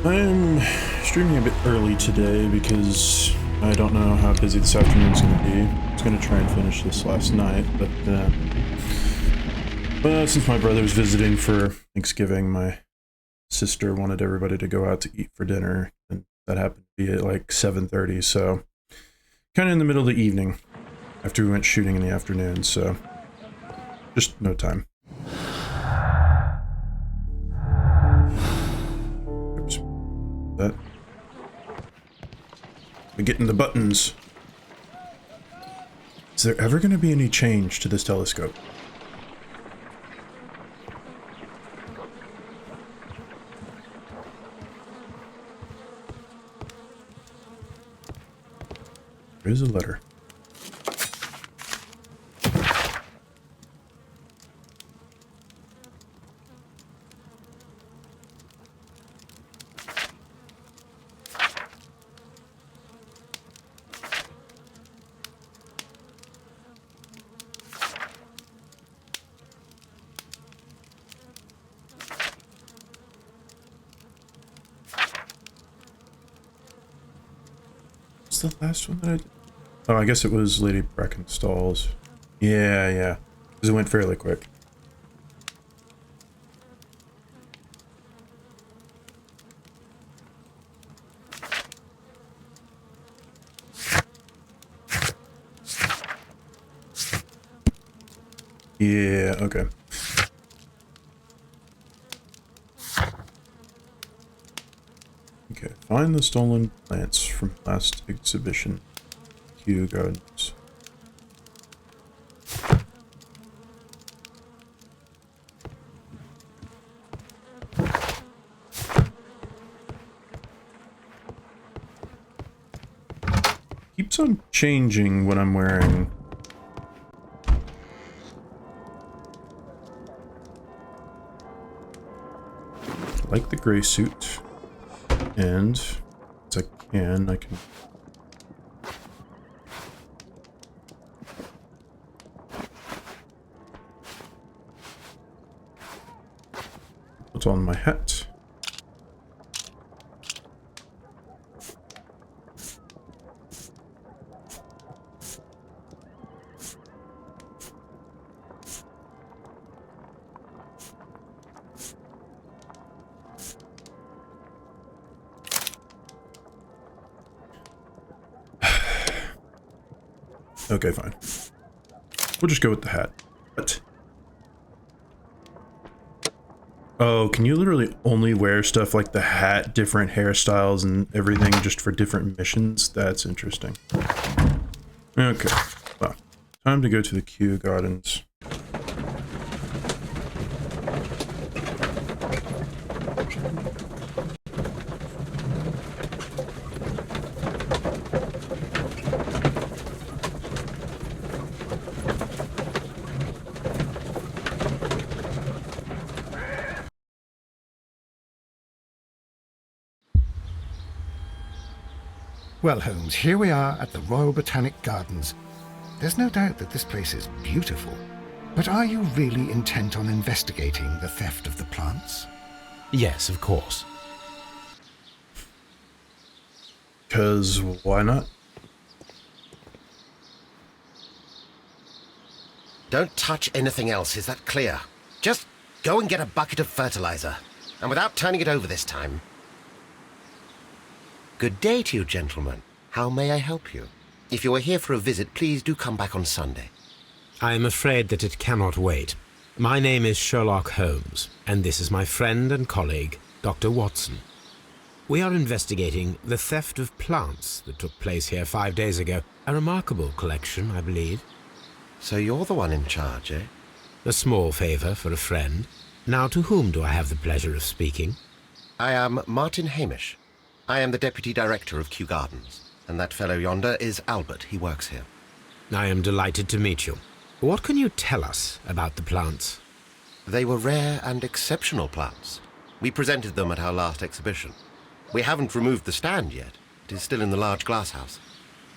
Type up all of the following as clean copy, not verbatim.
I'm streaming a bit early today because I don't know how busy this afternoon's going to be. I was going to try and finish this last night, but since my brother's visiting for Thanksgiving, my sister wanted everybody to go out to eat for dinner, and that happened to be at like 7:30, so kind of in the middle of the evening after we went shooting in the afternoon, so just no time. Oops. That. We're getting the buttons. Is there ever going to be any change to this telescope? There is a letter. The last one that I did? Oh, I guess it was Lady Brackenstall's. Yeah. Because it went fairly quick. Yeah, okay. Okay, find the stolen plants from last exhibition. Kew Gardens. Keeps on changing what I'm wearing. I like the gray suit. And as I can put on my hat. Okay, fine. We'll just go with the hat. What? Oh, can you literally only wear stuff like the hat, different hairstyles and everything just for different missions? That's interesting. Okay, well, time to go to the Kew Gardens. Well, Holmes, here we are at the Royal Botanic Gardens. There's no doubt that this place is beautiful. But are you really intent on investigating the theft of the plants? Yes, of course. 'Cause why not? Don't touch anything else, is that clear? Just go and get a bucket of fertilizer. And without turning it over this time. Good day to you, gentlemen. How may I help you? If you are here for a visit, please do come back on Sunday. I am afraid that it cannot wait. My name is Sherlock Holmes, and this is my friend and colleague, Dr. Watson. We are investigating the theft of plants that took place here 5 days ago. A remarkable collection, I believe. So you're the one in charge, eh? A small favor for a friend. Now, to whom do I have the pleasure of speaking? I am Martin Hamish. I am the Deputy Director of Kew Gardens, and that fellow yonder is Albert. He works here. I am delighted to meet you. What can you tell us about the plants? They were rare and exceptional plants. We presented them at our last exhibition. We haven't removed the stand yet. It is still in the large glass house.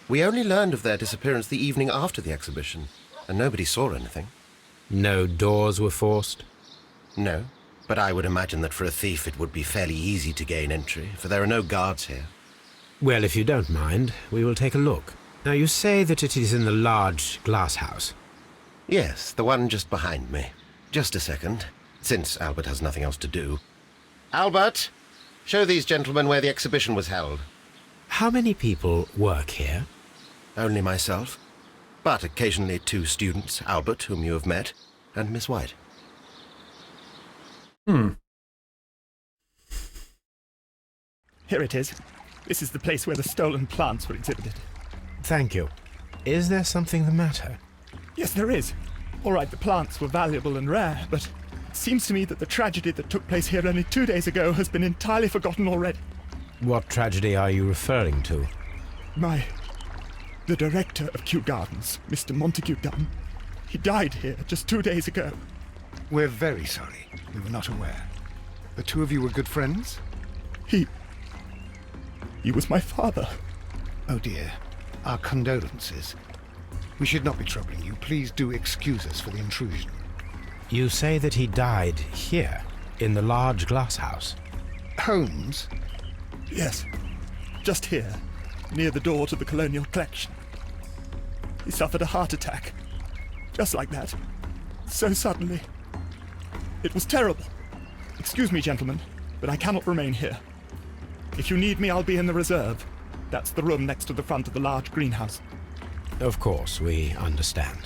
We only learned of their disappearance the evening after the exhibition, and nobody saw anything. No doors were forced? No. But I would imagine that for a thief it would be fairly easy to gain entry, for there are no guards here. Well, if you don't mind, we will take a look. Now, you say that it is in the large glass house. Yes, the one just behind me. Just a second, since Albert has nothing else to do. Albert, show these gentlemen where the exhibition was held. How many people work here? Only myself, but occasionally 2 students, Albert, whom you have met, and Miss White. Here it is. This is the place where the stolen plants were exhibited. Thank you. Is there something the matter? Yes, there is. All right, the plants were valuable and rare, but it seems to me that the tragedy that took place here only 2 days ago has been entirely forgotten already. What tragedy are you referring to? The director of Kew Gardens, Mr. Montague Dunn, he died here just 2 days ago. We're very sorry. We were not aware. The two of you were good friends? He was my father. Oh dear. Our condolences. We should not be troubling you. Please do excuse us for the intrusion. You say that he died here, in the large glass house. Holmes? Yes, just here, near the door to the Colonial Collection. He suffered a heart attack. Just like that. So suddenly. It was terrible. Excuse me, gentlemen, but I cannot remain here. If you need me, I'll be in the reserve. That's the room next to the front of the large greenhouse. Of course, we understand.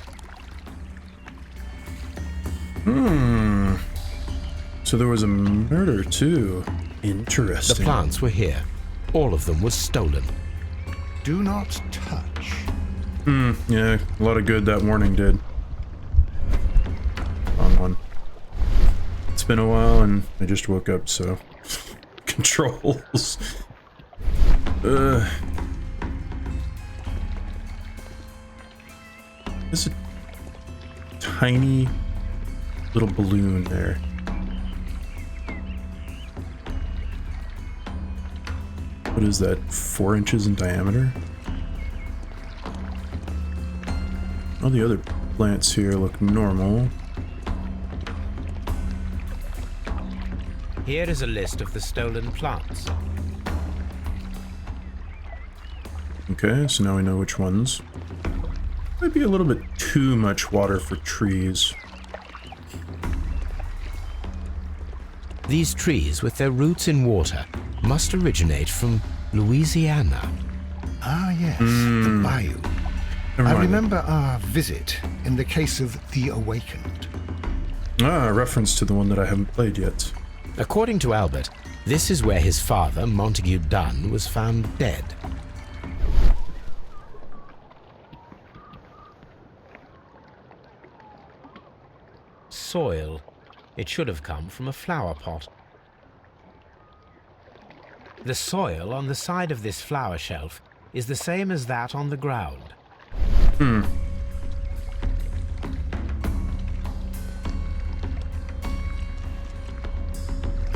So there was a murder, too. The Interesting. plants were here. All of them was stolen. Do not touch. Yeah, a lot of good that warning did. Wrong one. It's been a while, and I just woke up, so... Controls. There's a tiny little balloon there. What is that, 4 inches in diameter? All the other plants here look normal. Here is a list of the stolen plants. Okay, so now we know which ones. Might be a little bit too much water for trees. These trees, with their roots in water, must originate from Louisiana. Ah, yes, the bayou. Never I mind. remember our visit in the case of The Awakened. Ah, a reference to the one that I haven't played yet. According to Albert, this is where his father, Montague Dunn, was found dead. Soil. It should have come from a flower pot. The soil on the side of this flower shelf is the same as that on the ground.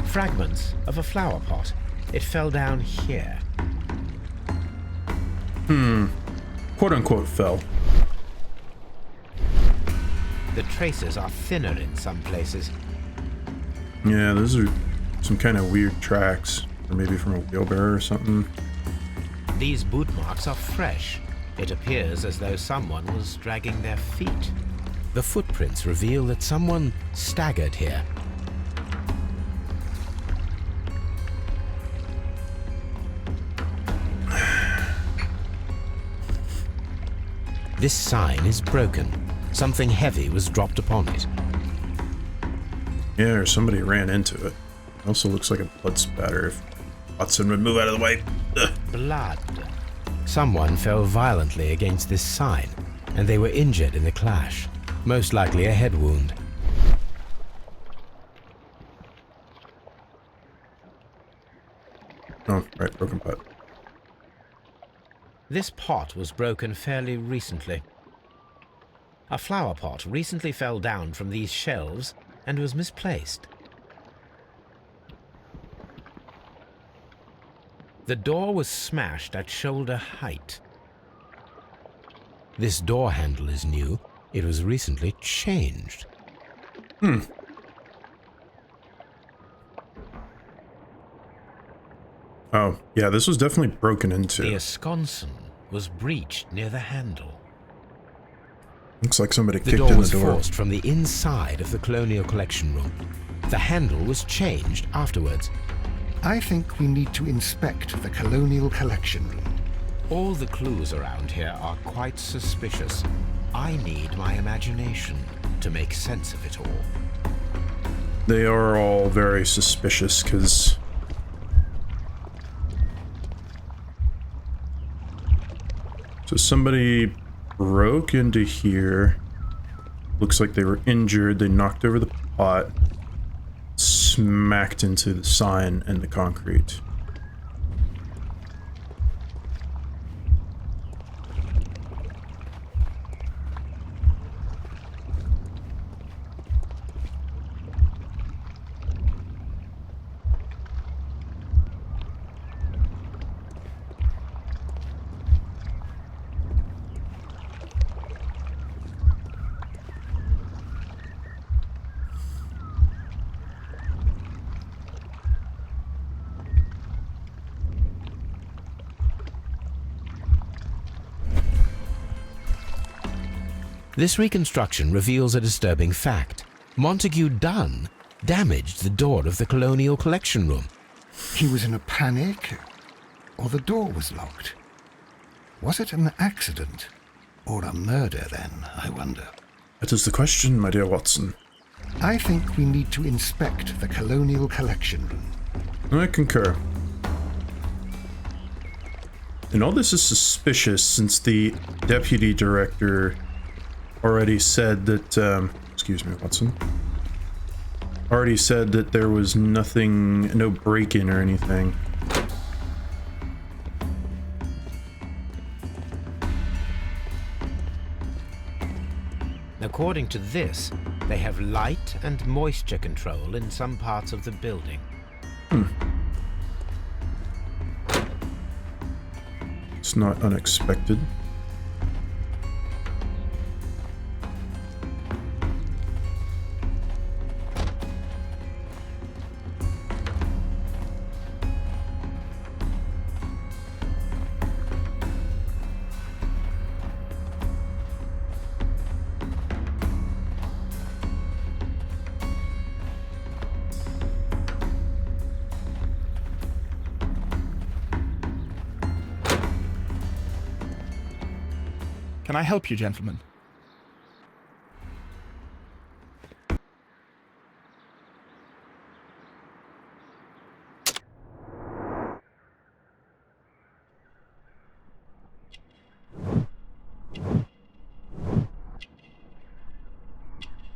Fragments of a flower pot. It fell down here. Quote unquote fell. The traces are thinner in some places. Yeah, those are some kind of weird tracks. Or maybe from a wheelbarrow or something. These boot marks are fresh. It appears as though someone was dragging their feet. The footprints reveal that someone staggered here. This sign is broken. Something heavy was dropped upon it. Yeah, or somebody ran into it. Also looks like a blood spatter. If Watson would move out of the way. Ugh. Blood. Someone fell violently against this sign, and they were injured in the clash. Most likely a head wound. Oh, right, broken pot. This pot was broken fairly recently. A flower pot recently fell down from these shelves and was misplaced. The door was smashed at shoulder height. This door handle is new. It was recently changed. Oh, yeah, this was definitely broken The into. esconson was breached near the handle. Looks like somebody The kicked door in was the door. forced from the inside of the Colonial Collection Room. The handle was changed afterwards. I think we need to inspect the Colonial Collection Room. All the clues around here are quite suspicious. I need my imagination to make sense of it all. They are all very suspicious, because... So somebody broke into here. Looks like they were injured. They knocked over the pot. Smacked into the sign and the concrete. This reconstruction reveals a disturbing fact. Montague Dunn damaged the door of the Colonial Collection Room. He was in a panic, or the door was locked. Was it an accident, or a murder then, I wonder? That is the question, my dear Watson. I think we need to inspect the Colonial Collection Room. I concur. And all this is suspicious since the deputy director already said that, excuse me, Watson. Already said that there was nothing, no break-in or anything. According to this, they have light and moisture control in some parts of the building. It's not unexpected. Can I help you, gentlemen?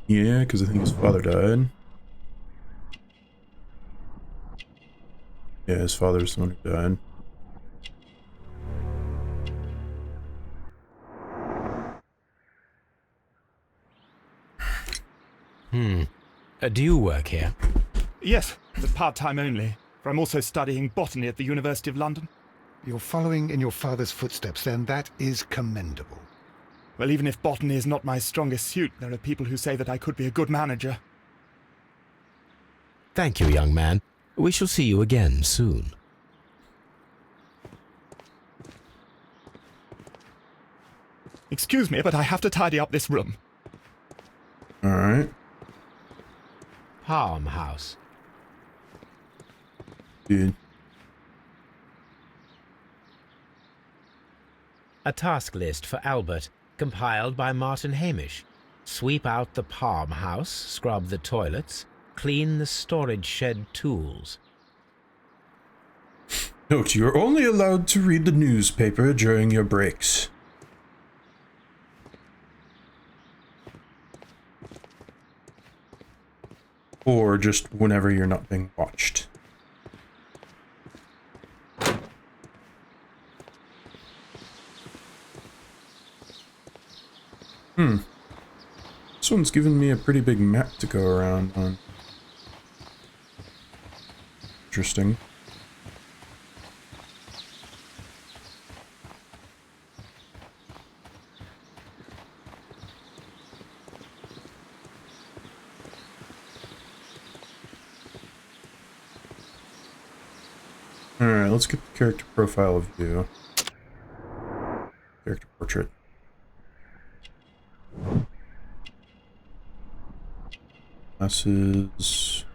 Yeah, because I think his father died. Yeah, his father's the one who died. Do you work here? Yes, but part-time only, for I'm also studying botany at the University of London. You're following in your father's footsteps, then. That is commendable. Well, even if botany is not my strongest suit, there are people who say that I could be a good manager. Thank you, young man. We shall see you again soon. Excuse me, but I have to tidy up this room. Alright. Palm House. Dude. A task list for Albert, compiled by Martin Hamish. Sweep out the Palm House, scrub the toilets, clean the storage shed tools. Note, you're only allowed to read the newspaper during your breaks. Or just whenever you're not being watched. This one's given me a pretty big map to go around on. Interesting. Alright, let's get the character profile view. Character portrait. Glasses.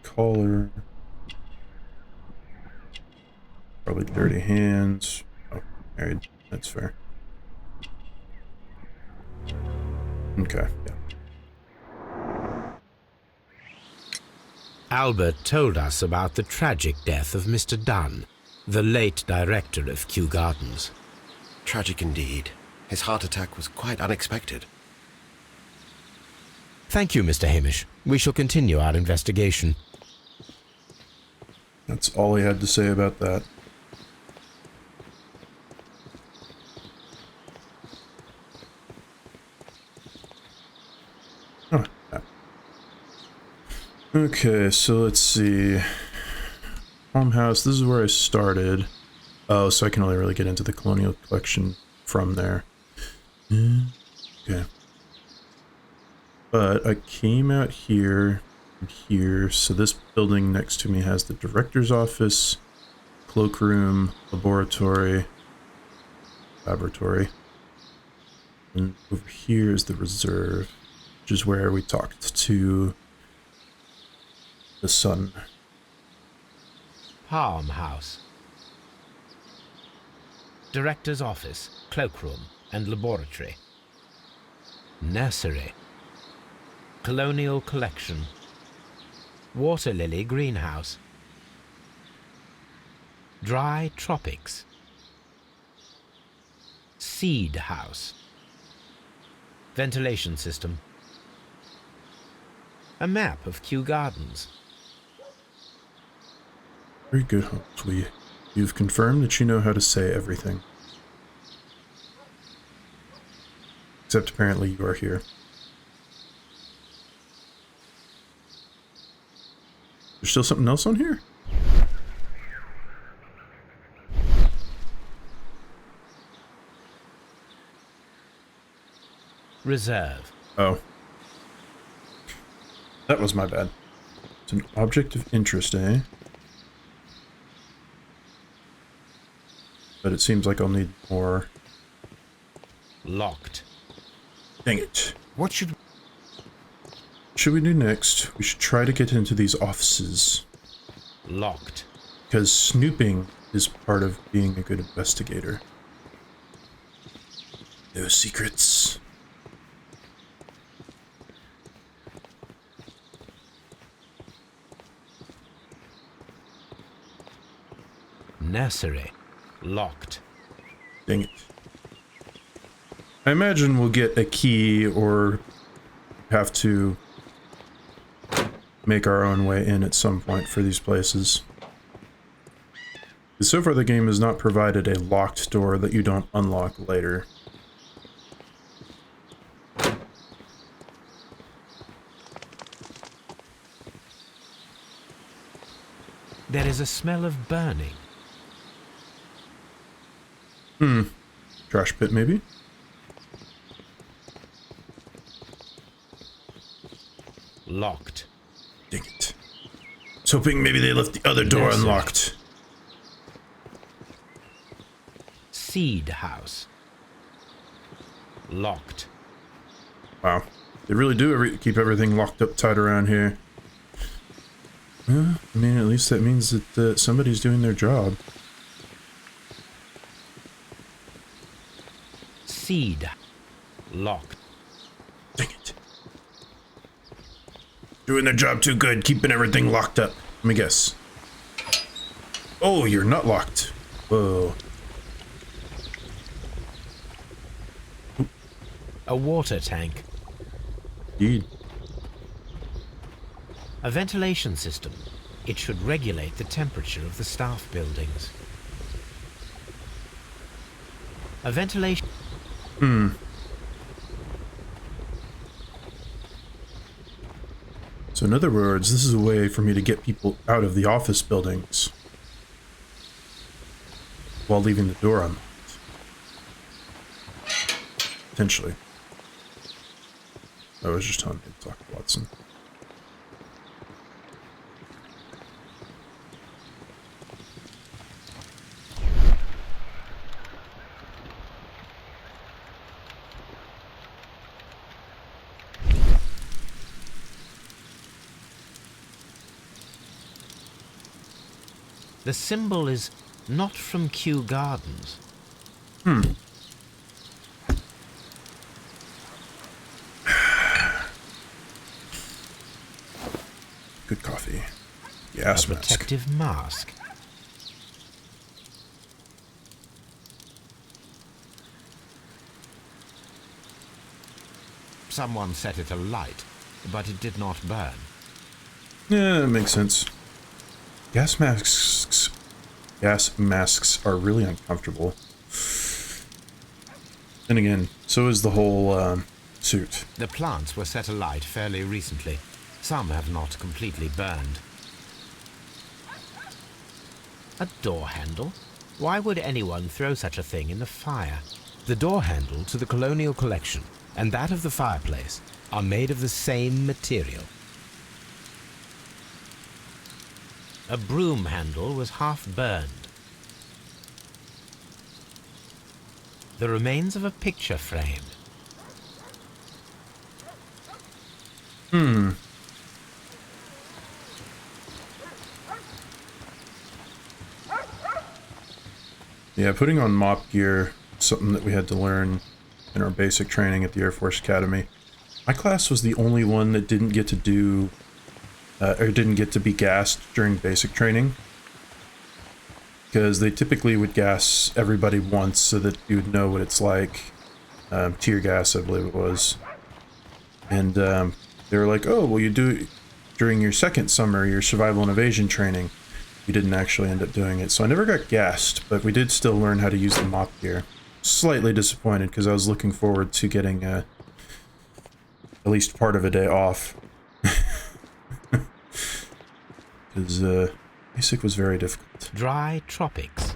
Collar. Probably dirty hands. Oh, married. That's fair. Okay, yeah. Albert told us about the tragic death of Mr. Dunn, the late director of Kew Gardens. Tragic indeed. His heart attack was quite unexpected. Thank you, Mr. Hamish. We shall continue our investigation. That's all he had to say about that. Oh, yeah. Okay, so let's see. Farmhouse, this is where I started. Oh, so I can only really get into the Colonial Collection from there. Okay. But I came out here and here, so this building next to me has the director's office, cloakroom, laboratory, and over here is the reserve, which is where we talked to the son. Farmhouse. Director's office, cloakroom, and laboratory. Nursery. Colonial collection. Water lily greenhouse. Dry tropics. Seed house. Ventilation system. A map of Kew Gardens. Very good, Holmes. You've confirmed that you know how to say everything. Except apparently you are here. There's still something else on here? Reserve. Oh. That was my bad. It's an object of interest, eh? But it seems like I'll need more. Locked. Dang it. What should We do next? We should try to get into these offices. Locked. Because snooping is part of being a good investigator. No secrets. Nursery. Locked. Dang it. I imagine we'll get a key or have to make our own way in at some point for these places. So far the game has not provided a locked door that you don't unlock later. There is a smell of burning. Trash pit, maybe? Locked. Dang it. I was hoping maybe they left the other door Nursery. unlocked. Seed house. Locked. Wow. They really do keep everything locked up tight around here. Well, I mean, at least that means that somebody's doing their job. Seed. Locked. Dang it. Doing their job too good, keeping everything locked up. Let me guess. Oh, you're not locked. Whoa. A water tank. Indeed. A ventilation system. It should regulate the temperature of the staff buildings. A ventilation... So in other words, this is a way for me to get people out of the office buildings while leaving the door unlocked. Potentially. I was just telling you to talk to Watson. The symbol is not from Kew Gardens. Good coffee. Gas A mask. protective mask. Someone set it alight, but it did not burn. Yeah, that makes sense. Gas masks are really uncomfortable. And again, so is the whole suit. The plants were set alight fairly recently. Some have not completely burned. A door handle? Why would anyone throw such a thing in the fire? The door handle to the colonial collection and that of the fireplace are made of the same material. A broom handle was half burned. The remains of a picture frame. Yeah, putting on mop gear, something that we had to learn in our basic training at the Air Force Academy. My class was the only one that didn't get to do, or didn't get to be gassed during basic training. Because they typically would gas everybody once so that you would know what it's like. Tear gas, I believe it was. And they were like, oh, well, you do it during your second summer, your survival and evasion training. You didn't actually end up doing it. So I never got gassed, but we did still learn how to use the mop gear. Slightly disappointed because I was looking forward to getting at least part of a day off. Because basic was very difficult. Dry tropics.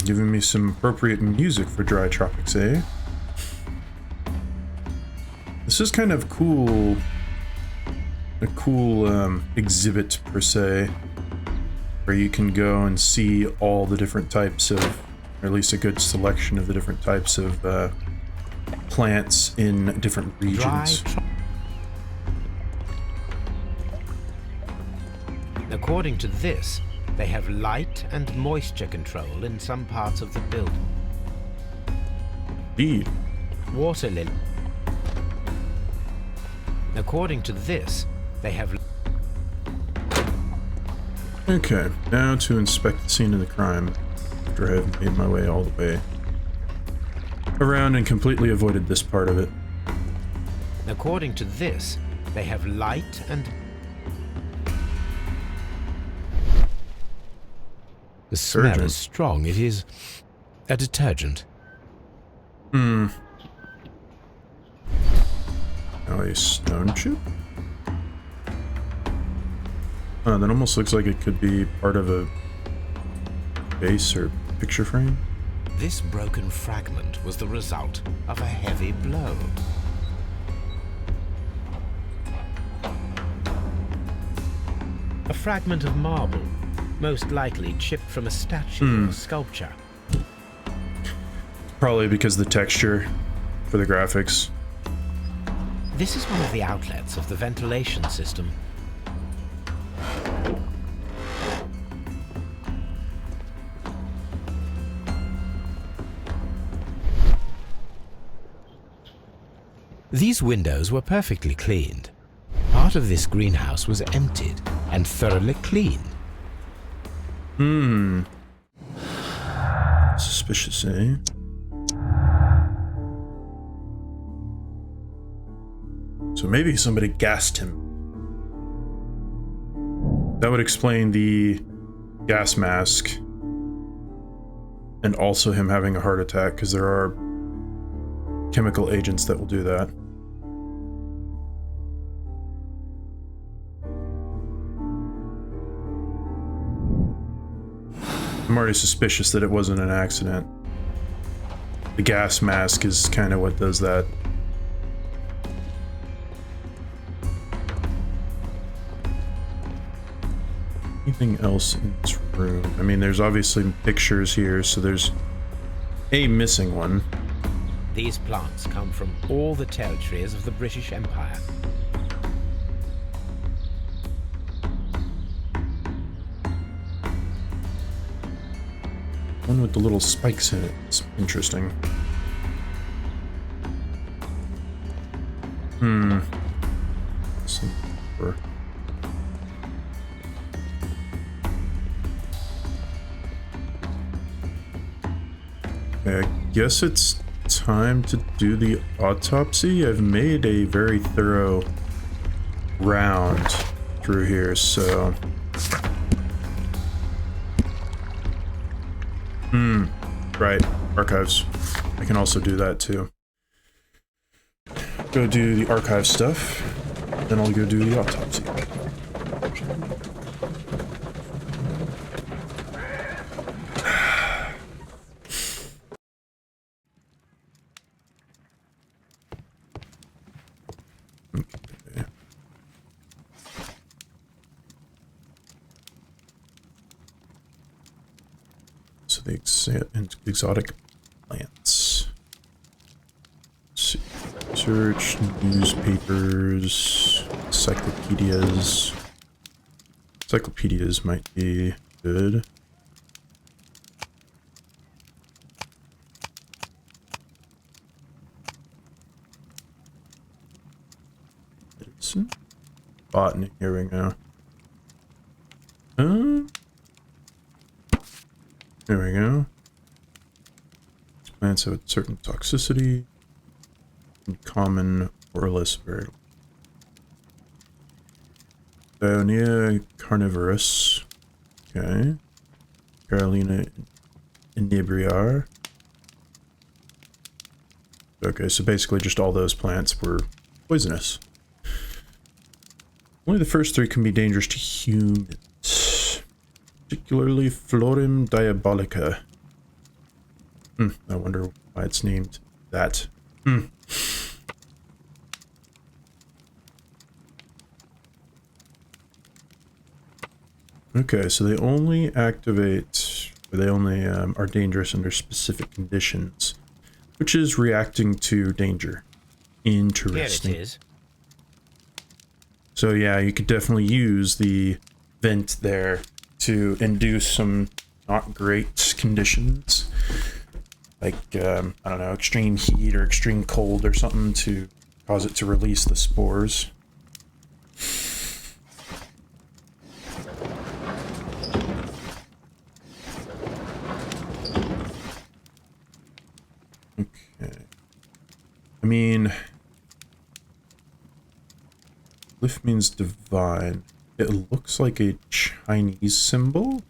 Giving me some appropriate music for dry tropics, eh? This is kind of cool. A cool exhibit, per se, where you can go and see all the different types of, or at least a good selection of the different types of plants in different regions. According to this, they have light and moisture control in some parts of the building. Indeed. Water lily. According to this, they have... Okay, now to inspect the scene of the crime, after I have made my way all the way around and completely avoided this part of it. According to this, they have light and... The smell Detergent. is strong. It is a detergent. Oh, a stone chip? Oh, that almost looks like it could be part of a base or picture frame. This broken fragment was the result of a heavy blow. A fragment of marble, most likely chipped from a statue or sculpture. Probably because the texture for the graphics. This is one of the outlets of the ventilation system. These windows were perfectly cleaned. Part of this greenhouse was emptied and thoroughly cleaned. Suspicious, eh? So maybe somebody gassed him. That would explain the gas mask and also him having a heart attack, because there are chemical agents that will do that. I'm already suspicious that it wasn't an accident. The gas mask is kind of what does that. Anything else in this room? I mean, there's obviously pictures here, so there's a missing one. These plants come from all the territories of the British Empire. One with the little spikes in it. It's interesting. Okay, I guess it's time to do the autopsy. I've made a very thorough round through here, so... Right, archives. I can also do that too. Go do the archive stuff, then I'll go do the autopsy. Okay. So the exotic plants. Let's see. Search newspapers, encyclopedias. Encyclopedias might be good. Medicine? Botany, here we go. There we go. Plants have a certain toxicity. Common or less variable. Dionaea carnivorous. Okay. Carolina inebriar. Okay, so basically just all those plants were poisonous. Only the first three can be dangerous to humans. Particularly Florim diabolica. I wonder why it's named that. Okay, so they only activate, or they only are dangerous under specific conditions, which is reacting to danger. Interesting. Here it is. So yeah, you could definitely use the vent there to induce some not great conditions. Like, I don't know, extreme heat or extreme cold or something to cause it to release the spores. Okay. I mean, glyph means divine. It looks like a Chinese symbol.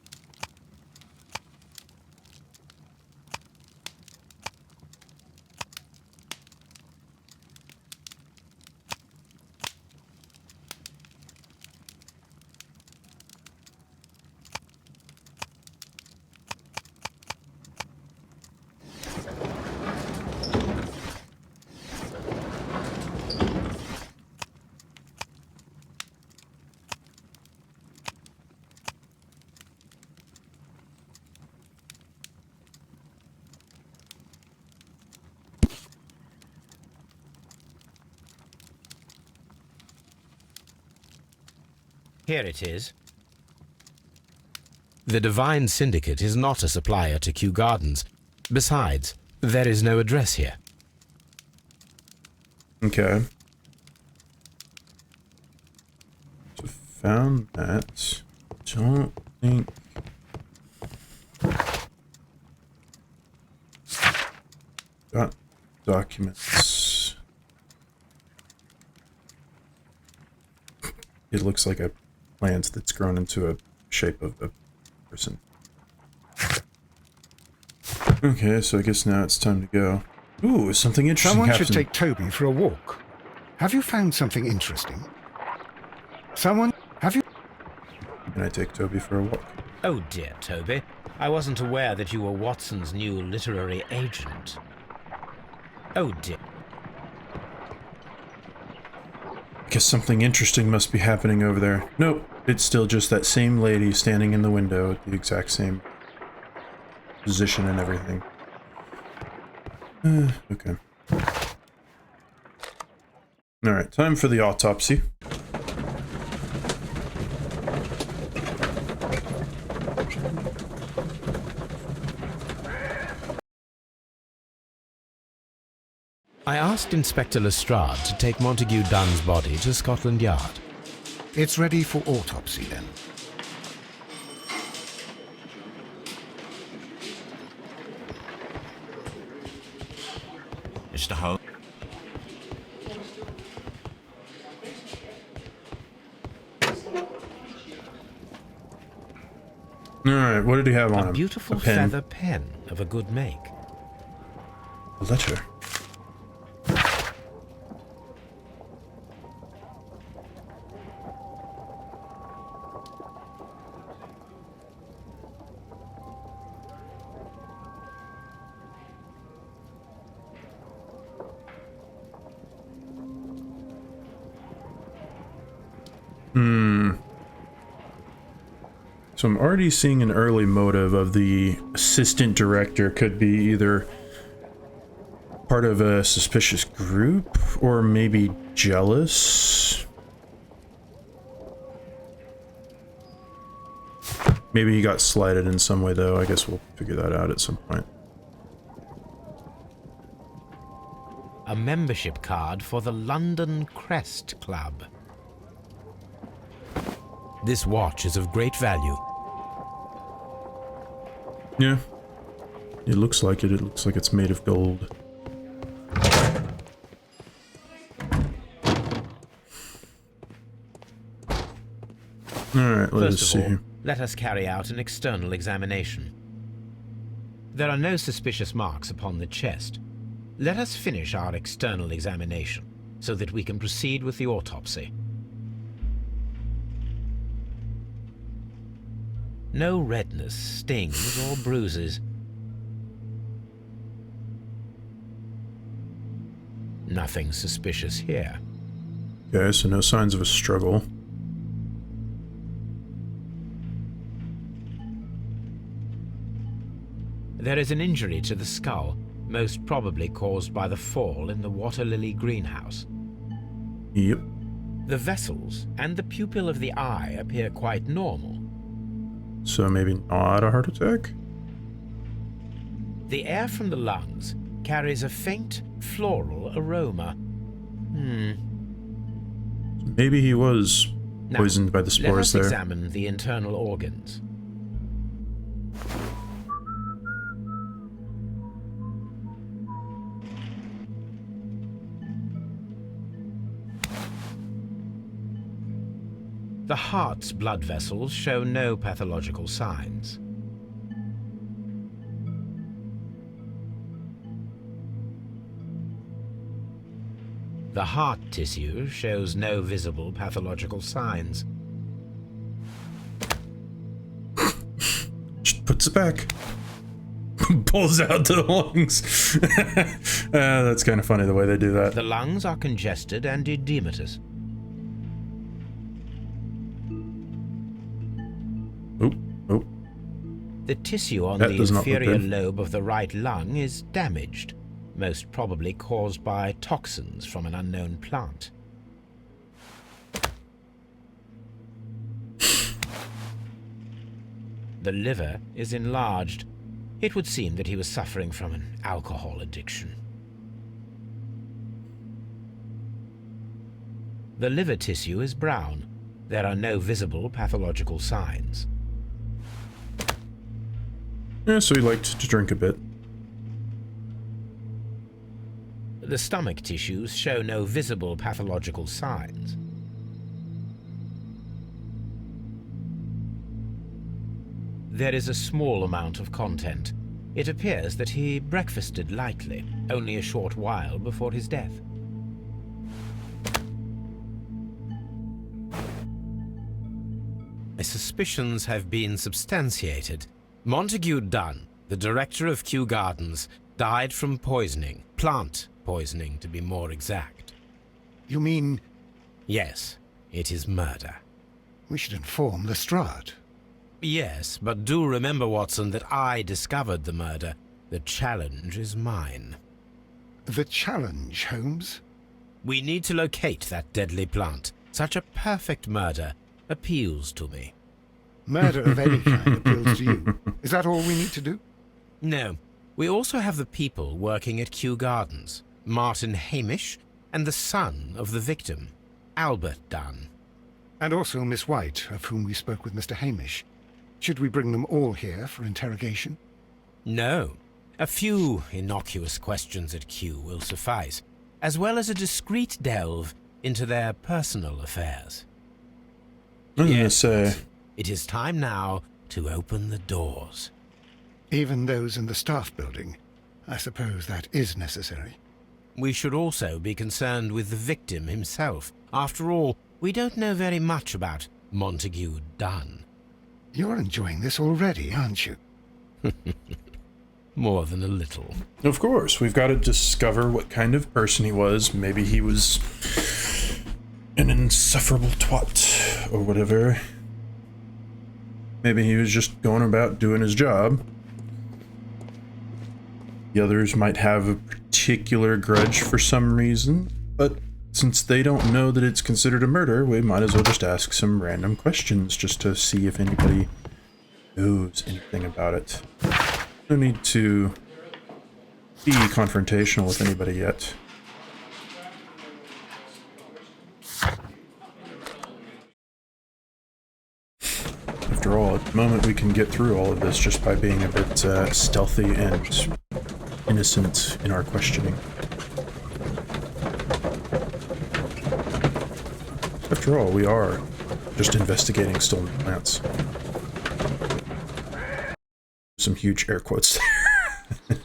Here it is. The Divine Syndicate is not a supplier to Kew Gardens. Besides, there is no address here. Okay. So found that. Don't think. Got documents. It looks like a plant that's grown into a shape of a person. Okay, so I guess now it's time to go. Ooh, something interesting Someone happened. should take Toby for a walk. Have you found something interesting? Have you? Can I take Toby for a walk? Oh dear, Toby. I wasn't aware that you were Watson's new literary agent. Oh dear. Guess something interesting must be happening over there. Nope. It's still just that same lady standing in the window at the exact same position and everything. Okay. Alright, time for the autopsy. I asked Inspector Lestrade to take Montague Dunn's body to Scotland Yard. It's ready for autopsy, then. Mr. Holmes? Alright, what did he have on him? A beautiful A pen. feather pen of a good make. A letter. So I'm already seeing an early motive of the assistant director could be either part of a suspicious group or maybe jealous. Maybe he got slighted in some way though. I guess we'll figure that out at some point. A membership card for the London Crest Club. This watch is of great value. Yeah. It looks like it. It looks like it's made of gold. Alright, let's First see. of all, let us carry out an external examination. There are no suspicious marks upon the chest. Let us finish our external examination so that we can proceed with the autopsy. No redness, stings, or bruises. Nothing suspicious here. Okay, so no signs of a struggle. There is an injury to the skull, most probably caused by the fall in the water lily greenhouse. Yep. The vessels and the pupil of the eye appear quite normal. So maybe not a heart attack? The air from the lungs carries a faint floral aroma. Maybe he was Now, poisoned by the let spores us there. examine the internal organs. The heart's blood vessels show no pathological signs. The heart tissue shows no visible pathological signs. Just puts it back. Pulls out the lungs. That's kind of funny the way they do that. The lungs are congested and edematous. Oop, oop. The tissue on That the does not look inferior good. lobe of the right lung is damaged, most probably caused by toxins from an unknown plant. The liver is enlarged. It would seem that he was suffering from an alcohol addiction. The liver tissue is brown. There are no visible pathological signs. Yeah, so he liked to drink a bit. The stomach tissues show no visible pathological signs. There is a small amount of content. It appears that he breakfasted lightly, only a short while before his death. My suspicions have been substantiated. Montague Dunn, the director of Kew Gardens, died from poisoning. Plant poisoning, to be more exact. You mean... Yes, it is murder. We should inform Lestrade. Yes, but do remember, Watson, that I discovered the murder. The challenge is mine. The challenge, Holmes? We need to locate that deadly plant. Such a perfect murder appeals to me. Murder of any kind appeals to you. Is that all we need to do? No. We also have the people working at Kew Gardens. Martin Hamish and the son of the victim, Albert Dunn. And also Miss White, of whom we spoke with Mr. Hamish. Should we bring them all here for interrogation? No. A few innocuous questions at Kew will suffice, as well as a discreet delve into their personal affairs. I was gonna say, It is time now to open the doors. Even those in the staff building. I suppose that is necessary. We should also be concerned with the victim himself. After all, we don't know very much about Montague Dunn. You're enjoying this already, aren't you? More than a little. of course, we've got to discover what kind of person he was. Maybe he was an insufferable twat or whatever. Maybe he was just going about doing his job. The others might have a particular grudge for some reason, but since they don't know that it's considered a murder, we might as well just ask some random questions just to see if anybody knows anything about it. No need to be confrontational with anybody yet. After all, at the moment we can get through all of this just by being a bit stealthy and innocent in our questioning. After all, we are just investigating stolen plants. Some huge air quotes there.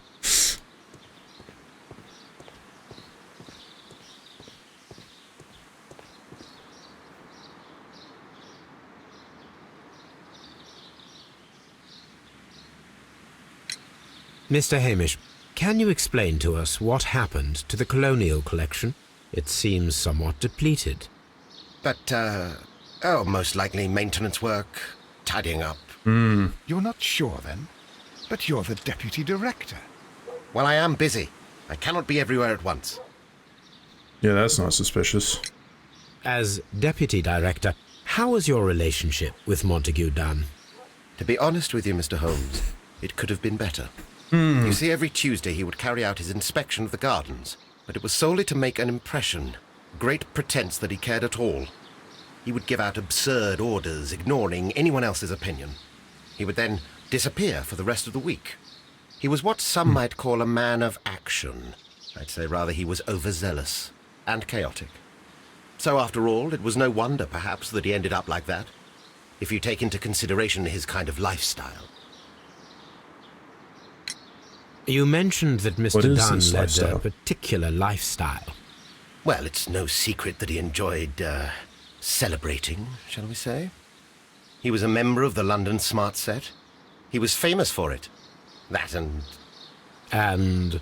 Mr. Hamish, can you explain to us what happened to the colonial collection? It seems somewhat depleted. But, most likely maintenance work, tidying up. You're not sure, then? But you're the deputy director. Well, I am busy. I cannot be everywhere at once. Yeah, that's not suspicious. As deputy director, how was your relationship with Montague Dunn? To be honest with you, Mr. Holmes, it could have been better. You see, every Tuesday he would carry out his inspection of the gardens, but it was solely to make an impression, great pretense that he cared at all. He would give out absurd orders, ignoring anyone else's opinion. He would then disappear for the rest of the week. He was what some might call a man of action. I'd say rather he was overzealous and chaotic. So after all, it was no wonder, perhaps, that he ended up like that, if you take into consideration his kind of lifestyle. You mentioned that What Mr. is Dunn this led lifestyle? a particular lifestyle. Well, it's no secret that he enjoyed, celebrating, shall we say. He was a member of the London Smart Set. He was famous for it. That And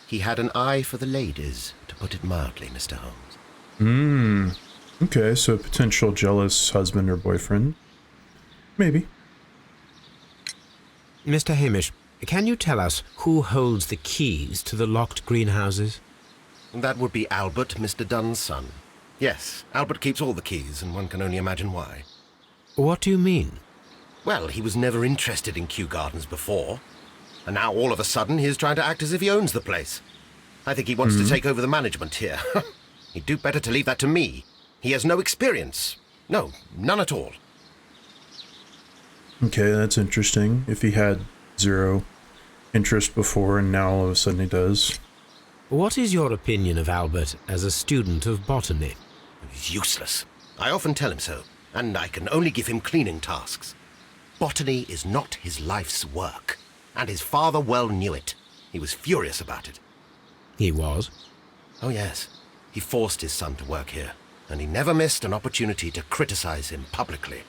he had an eye for the ladies, to put it mildly, Mr. Holmes. Okay, so a potential jealous husband or boyfriend. Maybe. Mr. Hamish, can you tell us who holds the keys to the locked greenhouses? That would be Albert, Mr. Dunn's son. Yes, Albert keeps all the keys, and one can only imagine why. What do you mean? Well, he was never interested in Kew Gardens before, and now all of a sudden he is trying to act as if he owns the place. I think he wants to take over the management here. He'd do better to leave that to me. He has no experience. No, none at all. Okay, that's interesting. If he had zero interest before and now all of a sudden he does. What is your opinion of Albert as a student of botany? He's useless. I often tell him so, and I can only give him cleaning tasks. Botany is not his life's work, and his father well knew it. He was furious about it. He was. Oh, yes. He forced his son to work here, and he never missed an opportunity to criticize him publicly.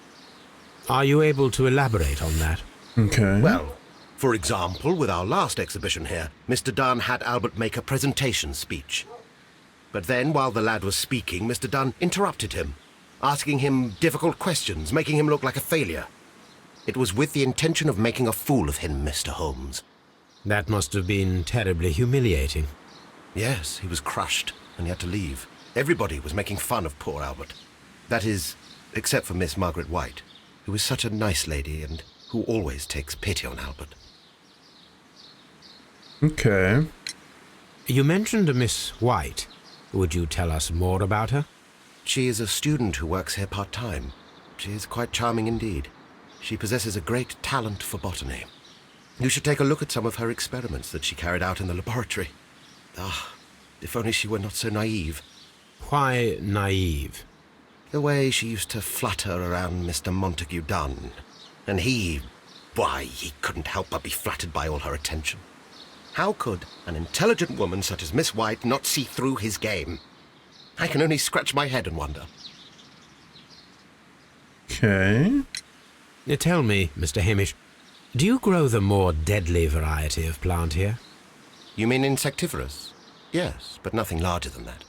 Are you able to elaborate on that? Okay. Well, for example, with our last exhibition here, Mr. Dunn had Albert make a presentation speech. But then, while the lad was speaking, Mr. Dunn interrupted him. asking him difficult questions, making him look like a failure. It was with the intention of making a fool of him, Mr. Holmes. That must have been terribly humiliating. Yes, he was crushed, and he had to leave. Everybody was making fun of poor Albert. That is, except for Miss Margaret White, who is such a nice lady and who always takes pity on Albert. Okay. You mentioned a Miss White. Would you tell us more about her? She is a student who works here part-time. She is quite charming indeed. She possesses a great talent for botany. You should take a look at some of her experiments that she carried out in the laboratory. Ah, if only she were not so naive. Why naive? The way she used to flutter around Mr. Montague Dunn. And he couldn't help but be flattered by all her attention. How could an intelligent woman such as Miss White not see through his game? I can only scratch my head and wonder. Okay. Tell me, Mr. Hamish, do you grow the more deadly variety of plant here? You mean insectivorous? Yes, but nothing larger than that.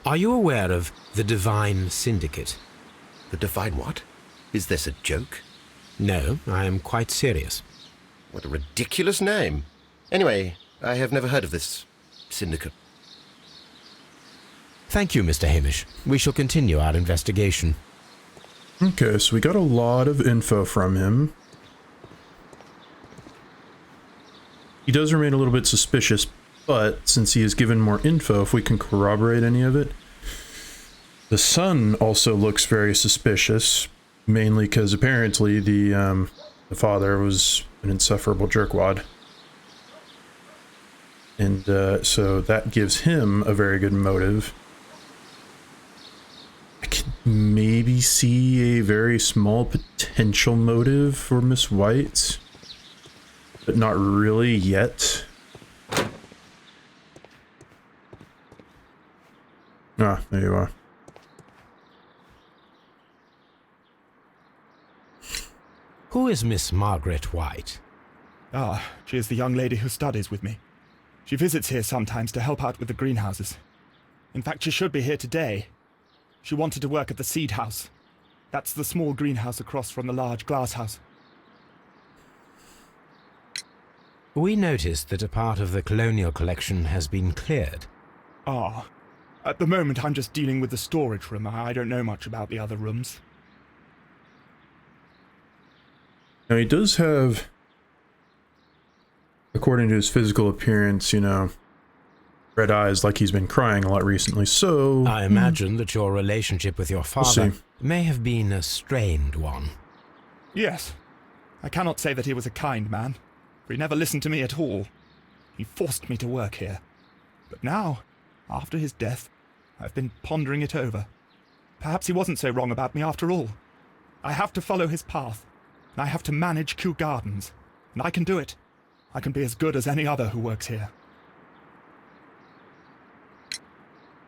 Are you aware of the Divine Syndicate? The Divine what? Is this a joke? No, I am quite serious. What a ridiculous name. Anyway, I have never heard of this syndicate. Thank you, Mr. Hamish. We shall continue our investigation. Okay, so we got a lot of info from him. He does remain a little bit suspicious, but since he has given more info, if we can corroborate any of it. The son also looks very suspicious, mainly because apparently the father was an insufferable jerkwad. And so that gives him a very good motive. I could maybe see a very small potential motive for Miss White, but not really yet. Ah, there you are. Who is Miss Margaret White? Ah, she is the young lady who studies with me. She visits here sometimes to help out with the greenhouses. In fact, she should be here today. She wanted to work at the seed house. That's the small greenhouse across from the large glass house. We noticed that a part of the colonial collection has been cleared. Ah, at the moment I'm just dealing with the storage room. I don't know much about the other rooms. Now he does have, according to his physical appearance, you know, red eyes, like he's been crying a lot recently, so... I imagine that your relationship with your father may have been a strained one. Yes. I cannot say that he was a kind man, for he never listened to me at all. He forced me to work here. But now, after his death, I've been pondering it over. Perhaps he wasn't so wrong about me after all. I have to follow his path, and I have to manage Kew Gardens, and I can do it. I can be as good as any other who works here.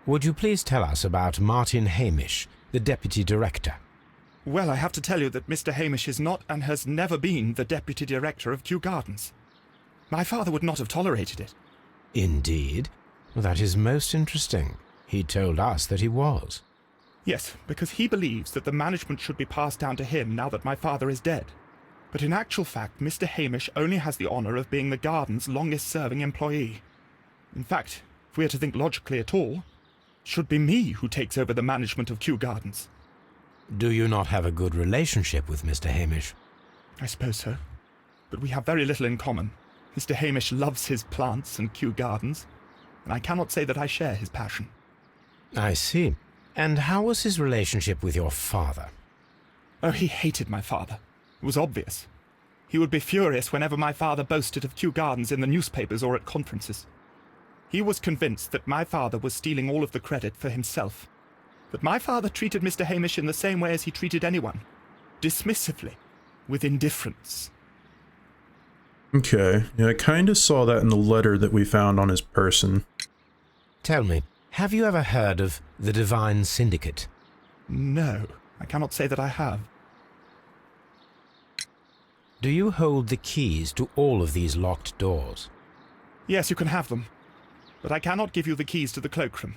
Would you please tell us about Martin Hamish, the Deputy Director? Well, I have to tell you that Mr. Hamish is not and has never been the Deputy Director of Kew Gardens. My father would not have tolerated it. Indeed? Well, that is most interesting. He told us that he was. Yes, because he believes that the management should be passed down to him now that my father is dead. But in actual fact, Mr. Hamish only has the honour of being the garden's longest-serving employee. In fact, if we are to think logically at all, it should be me who takes over the management of Kew Gardens. Do you not have a good relationship with Mr. Hamish? I suppose so. But we have very little in common. Mr. Hamish loves his plants and Kew Gardens, and I cannot say that I share his passion. I see. And how was his relationship with your father? Oh, he hated my father. It was obvious. He would be furious whenever my father boasted of Kew Gardens in the newspapers or at conferences. He was convinced that my father was stealing all of the credit for himself. But my father treated Mr. Hamish in the same way as he treated anyone. Dismissively. With indifference. Okay, yeah, I kind of saw that in the letter that we found on his person. Tell me, have you ever heard of the Divine Syndicate? No, I cannot say that I have. Do you hold the keys to all of these locked doors? Yes, you can have them. But I cannot give you the keys to the cloakroom.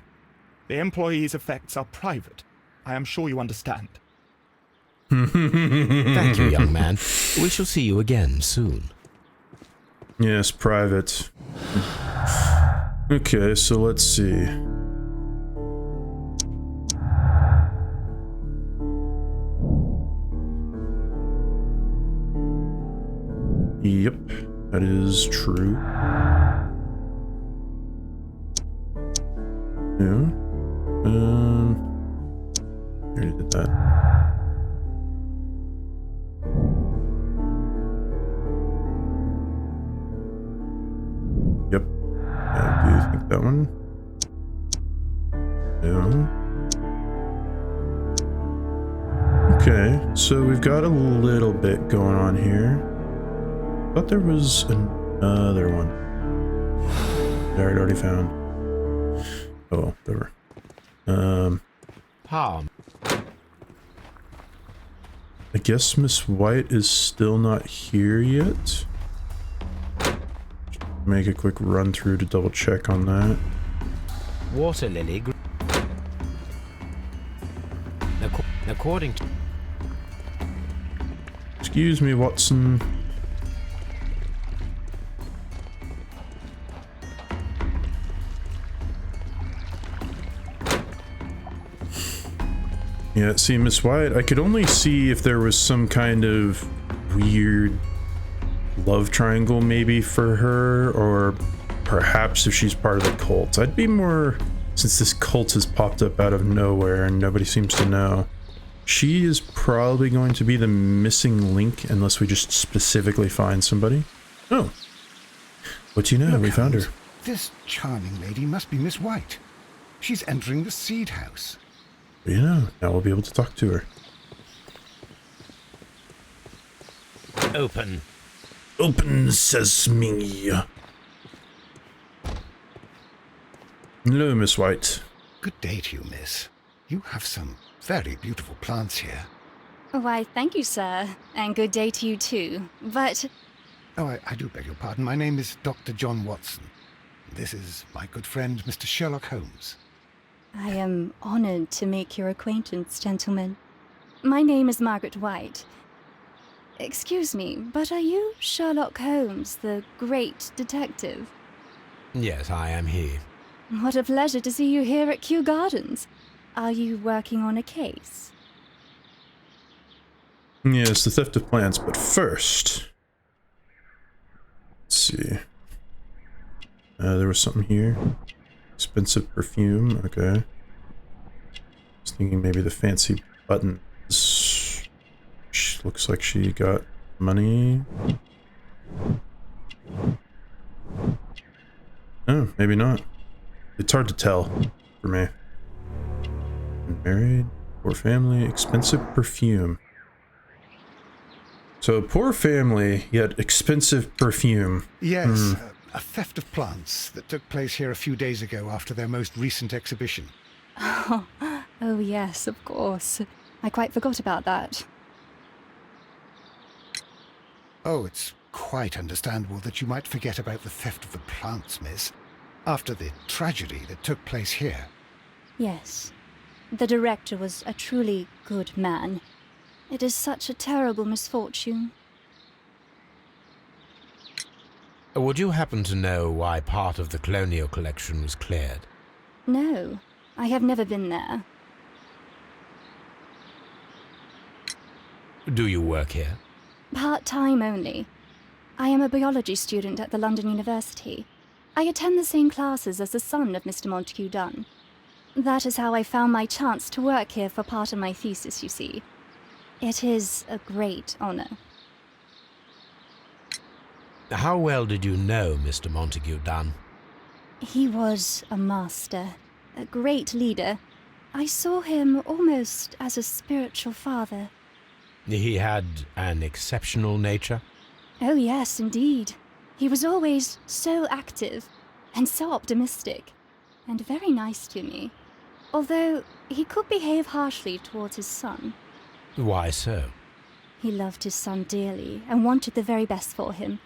The employee's effects are private. I am sure you understand. Thank you, young man. We shall see you again soon. Yes, private. Okay, so let's see. Yep, that is true. Yeah. I already did that. Yep. Do you think that one? No. Okay, so we've got a little bit going on here. Thought there was another one that I'd already found. Oh, there were. Harm. I guess Miss White is still not here yet. Make a quick run through to double check on that. Water lily. According to... Excuse me, Watson. Yeah, see, Miss White, I could only see if there was some kind of weird love triangle maybe for her, or perhaps if she's part of the cult. I'd be more, since this cult has popped up out of nowhere and nobody seems to know, she is probably going to be the missing link unless we just specifically find somebody. Oh. What do you know? Look, We found her. Holmes, this charming lady must be Miss White. She's entering the seed house. Yeah, now we'll be able to talk to her. Open. Open sesame. Hello, Miss White. Good day to you, miss. You have some very beautiful plants here. Why, thank you, sir. And good day to you, too. But... Oh, I do beg your pardon. My name is Dr. John Watson. This is my good friend, Mr. Sherlock Holmes. I am honored to make your acquaintance, gentlemen. My name is Margaret White. Excuse me, but are you Sherlock Holmes, the great detective? Yes, I am he. What a pleasure to see you here at Kew Gardens. Are you working on a case? Yes, the theft of plants, but first... Let's see. There was something here. Expensive perfume, okay. I was thinking maybe the fancy buttons. She looks like she got money. Oh, maybe not. It's hard to tell for me. Married, poor family, expensive perfume. So poor family, yet expensive perfume. Yes, a theft of plants that took place here a few days ago after their most recent exhibition. Oh, yes, of course. I quite forgot about that. Oh, it's quite understandable that you might forget about the theft of the plants, miss, after the tragedy that took place here. Yes. The director was a truly good man. It is such a terrible misfortune. Would you happen to know why part of the colonial collection was cleared? No, I have never been there. Do you work here? Part-time only. I am a biology student at the London University. I attend the same classes as the son of Mr. Montague Dunn. That is how I found my chance to work here for part of my thesis, you see. It is a great honor. How well did you know Mr. Montague Dunn? He was a master, a great leader. I saw him almost as a spiritual father. He had an exceptional nature? Oh yes, indeed. He was always so active and so optimistic, and very nice to me. Although he could behave harshly towards his son. Why so? He loved his son dearly and wanted the very best for him.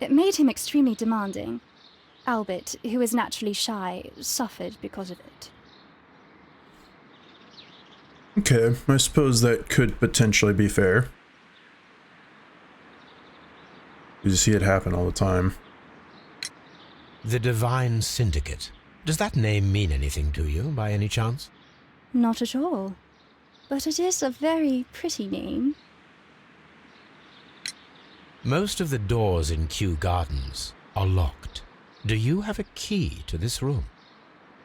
It made him extremely demanding. Albert, who is naturally shy, suffered because of it. Okay, I suppose that could potentially be fair. You see it happen all the time. The Divine Syndicate. Does that name mean anything to you, by any chance? Not at all. But it is a very pretty name. Most of the doors in Kew Gardens are locked. Do you have a key to this room?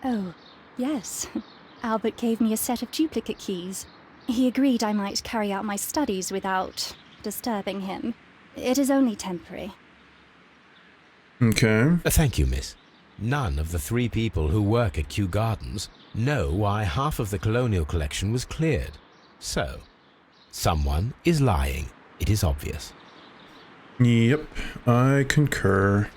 Oh, yes. Albert gave me a set of duplicate keys. He agreed I might carry out my studies without disturbing him. It is only temporary. Okay. Thank you, miss. None of the 3 people who work at Kew Gardens know why half of the colonial collection was cleared. So, someone is lying. It is obvious. Yep, I concur.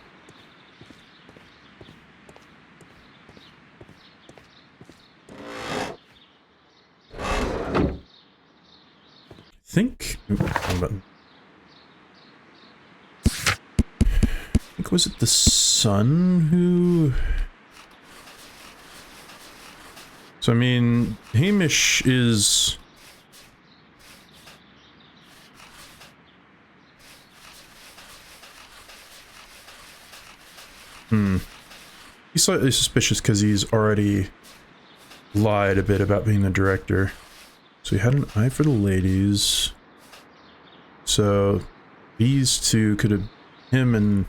Wrong button. I think, was it the son who... So, I mean, Hamish is... He's slightly suspicious because he's already lied a bit about being the director. So he had an eye for the ladies. So these two could have... Him and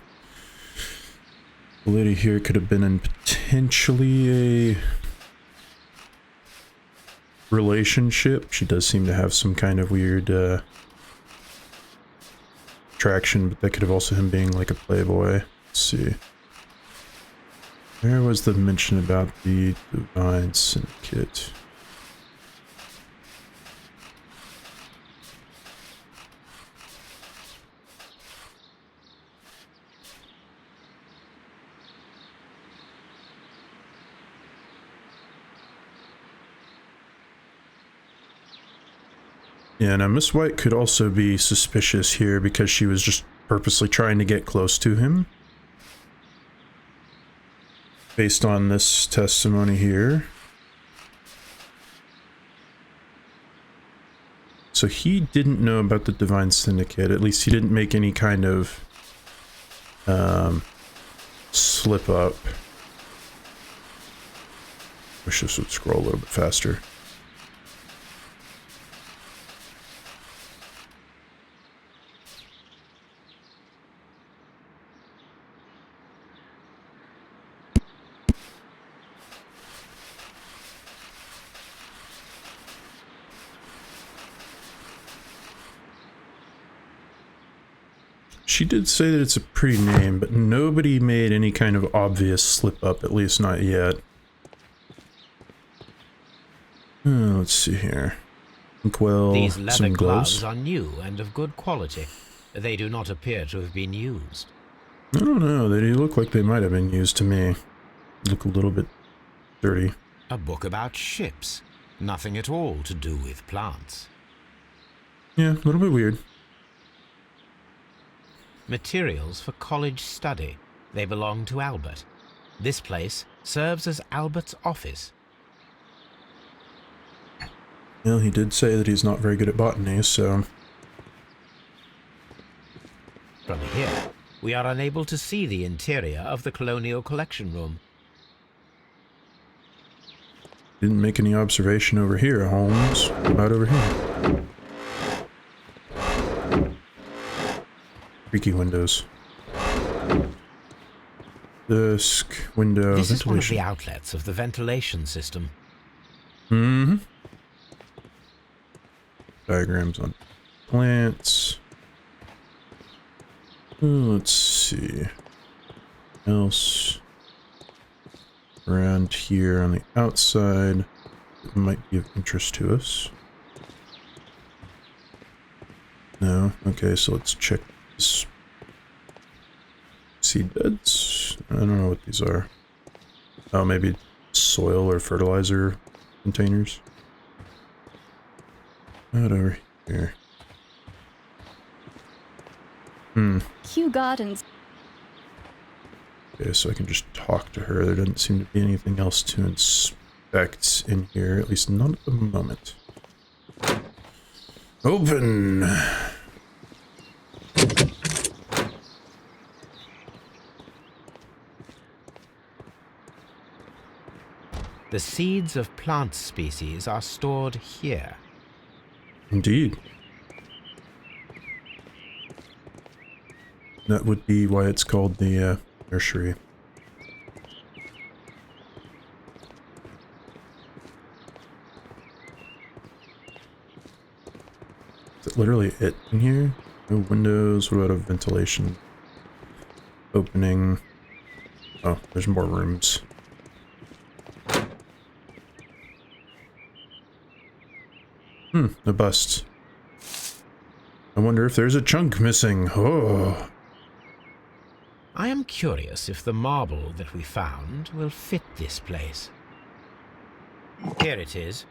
the lady here could have been in potentially a relationship. She does seem to have some kind of weird attraction, but that could have also him being like a playboy. Let's see. Where was the mention about the Divine Syndicate? Yeah, now Miss White could also be suspicious here because she was just purposely trying to get close to him. Based on this testimony here. So he didn't know about the Divine Syndicate. At least he didn't make any kind of slip up. Wish this would scroll a little bit faster. She did say that it's a pretty name, but nobody made any kind of obvious slip up, at least not yet. Let's see here. Inkwell, These leather some gloves gloves. are new and of good quality. They do not appear to have been used. I don't know, they look like they might have been used to me. Look a little bit dirty. A book about ships. Nothing at all to do with plants. Yeah, a little bit weird. Materials for college study. They belong to Albert. This place serves as Albert's office. Well, he did say that he's not very good at botany, so... From here, we are unable to see the interior of the colonial collection room. Didn't make any observation over here, Holmes. What about over here? Creaky windows. Desk, window, This is one of ventilation. the outlets of the ventilation system. Mm-hmm. Diagrams on plants. Let's see. Else around here on the outside that might be of interest to us. No? Okay, so let's check this. Seed beds? I don't know what these are. Oh, maybe soil or fertilizer containers. Not over here. Kew Gardens. Okay, so I can just talk to her. There doesn't seem to be anything else to inspect in here, at least not at the moment. Open. The seeds of plant species are stored here. Indeed. That would be why it's called the nursery. Is it literally it in here? No windows. What about a ventilation opening? Oh, there's more rooms. A bust. I wonder if there's a chunk missing. Oh. I am curious if the marble that we found will fit this place. Here it is.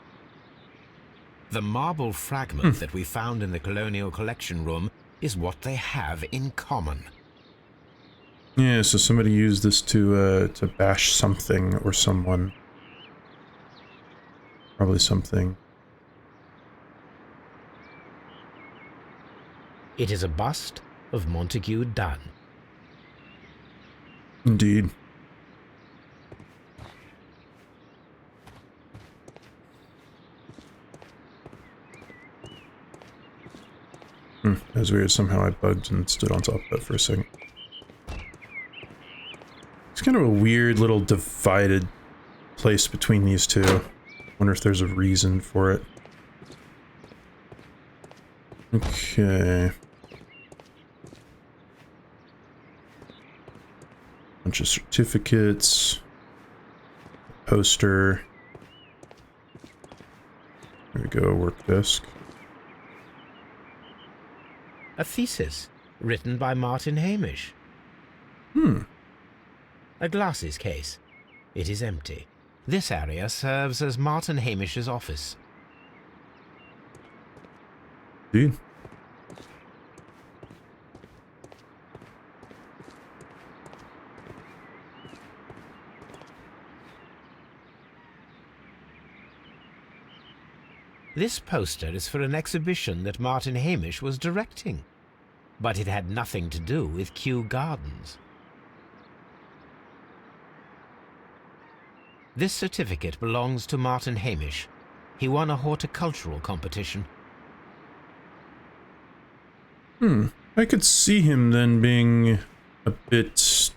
The marble fragment that we found in the Colonial Collection Room is what they have in common. Yeah, so somebody used this to bash something or someone. Probably something. It is a bust of Montague Dunn. Indeed. That was weird. Somehow I bugged and stood on top of that for a second. It's kind of a weird little divided place between these two. Wonder if there's a reason for it. Okay. Bunch of certificates. Poster. There we go, work desk. A thesis written by Martin Hamish. A glasses case. It is empty. This area serves as Martin Hamish's office. Indeed. This poster is for an exhibition that Martin Hamish was directing, but it had nothing to do with Kew Gardens. This certificate belongs to Martin Hamish. He won a horticultural competition. I could see him then being a bit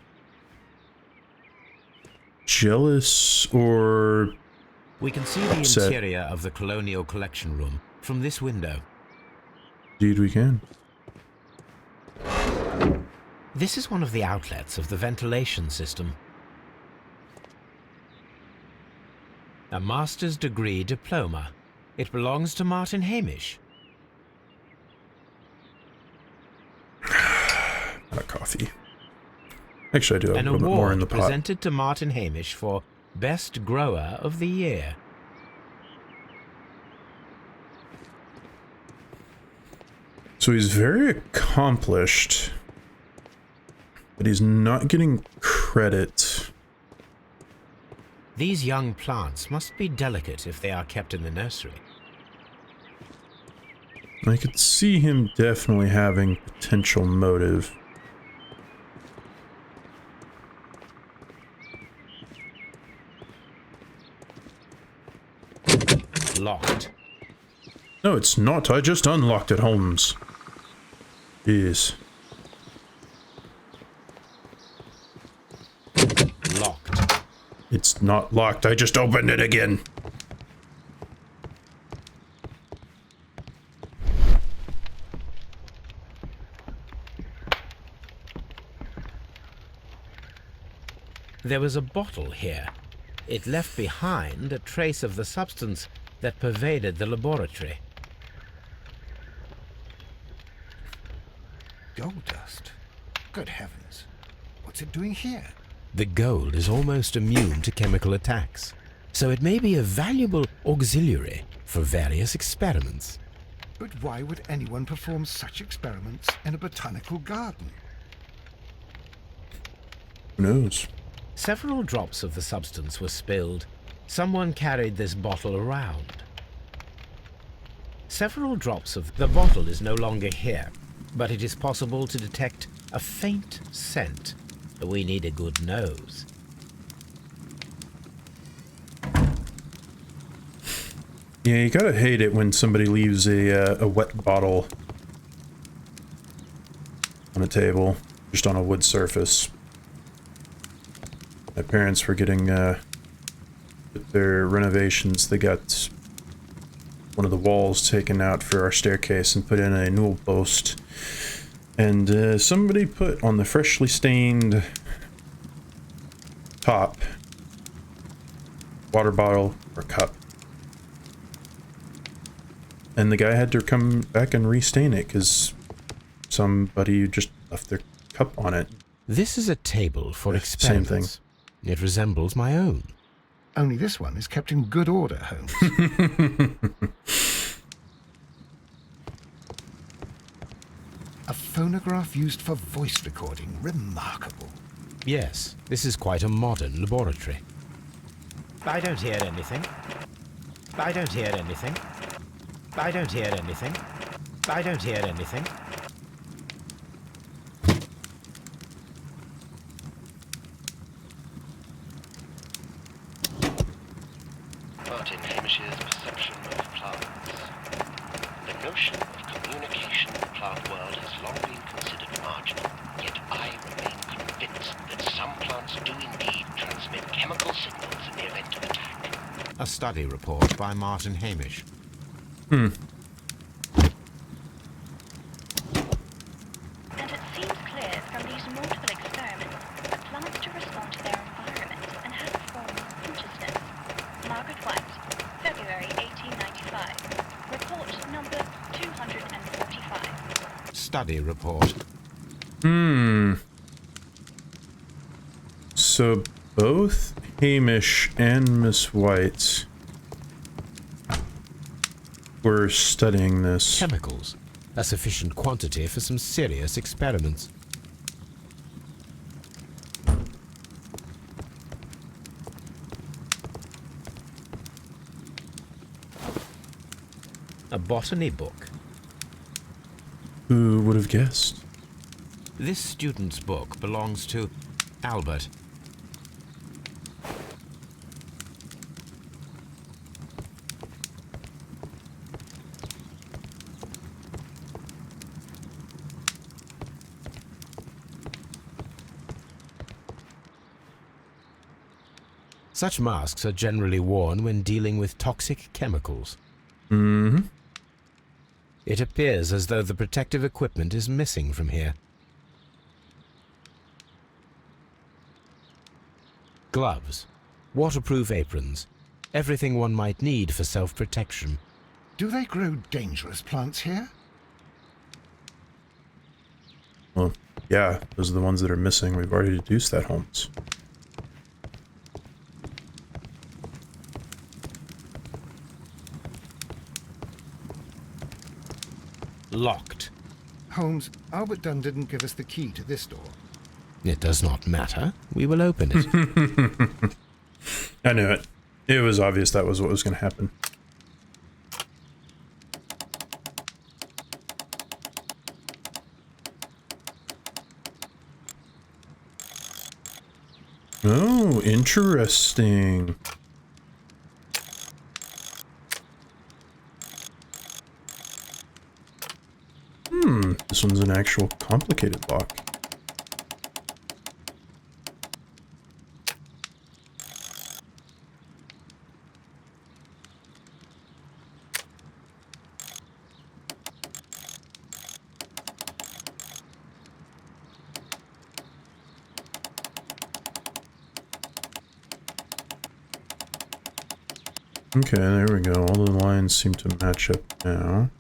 jealous or We can see the upset. interior of the Colonial Collection Room from this window. Indeed we can. This is one of the outlets of the ventilation system. A master's degree diploma. It belongs to Martin Hamish. Not coffee. Actually, I do have An a little bit more in the award pot. presented to Martin Hamish for Best Grower of the Year. So he's very accomplished, but he's not getting credit. These young plants must be delicate if they are kept in the nursery. I could see him definitely having potential motive. Locked. No, it's not. I just unlocked it, Holmes. Yes. Locked. It's not locked. I just opened it again. There was a bottle here. It left behind a trace of the substance that pervaded the laboratory. Gold dust? Good heavens. What's it doing here? The gold is almost immune to chemical attacks, so it may be a valuable auxiliary for various experiments. But why would anyone perform such experiments in a botanical garden? Who knows? Several drops of the substance were spilled. Someone carried this bottle around. Several drops of the bottle is no longer here, but it is possible to detect a faint scent. We need a good nose. Yeah, you gotta hate it when somebody leaves a wet bottle on a table, just on a wood surface. My parents were getting, with their renovations, they got one of the walls taken out for our staircase and put in a newel post. And somebody put on the freshly stained top water bottle or cup. And the guy had to come back and restain it because somebody just left their cup on it. This is a table for Same thing. experiments. It resembles my own. Only this one is kept in good order, Holmes. A phonograph used for voice recording. Remarkable. Yes, this is quite a modern laboratory. I don't hear anything. I don't hear anything. I don't hear anything. I don't hear anything. Martin Hamish's perception of plants. The notion of communication in the plant world has long been considered marginal, yet I remain convinced that some plants do indeed transmit chemical signals in the event of attack. A study report by Martin Hamish. And it seems clear from these multiple experiments that plants do respond to their environment and have a form of consciousness. Margaret White, February 1895. Report number 245. Study report. So both Hamish and Miss White were studying this. Chemicals. A sufficient quantity for some serious experiments. A botany book. Who would have guessed? This student's book belongs to Albert. Such masks are generally worn when dealing with toxic chemicals. Mm-hmm. It appears as though the protective equipment is missing from here. Gloves, waterproof aprons, everything one might need for self-protection. Do they grow dangerous plants here? Well, yeah, those are the ones that are missing. We've already deduced that, Holmes. Locked. Holmes, Albert Dunn didn't give us the key to this door. It does not matter. We will open it. I knew it. It was obvious that was what was going to happen. Oh, interesting. This one's an actual complicated lock. Okay, there we go. All the lines seem to match up now.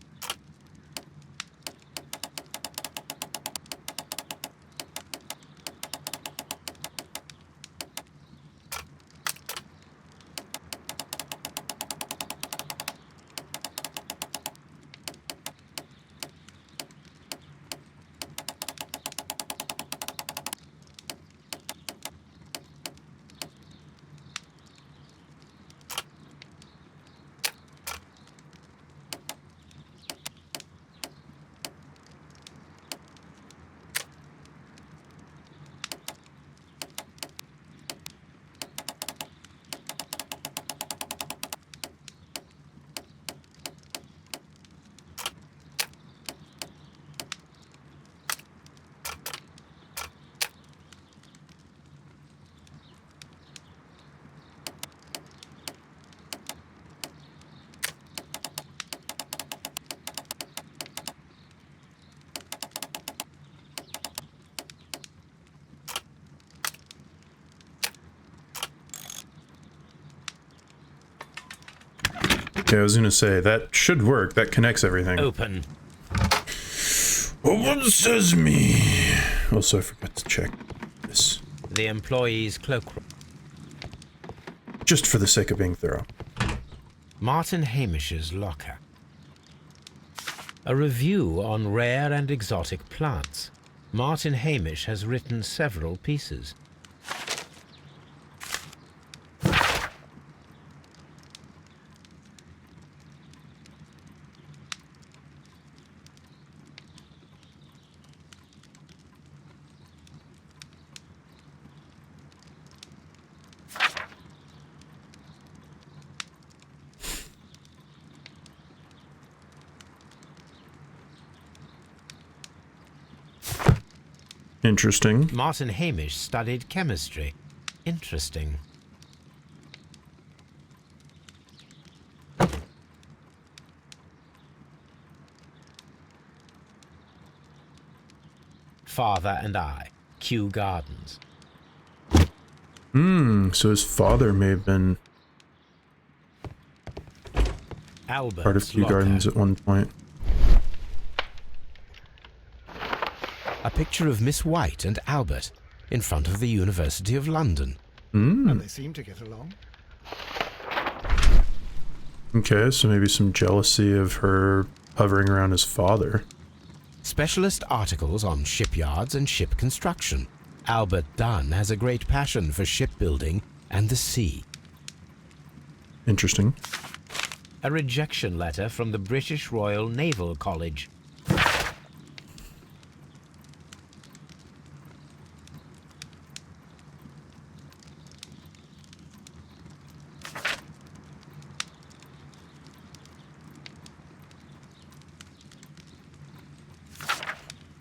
Yeah, I was gonna say, that should work. That connects everything. Open. Open sesame! Also, I forgot to check this. The employee's cloakroom. Just for the sake of being thorough. Martin Hamish's locker. A review on rare and exotic plants. Martin Hamish has written several pieces. Interesting. Martin Hamish studied chemistry. Interesting. Father and I. Kew Gardens. So his father may have been Albert's part of Kew locker. Gardens at one point. A picture of Miss White and Albert in front of the University of London. And they seem to get along. Okay, so maybe some jealousy of her hovering around his father. Specialist articles on shipyards and ship construction. Albert Dunn has a great passion for shipbuilding and the sea. Interesting. A rejection letter from the British Royal Naval College.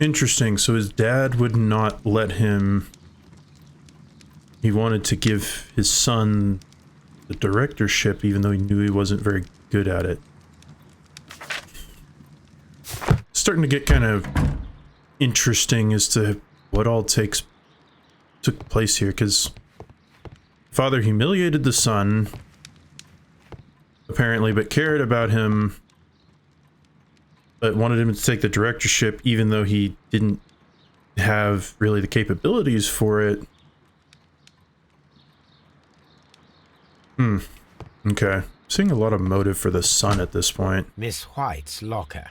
Interesting. So his dad would not let him... He wanted to give his son the directorship, even though he knew he wasn't very good at it. Starting to get kind of interesting as to what all took place here, because father humiliated the son, apparently, but cared about him, but wanted him to take the directorship even though he didn't have really the capabilities for it. Okay. Seeing a lot of motive for the son at this point. Miss White's locker.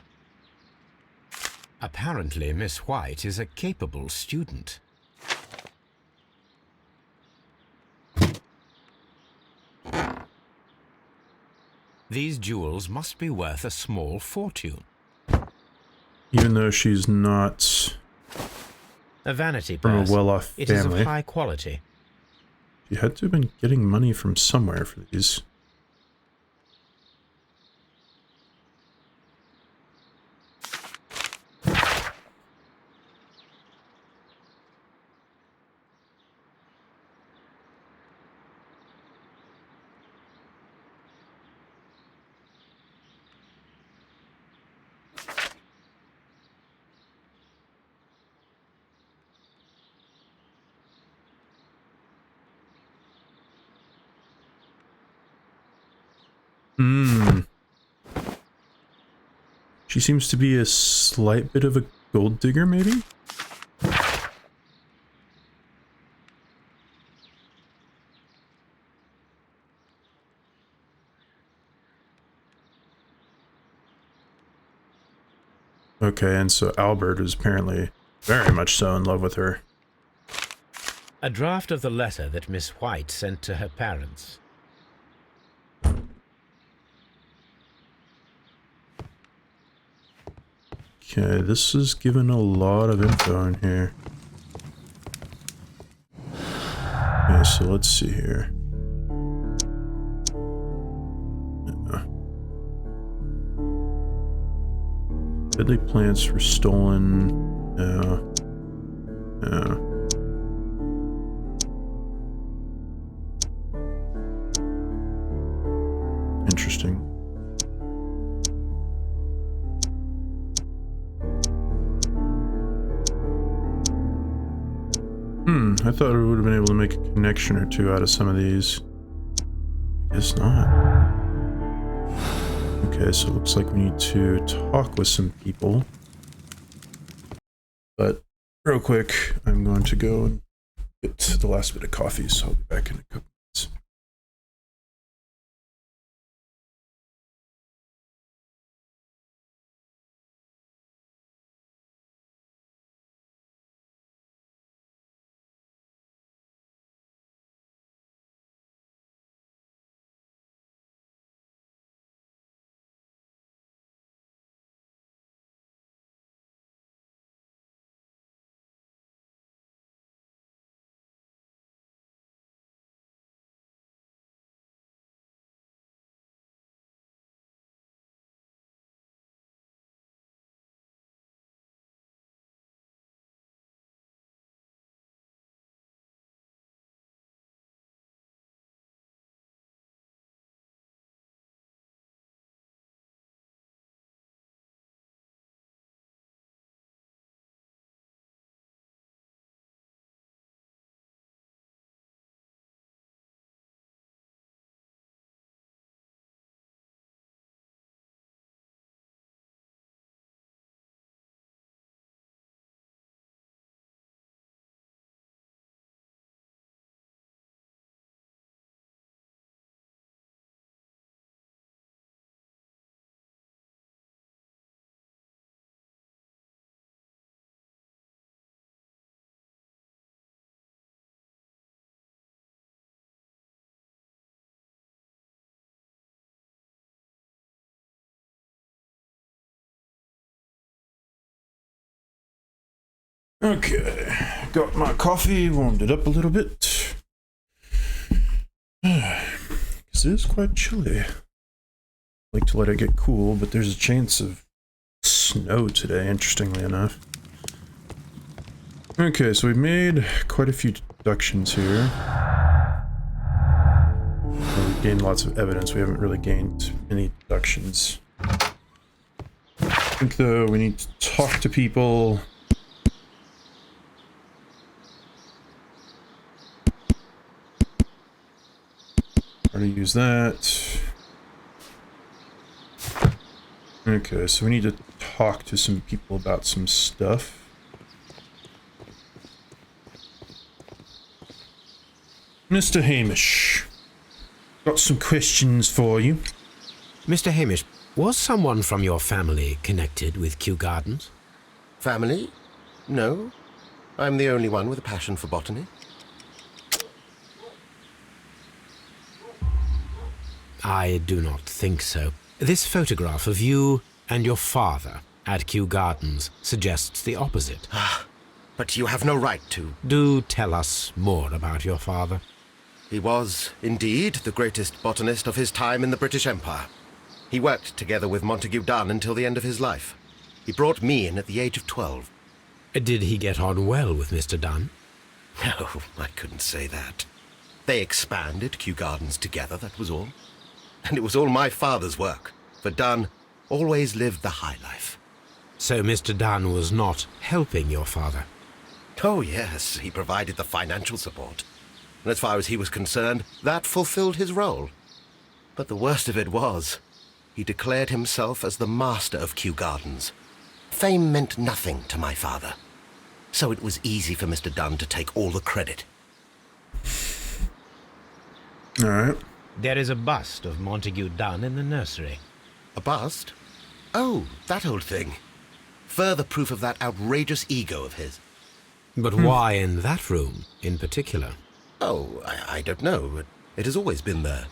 Apparently, Miss White is a capable student. These jewels must be worth a small fortune. Even though she's not A vanity from purse. a well-off It is of family. high quality. She had to have been getting money from somewhere for these. She seems to be a slight bit of a gold digger, maybe? Okay, and so Albert is apparently very much so in love with her. A draft of the letter that Miss White sent to her parents. Okay, this is given a lot of info in here. Okay, so let's see here. Deadly plants were stolen. No. No. Interesting. I thought we would have been able to make a connection or two out of some of these. Guess not. Okay, so it looks like we need to talk with some people. But real quick, I'm going to go and get the last bit of coffee, so I'll be back in a couple minutes. Okay, got my coffee, warmed it up a little bit. Because it is quite chilly. I like to let it get cool, but there's a chance of snow today, interestingly enough. Okay, so we've made quite a few deductions here. We've gained lots of evidence. We haven't really gained any deductions. I think, though, we need to talk to people. Already use that. Okay, so we need to talk to some people about some stuff. Mr. Hamish, got some questions for you. Mr. Hamish, was someone from your family connected with Kew Gardens? Family? No. I'm the only one with a passion for botany. I do not think so. This photograph of you and your father at Kew Gardens suggests the opposite. But you have no right to. Do tell us more about your father. He was, indeed, the greatest botanist of his time in the British Empire. He worked together with Montague Dunn until the end of his life. He brought me in at the age of 12. Did he get on well with Mr. Dunn? No, I couldn't say that. They expanded Kew Gardens together, that was all. And it was all my father's work, for Dunn always lived the high life. So Mr. Dunn was not helping your father? Oh, yes, he provided the financial support. And as far as he was concerned, that fulfilled his role. But the worst of it was, he declared himself as the master of Kew Gardens. Fame meant nothing to my father. So it was easy for Mr. Dunn to take all the credit. All right. There is a bust of Montague Dunn in the nursery. A bust? Oh, that old thing. Further proof of that outrageous ego of his. But why in that room in particular? Oh, I don't know. It has always been there.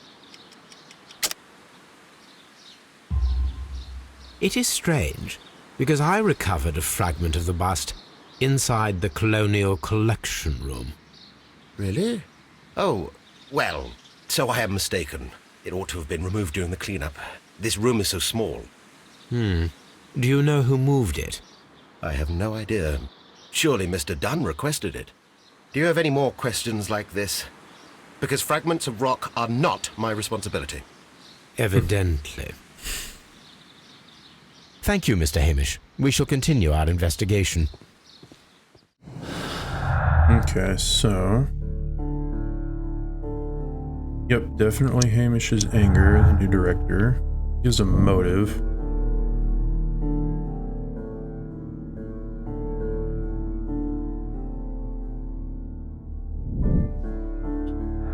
It is strange, because I recovered a fragment of the bust inside the Colonial Collection Room. Really? Oh, well, so I am mistaken. It ought to have been removed during the cleanup. This room is so small. Do you know who moved it? I have no idea. Surely Mr. Dunn requested it. Do you have any more questions like this? Because fragments of rock are not my responsibility. Evidently. Thank you, Mr. Hamish. We shall continue our investigation. Okay, so... Yep, definitely Hamish's anger, the new director. Gives a motive.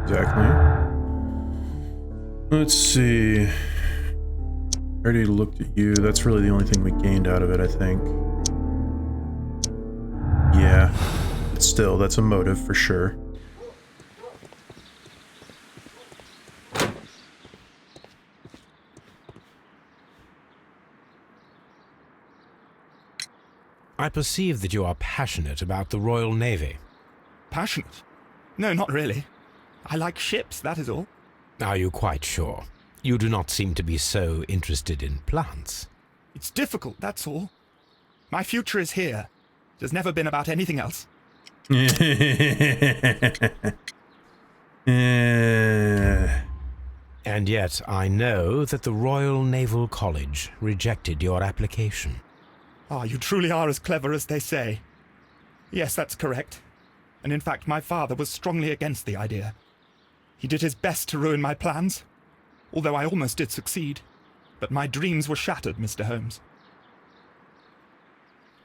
Exactly. Let's see. I already looked at you. That's really the only thing we gained out of it, I think. Yeah. But still, that's a motive for sure. I perceive that you are passionate about the Royal Navy. Passionate? No, not really. I like ships, that is all. Are you quite sure? You do not seem to be so interested in plants. It's difficult, that's all. My future is here. It has never been about anything else. And yet I know that the Royal Naval College rejected your application. Ah, you truly are as clever as they say. Yes, that's correct. And in fact, my father was strongly against the idea. He did his best to ruin my plans, although I almost did succeed. But my dreams were shattered, Mr. Holmes.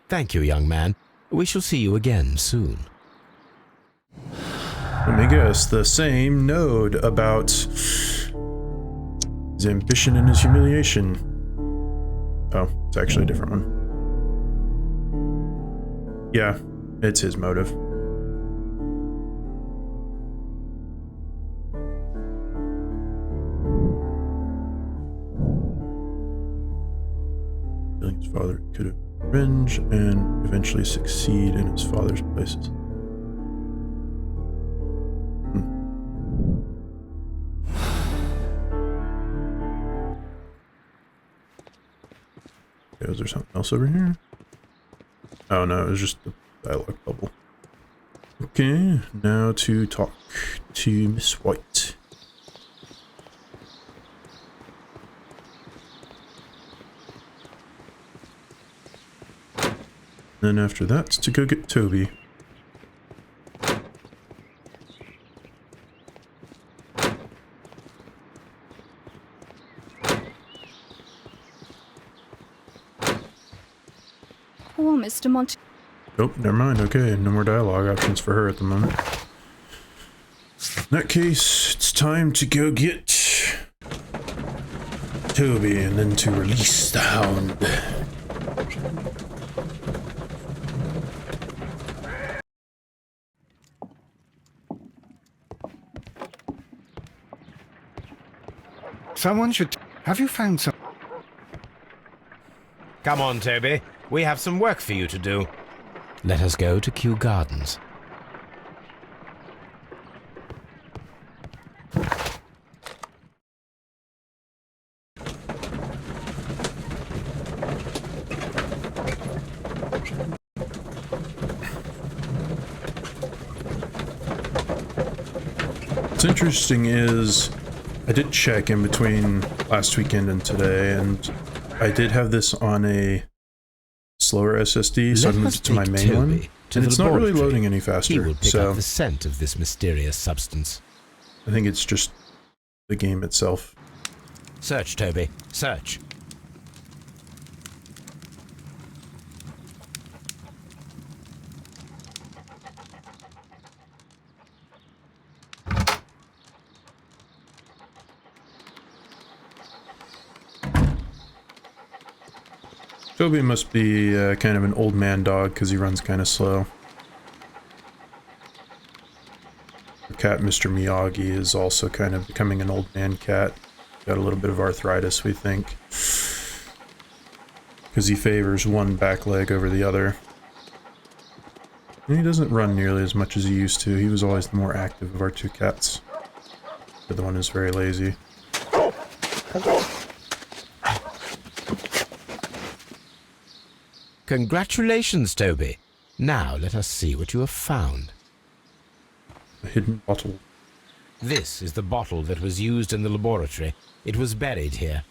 Thank you, young man. We shall see you again soon. Let me guess, the same node about his ambition and his humiliation. Oh, it's actually a different one. Yeah, it's his motive. Killing his father could have revenge and eventually succeed in his father's places. Okay, is there something else over here? Oh no, it was just the dialogue bubble. Okay, now to talk to Miss White. Then after that, to go get Toby. Poor Mr. Montague. Oh, never mind. Okay, no more dialogue options for her at the moment. In that case, it's time to go get Toby and then to release the hound. Someone should... Have you found some... Come on, Toby. We have some work for you to do. Let us go to Kew Gardens. What's interesting is I did check in between last weekend and today, and I did have this on a slower SSD, so I moved it to my main one, and it's not really loading any faster. He will pick so up the scent of this mysterious substance. I think it's just the game itself. Search, Toby. Search. Toby must be kind of an old man dog because he runs kind of slow. The cat, Mr. Miyagi, is also kind of becoming an old man cat. Got a little bit of arthritis, we think, because he favors one back leg over the other. And he doesn't run nearly as much as he used to. He was always the more active of our two cats. The other one is very lazy. Congratulations, Toby. Now let us see what you have found. A hidden bottle. This is the bottle that was used in the laboratory. It was buried here.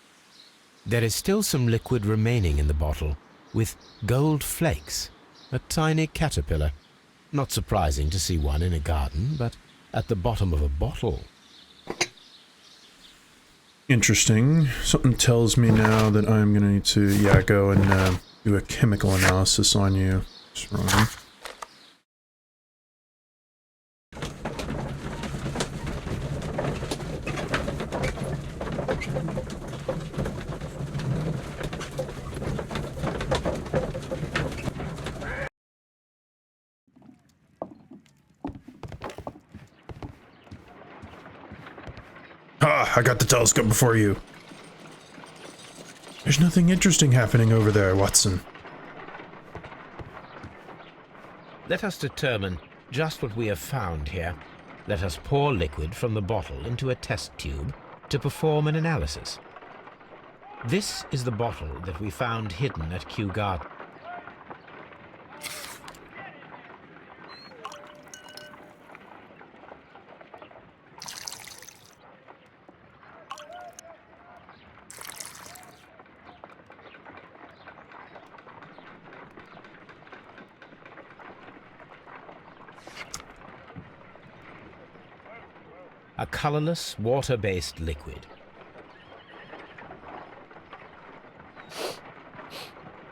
There is still some liquid remaining in the bottle, with gold flakes, a tiny caterpillar. Not surprising to see one in a garden, but at the bottom of a bottle. interesting. Something tells me now that I'm gonna need to, yeah, go and do a chemical analysis on you. What's wrong? I got the telescope before you. There's nothing interesting happening over there, Watson. Let us determine just what we have found here. Let us pour liquid from the bottle into a test tube to perform an analysis. This is the bottle that we found hidden at Kew Garden. A colorless, water-based liquid.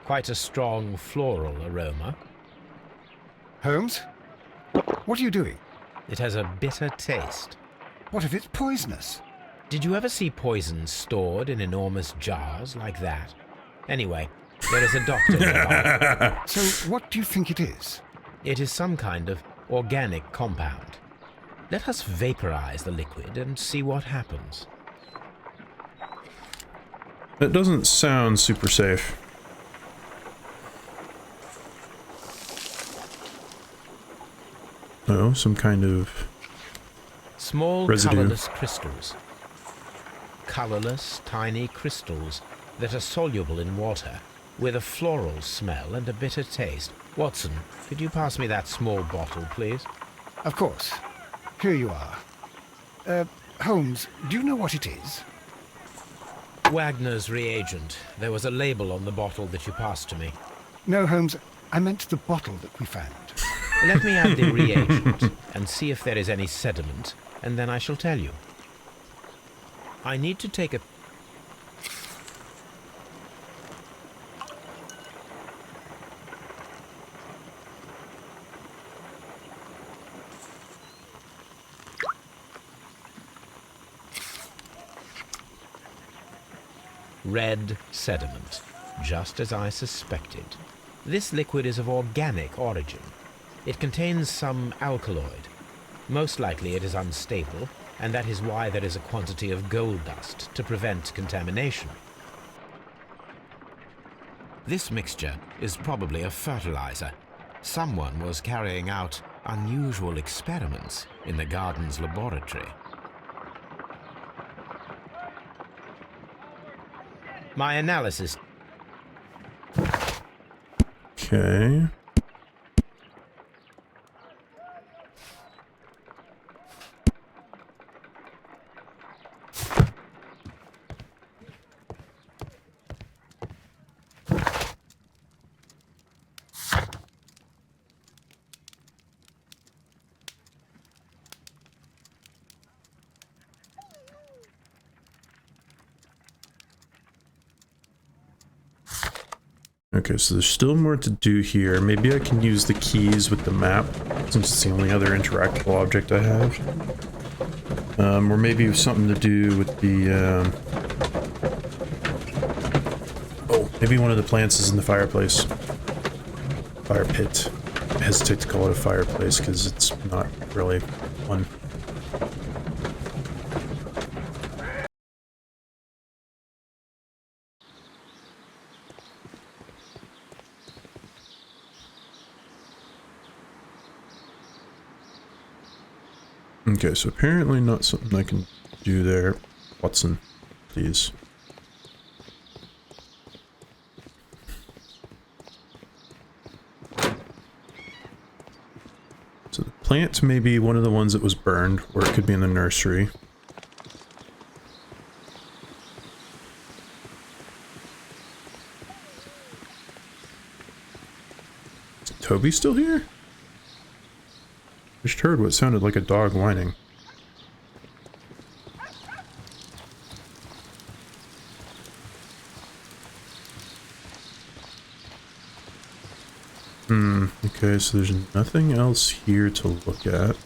Quite a strong floral aroma. Holmes? What are you doing? It has a bitter taste. What if it's poisonous? Did you ever see poison stored in enormous jars like that? Anyway, there is a doctor nearby. So what do you think it is? It is some kind of organic compound. Let us vaporize the liquid and see what happens. That doesn't sound super safe. Oh, some kind of small residue. Colorless crystals. Colorless, tiny crystals that are soluble in water, with a floral smell and a bitter taste. Watson, could you pass me that small bottle, please? Of course. Here you are. Holmes, do you know what it is? Wagner's reagent. There was a label on the bottle that you passed to me. No, Holmes, I meant the bottle that we found. Let me add the reagent and see if there is any sediment, and then I shall tell you. I need to take a... red sediment, just as I suspected. This liquid is of organic origin. It contains some alkaloid. Most likely it is unstable, and that is why there is a quantity of gold dust to prevent contamination. This mixture is probably a fertilizer. Someone was carrying out unusual experiments in the garden's laboratory. My analysis. Okay. Okay, so there's still more to do here. Maybe I can use the keys with the map, since it's the only other interactable object I have. Or maybe something to do with the, oh, maybe one of the plants is in the fireplace. Fire pit. I hesitate to call it a fireplace, because it's not really one. Okay, so apparently not something I can do there. Watson, please. So the plant may be one of the ones that was burned, or it could be in the nursery. Is Toby still here? I just heard what sounded like a dog whining. Okay, so there's nothing else here to look at.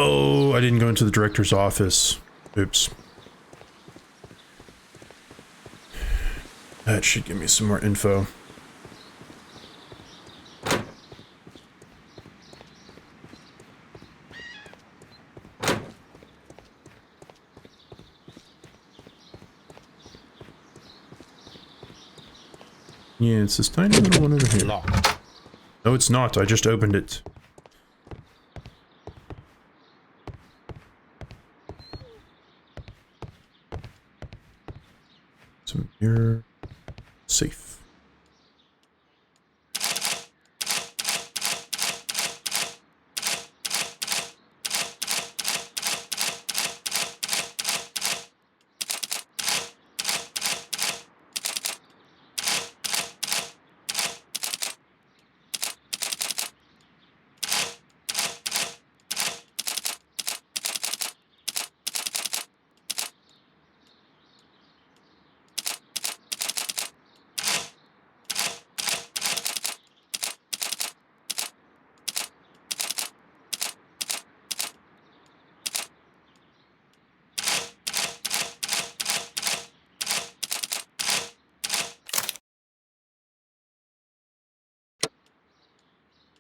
Oh, I didn't go into the director's office. Oops. That should give me some more info. Yeah, it's this tiny little one over here. Locked. No, it's not. I just opened it. Some mirror. Safe.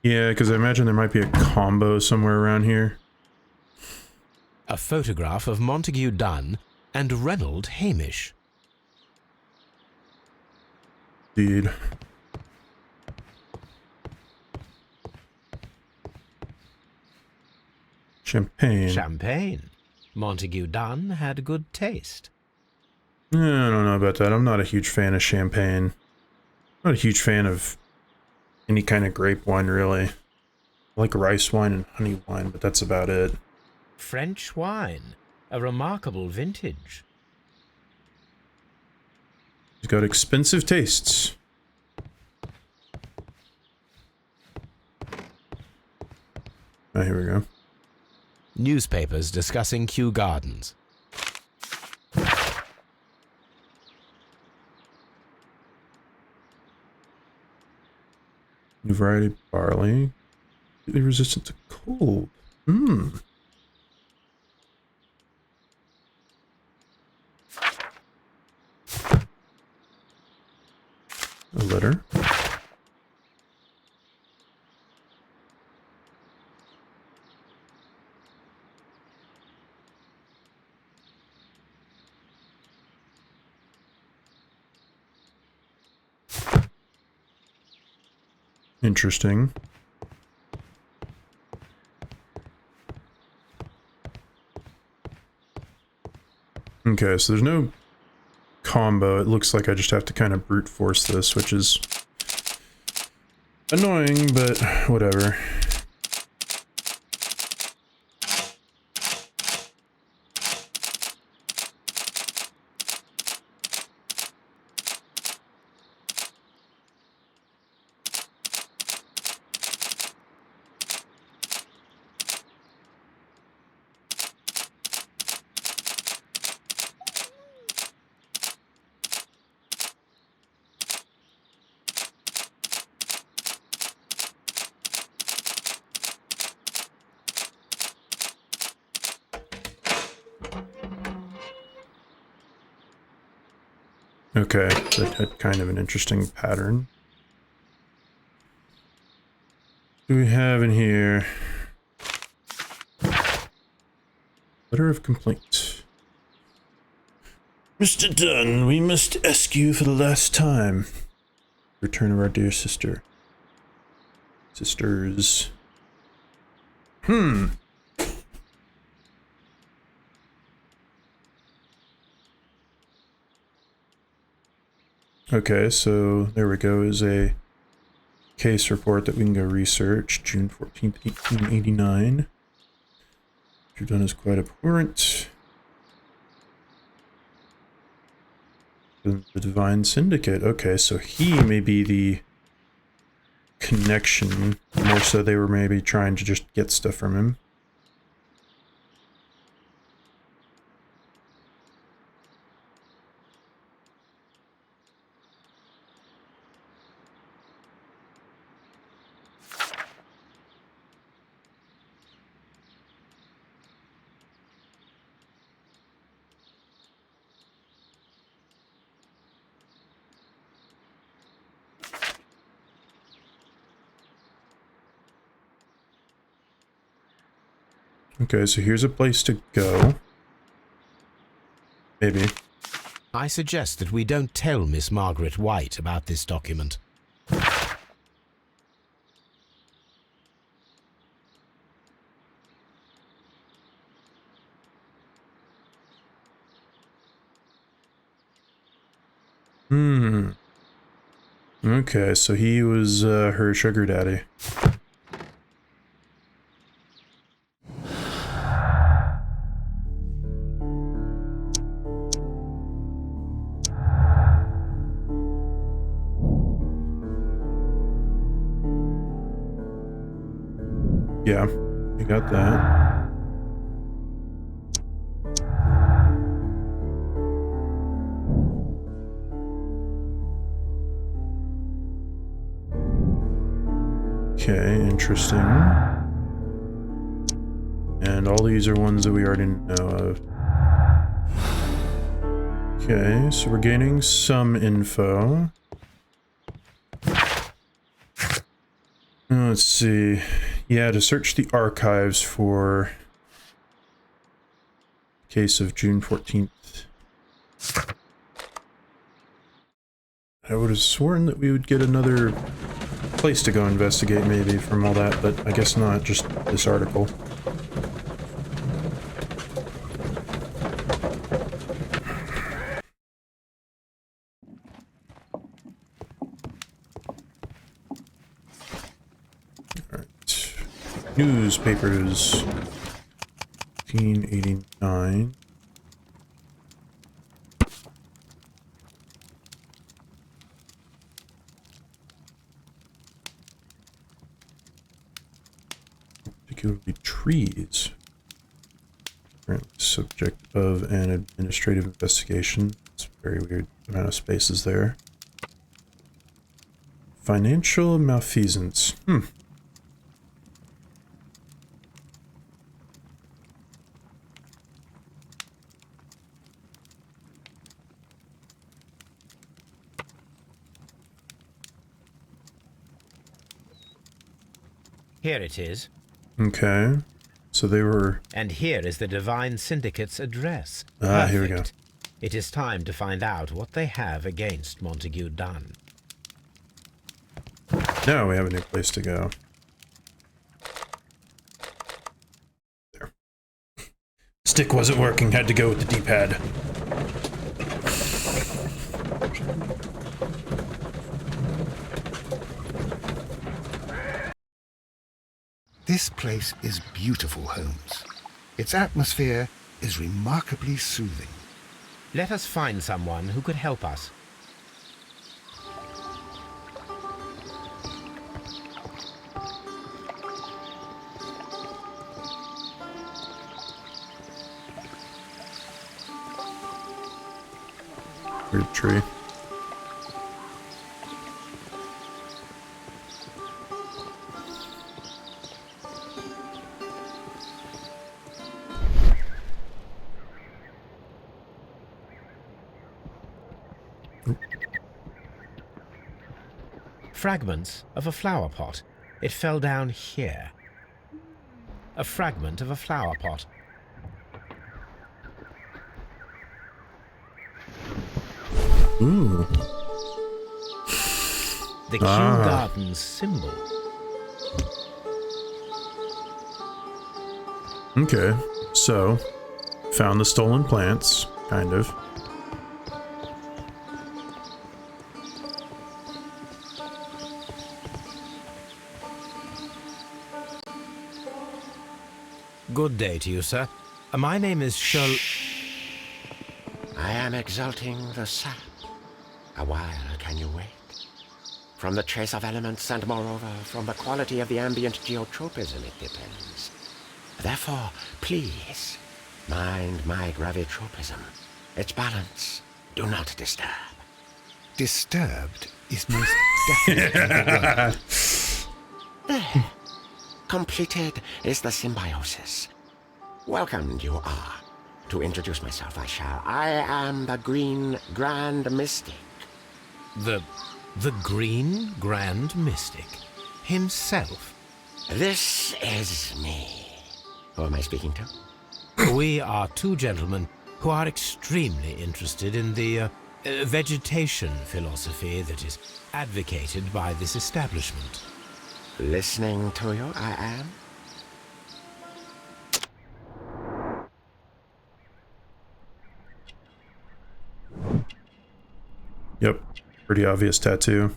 Yeah, because I imagine there might be a combo somewhere around here. A photograph of Montague Dunn and Reynold Hamish. Indeed. Champagne. Champagne. Montague Dunn had good taste. I don't know about that. I'm not a huge fan of champagne. Not a huge fan of any kind of grape wine, really. I like rice wine and honey wine, but that's about it. French wine. A remarkable vintage. He's got expensive tastes. Oh, here we go. Newspapers discussing Kew Gardens. New variety barley. Completely resistant to cold. A letter. Interesting. Okay, so there's no combo. It looks like I just have to kind of brute force this, which is annoying, but whatever. Okay, that had kind of an interesting pattern. What do we have in here? Letter of complaint. Mr. Dunn, we must ask you for the last time. Return of our dear sister. Sisters. Okay, so there we go, is a case report that we can go research. June 14th, 1889. What you've done is quite abhorrent. The Divine Syndicate. Okay, so he may be the connection. More so they were maybe trying to just get stuff from him. Okay, so here's a place to go. Maybe. I suggest that we don't tell Miss Margaret White about this document. Okay, so he was her sugar daddy. Yeah, you got that. Okay, interesting. And all these are ones that we already know of. Okay, so we're gaining some info. Let's see. Yeah, to search the archives for case of June 14th. I would have sworn that we would get another place to go investigate maybe from all that, but I guess not, just this article. Alright. Newspapers. 1889. Particularly trees. Currently subject of an administrative investigation. It's a very weird amount of spaces there. Financial malfeasance. Here it is. Okay. So they were... And here is the Divine Syndicate's address. Ah, here we go. Perfect. It is time to find out what they have against Montague Dunn. Now we have a new place to go. There. Stick wasn't working, had to go with the D-pad. This place is beautiful, Holmes. Its atmosphere is remarkably soothing. Let us find someone who could help us. Weird tree. Fragments of a flower pot. It fell down here. A fragment of a flower pot. Ooh. The Kew Gardens symbol. Okay, so found the stolen plants, kind of. Good day to you, sir. My name is Sherlock... I am exalting the sap. A while can you wait? From the trace of elements and moreover from the quality of the ambient geotropism it depends. Therefore, please, mind my gravitropism. Its balance, do not disturb. Disturbed is most definitely the word. There. Completed is the symbiosis. Welcomed you are. To introduce myself, I shall. I am the Green Grand Mystic. The Green Grand Mystic himself. This is me. Who am I speaking to? We are two gentlemen who are extremely interested in the vegetation philosophy that is advocated by this establishment. Listening to you, I am. Yep. Pretty obvious tattoo.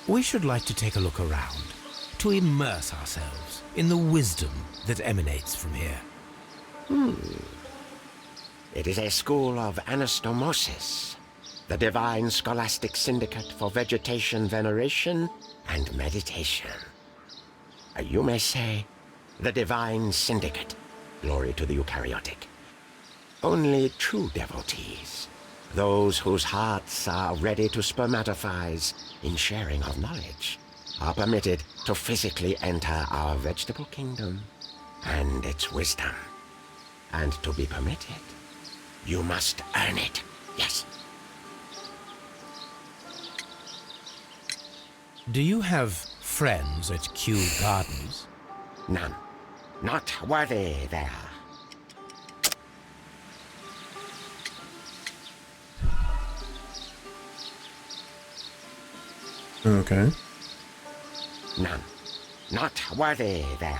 We should like to take a look around, to immerse ourselves in the wisdom that emanates from here. It is a school of anastomosis, the divine scholastic syndicate for vegetation veneration and meditation. You may say, the divine syndicate, glory to the eukaryotic. Only true devotees, those whose hearts are ready to spermatophize in sharing of knowledge, are permitted to physically enter our vegetable kingdom and its wisdom. And to be permitted, you must earn it, yes. Do you have friends at Kew Gardens? None. Not worthy there. Okay. None. Not worthy there.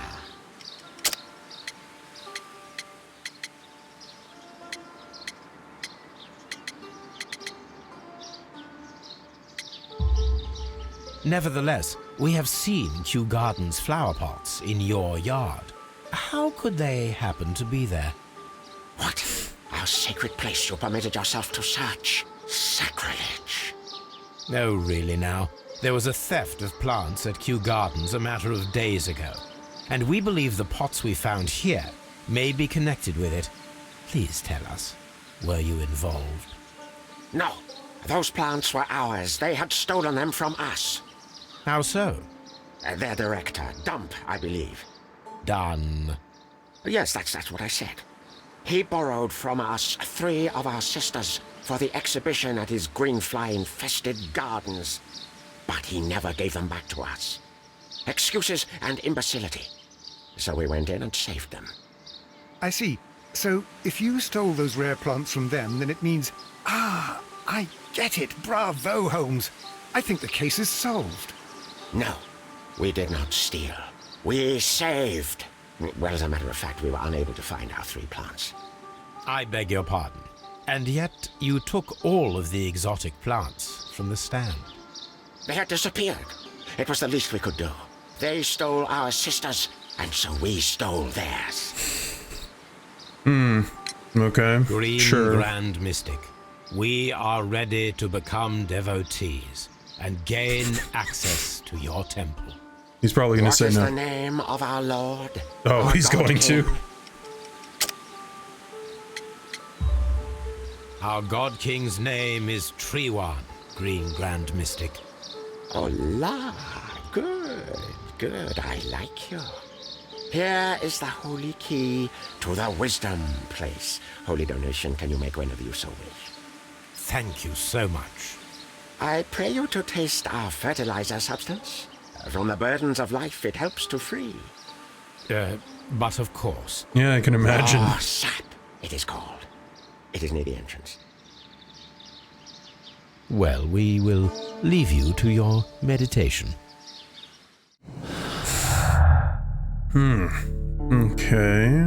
Nevertheless, we have seen Kew Gardens flower pots in your yard. How could they happen to be there? What? Our sacred place you permitted yourself to search? Sacrilege. No, really now. There was a theft of plants at Kew Gardens a matter of days ago, and we believe the pots we found here may be connected with it. Please tell us, were you involved? No. Those plants were ours. They had stolen them from us. How so? Their director, Dump, I believe. Done. Yes, that's what I said. He borrowed from us 3 of our sisters for the exhibition at his green fly-infested gardens. But he never gave them back to us. Excuses and imbecility. So we went in and saved them. I see. So, if you stole those rare plants from them, then it means... Ah, I get it. Bravo, Holmes. I think the case is solved. No, we did not steal. We saved. Well, as a matter of fact, we were unable to find our 3 plants. I beg your pardon. And yet you took all of the exotic plants from the stand. They had disappeared. It was the least we could do. They stole our sisters, and so we stole theirs. Okay. Green Sure. Grand Mystic, we are ready to become devotees and gain access to your temple. He's probably going to What say is no. the name of our Lord? Oh, Our he's God going to. King? Our God King's name is Treewan, Green Grand Mystic. Oh, la. Good, good. I like you. Here is the holy key to the wisdom place. Holy donation can you make whenever you so wish. Thank you so much. I pray you to taste our fertilizer substance. From the burdens of life it helps to free. But of course. Yeah, I can imagine. Oh, sap, it is called. It is near the entrance. Well, we will leave you to your meditation. Okay.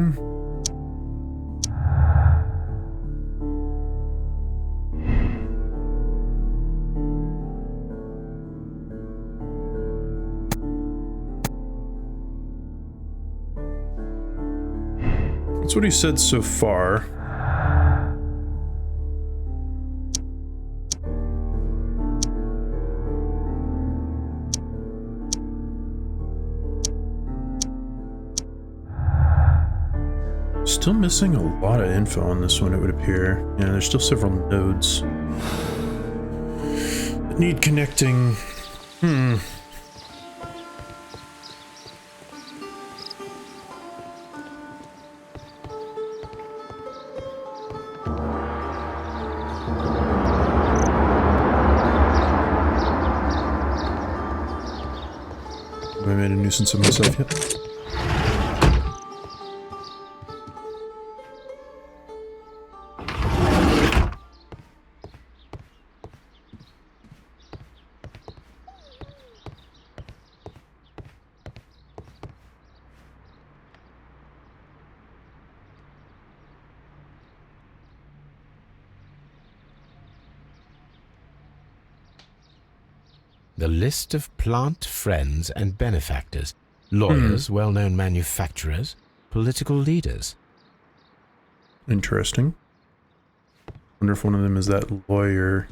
That's what he said so far. Still missing a lot of info on this one, it would appear. Yeah, there's still several nodes that need connecting. Have I made a nuisance of myself yet? The list of plant friends and benefactors, lawyers, well-known manufacturers, political leaders. Interesting. Wonder if one of them is that lawyer.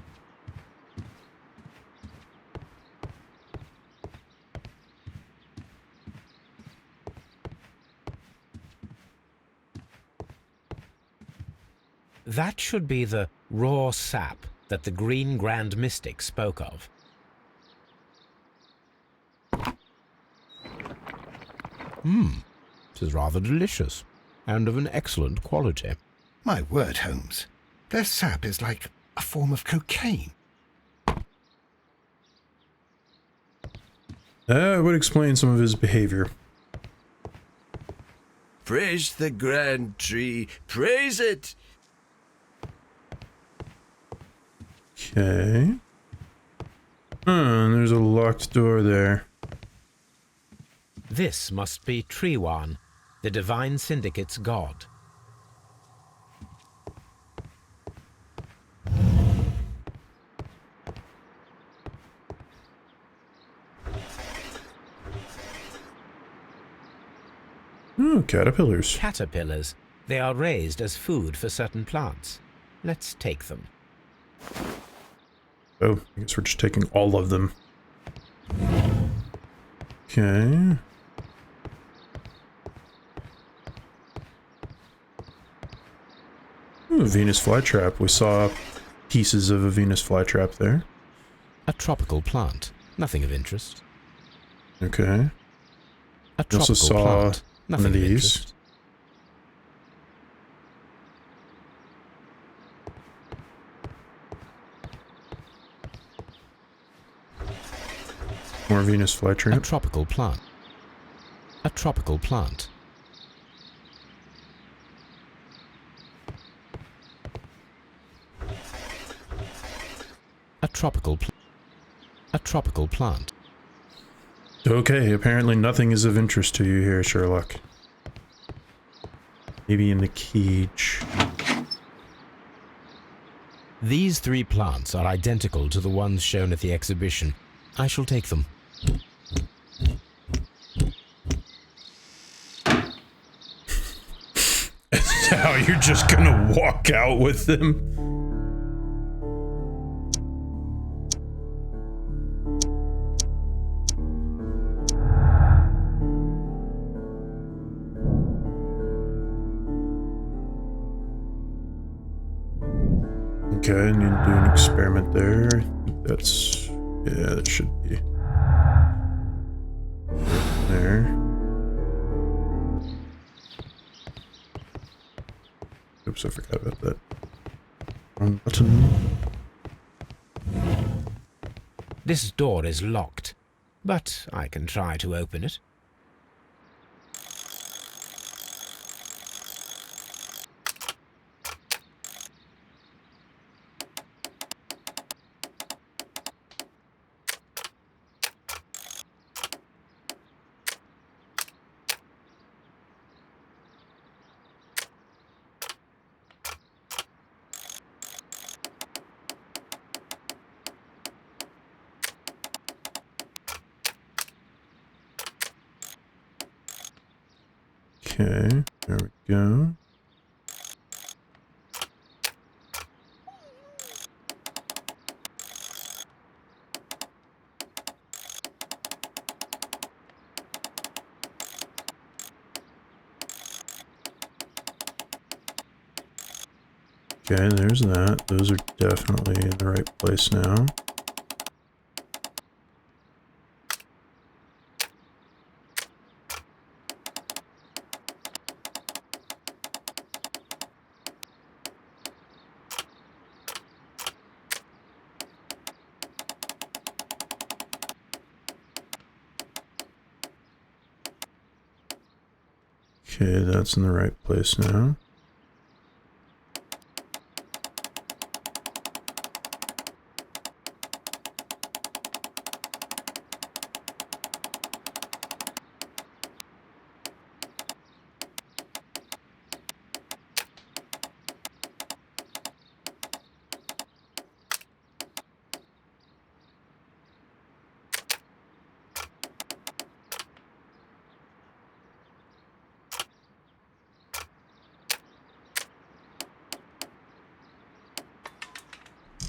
That should be the raw sap that the Green Grand Mystic spoke of. It is rather delicious, and of an excellent quality. My word, Holmes. Their sap is like a form of cocaine. That would explain some of his behavior. Praise the grand tree, praise it! Okay. And there's a locked door there. This must be Triwan, the Divine Syndicate's god. Oh, caterpillars. Caterpillars. They are raised as food for certain plants. Let's take them. Oh, I guess we're just taking all of them. Okay. Ooh, Venus flytrap. We saw pieces of a Venus flytrap there. A tropical plant. Nothing of interest. Okay. A We also tropical saw plant. one Nothing of of these. interest. More Venus A flytrap. tropical plant. A tropical plant. A tropical plant. A tropical plant. Okay, apparently nothing is of interest to you here, Sherlock. Maybe in the cage. These 3 plants are identical to the ones shown at the exhibition. I shall take them. How you're just gonna walk out with them? Okay, I need to do an experiment there. I think that's... yeah, that should be... there. Oops, I forgot about that. Wrong button. This door is locked, but I can try to open it. Okay, there we go. Okay, there's that. Those are definitely in the right place now. Okay, that's in the right place now.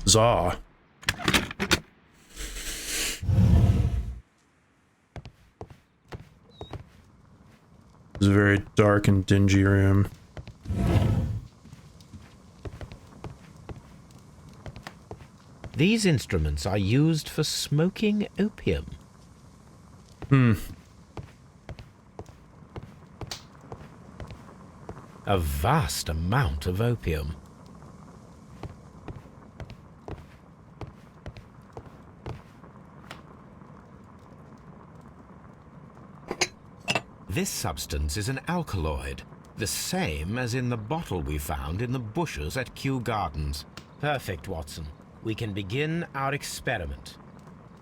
Zaw. It's a very dark and dingy room. These instruments are used for smoking opium. A vast amount of opium. This substance is an alkaloid, the same as in the bottle we found in the bushes at Kew Gardens. Perfect, Watson. We can begin our experiment.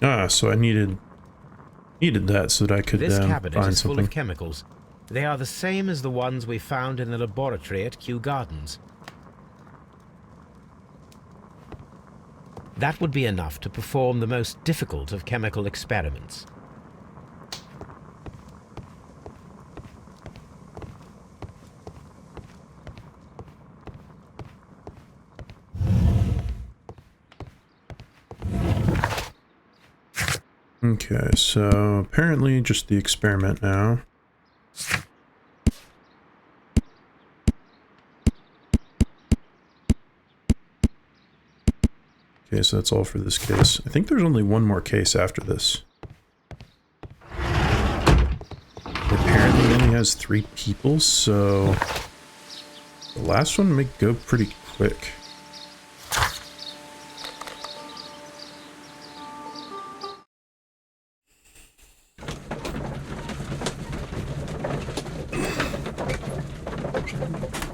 Ah, so I needed that so that I could This cabinet find is full something. of chemicals. They are the same as the ones we found in the laboratory at Kew Gardens. That would be enough to perform the most difficult of chemical experiments. Okay, so apparently just the experiment now. Okay, so that's all for this case. I think there's only one more case after this. Apparently it only has 3 people, so the last one may go pretty quick.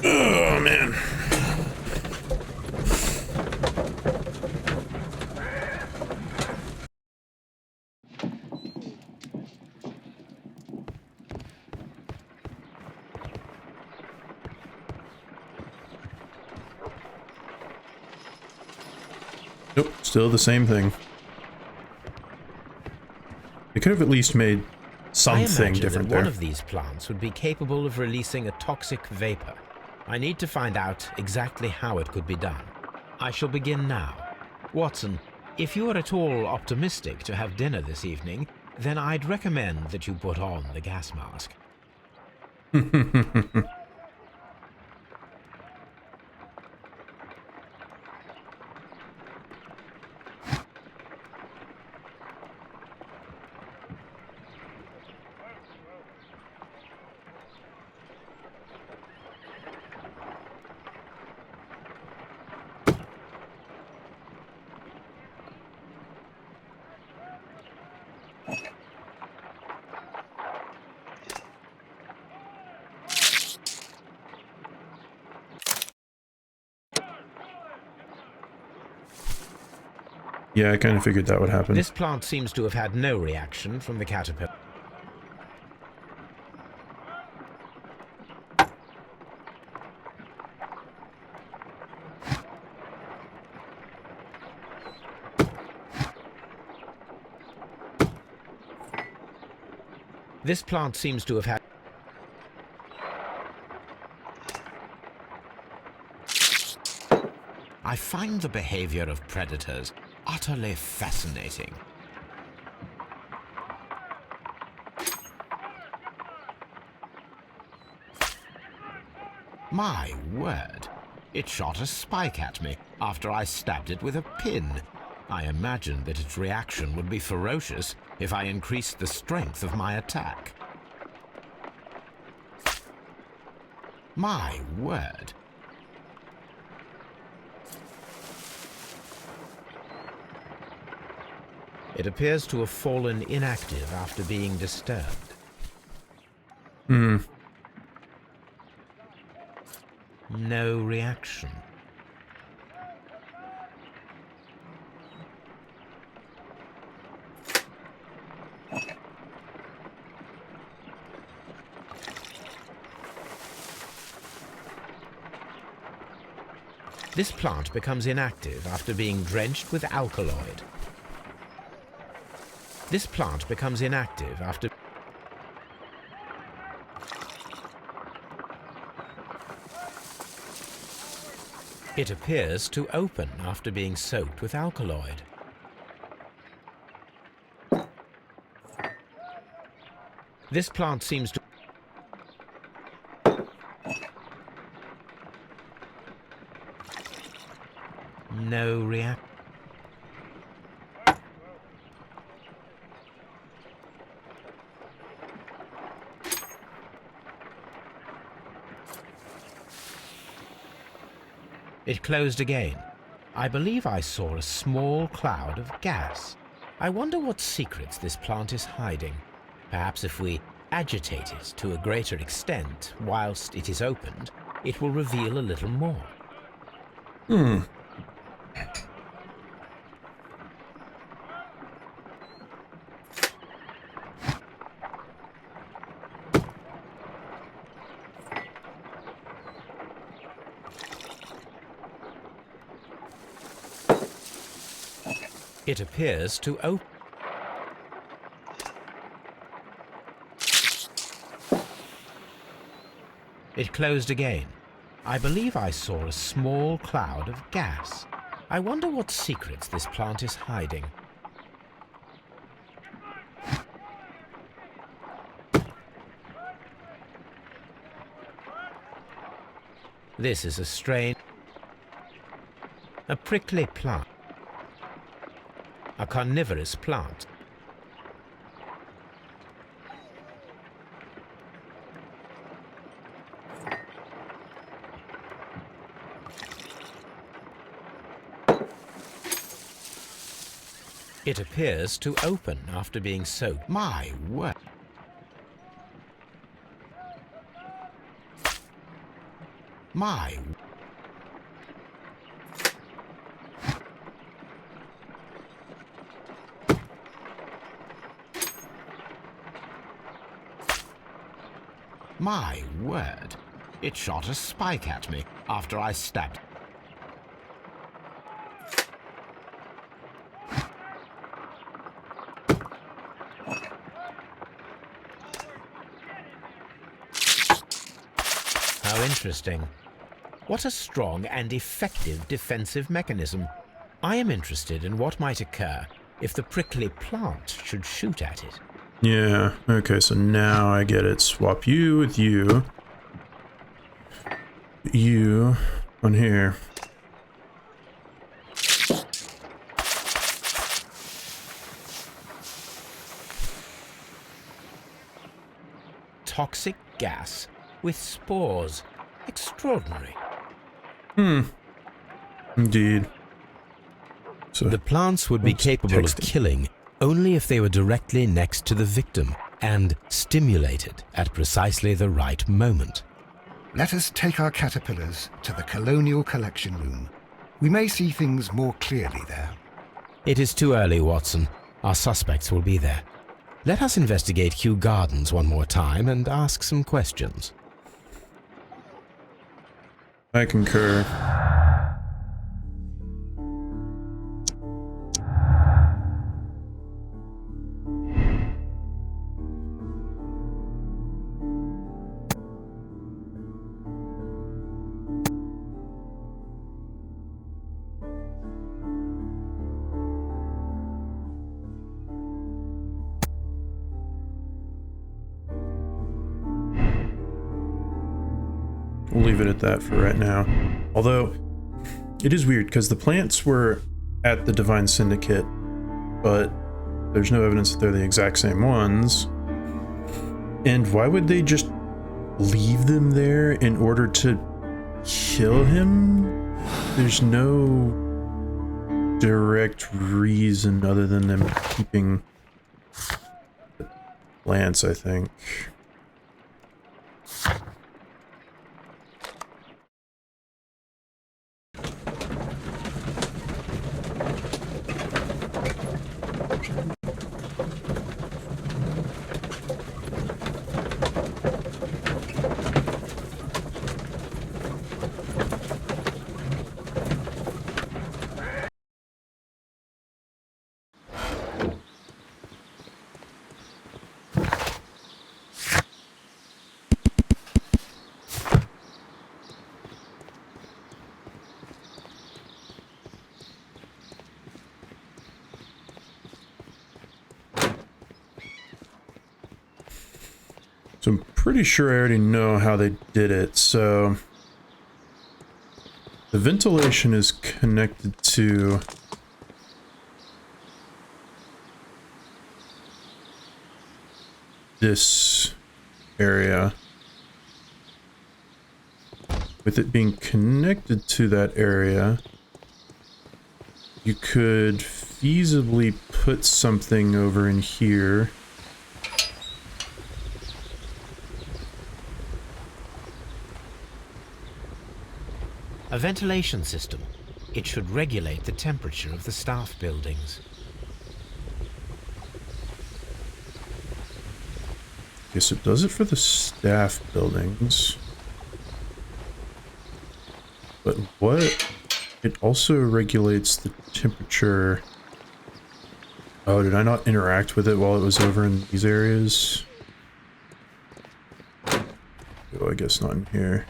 Oh, man. Nope, still the same thing. They could have at least made I something imagine different that there. one of these plants would be capable of releasing a toxic vapor. I need to find out exactly how it could be done. I shall begin now. Watson, if you are at all optimistic to have dinner this evening, then I'd recommend that you put on the gas mask. Yeah, I kind of figured that would happen. This plant seems to have had no reaction from the caterpillar. This plant seems to have had... I find the behavior of predators utterly fascinating. My word! It shot a spike at me after I stabbed it with a pin. I imagined that its reaction would be ferocious if I increased the strength of my attack. My word! It appears to have fallen inactive after being disturbed. No reaction. This plant becomes inactive after being drenched with alkaloid. This plant becomes inactive after... It appears to open after being soaked with alkaloid. This plant seems to... No reaction. It closed again. I believe I saw a small cloud of gas. I wonder what secrets this plant is hiding. Perhaps if we agitate it to a greater extent whilst it is opened, it will reveal a little more. It appears to open. It closed again. I believe I saw a small cloud of gas. I wonder what secrets this plant is hiding. This is a strange... a prickly plant. A carnivorous plant. It appears to open after being soaked. My word! My... My word! It shot a spike at me after I stabbed. How interesting. What a strong and effective defensive mechanism. I am interested in what might occur if the prickly plant should shoot at it. Yeah, okay, so now I get it. Swap you with you. You on here. Toxic gas with spores. Extraordinary. Indeed. So The plants would be capable of killing only if they were directly next to the victim and stimulated at precisely the right moment. Let us take our caterpillars to the Colonial Collection Room. We may see things more clearly there. It is too early, Watson. Our suspects will be there. Let us investigate Kew Gardens one more time and ask some questions. I concur. we'll leave it at that for right now. Although, it is weird, because the plants were at the Divine Syndicate, but there's no evidence that they're the exact same ones. And why would they just leave them there in order to kill him? There's no direct reason other than them keeping the plants, I think. So I'm pretty sure I already know how they did it. So the ventilation is connected to this area. With it being connected to that area, you could feasibly put something over in here. A ventilation system. It should regulate the temperature of the staff buildings. Okay, so it does it for the staff buildings. But what? It also regulates the temperature. Oh, did I not interact with it while it was over in these areas? Oh, I guess not in here.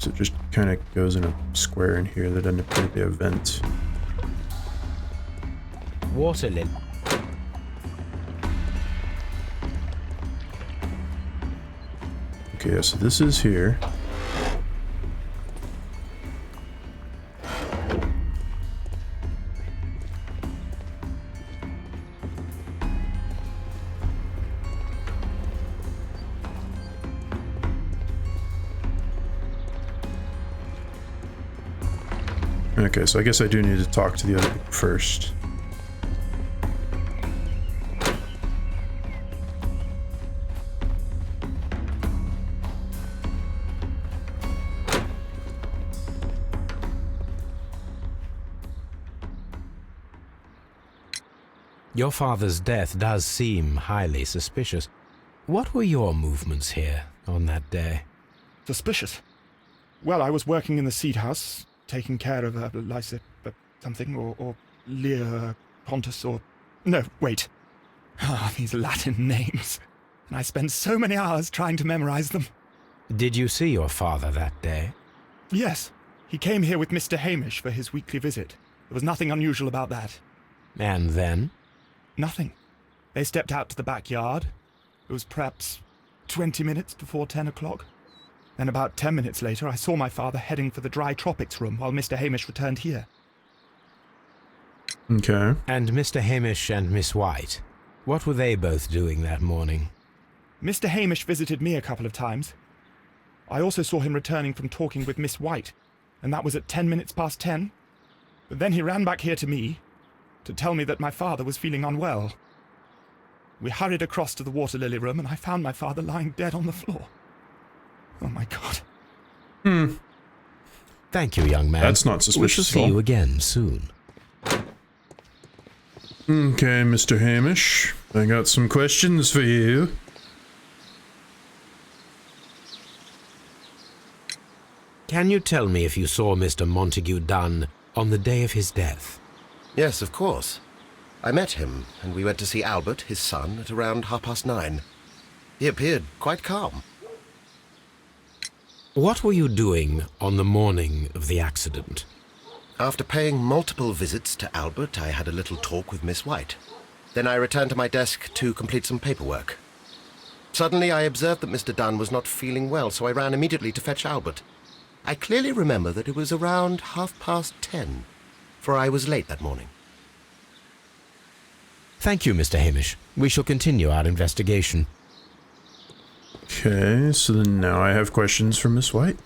So it just kind of goes in a square in here that doesn't appear to be a vent. Water lily. Okay, yeah, so this is here. Okay, so I guess I do need to talk to the other people first. Your father's death does seem highly suspicious. What were your movements here on that day? Suspicious? Well, I was working in the seed house, taking care of Lysa something, or Lear Pontus, or... No, wait. Ah, these Latin names. And I spent so many hours trying to memorize them. Did you see your father that day? Yes. He came here with Mr. Hamish for his weekly visit. There was nothing unusual about that. And then? Nothing. They stepped out to the backyard. It was perhaps 20 minutes before 10 o'clock. Then about 10 minutes later, I saw my father heading for the dry tropics room while Mr. Hamish returned here. Okay. And Mr. Hamish and Miss White, what were they both doing that morning? Mr. Hamish visited me a couple of times. I also saw him returning from talking with Miss White, and that was at 10 minutes past 10. But then he ran back here to me to tell me that my father was feeling unwell. We hurried across to the water lily room, and I found my father lying dead on the floor. Oh my God. Thank you, young man. That's not We shall suspicious see at all. you again soon. Okay, Mr. Hamish. I got some questions for you. Can you tell me if you saw Mr. Montague Dunn on the day of his death? Yes, of course. I met him, and we went to see Albert, his son, at around 9:30. He appeared quite calm. What were you doing on the morning of the accident? After paying multiple visits to Albert, I had a little talk with Miss White. Then I returned to my desk to complete some paperwork. Suddenly I observed that Mr. Dunn was not feeling well, so I ran immediately to fetch Albert. I clearly remember that it was around 10:30, for I was late that morning. Thank you, Mr. Hamish. We shall continue our investigation. Okay, so then now I have questions for Miss White.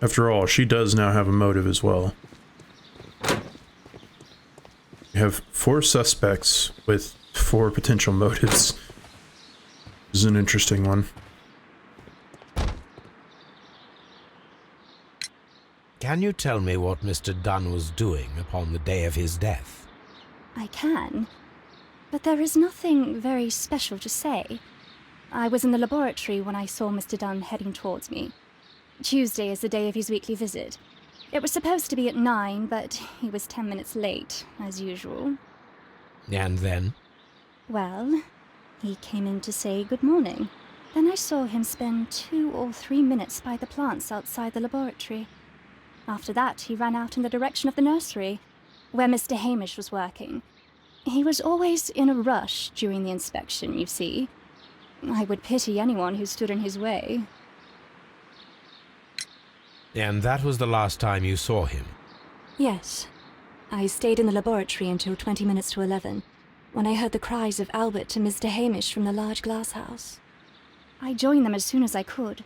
After all, she does now have a motive as well. We have 4 suspects with 4 potential motives. This is an interesting one. Can you tell me what Mr. Dunn was doing upon the day of his death? I can, but there is nothing very special to say. I was in the laboratory when I saw Mr. Dunn heading towards me. Tuesday is the day of his weekly visit. It was supposed to be at 9, but he was 10 minutes late, as usual. And then? Well, he came in to say good morning. Then I saw him spend 2 or 3 minutes by the plants outside the laboratory. After that, he ran out in the direction of the nursery, where Mr. Hamish was working. He was always in a rush during the inspection, you see. I would pity anyone who stood in his way. And that was the last time you saw him? Yes. I stayed in the laboratory until 20 minutes to 11, when I heard the cries of Albert and Mr. Hamish from the large glass house. I joined them as soon as I could,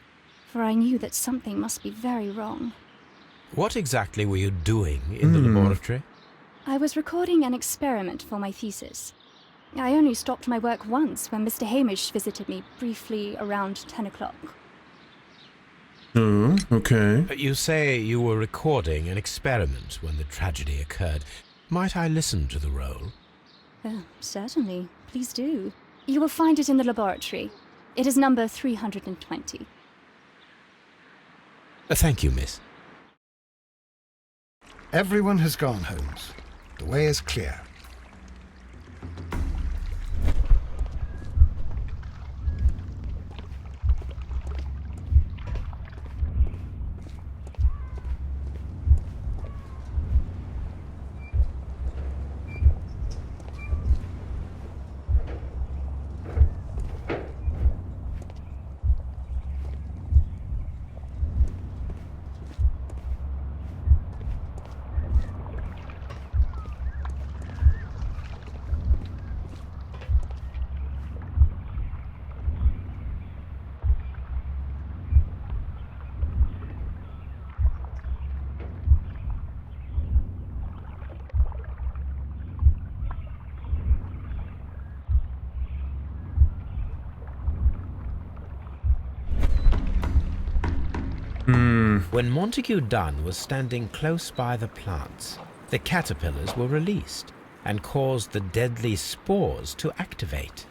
for I knew that something must be very wrong. What exactly were you doing in the laboratory? I was recording an experiment for my thesis. I only stopped my work once when Mr. Hamish visited me briefly around 10 o'clock. Oh, okay. You say you were recording an experiment when the tragedy occurred. Might I listen to the roll? Certainly. Please do. You will find it in the laboratory. It is number 320. Thank you, miss. Everyone has gone, Holmes. The way is clear. When Montague Dunn was standing close by the plants, the caterpillars were released and caused the deadly spores to activate.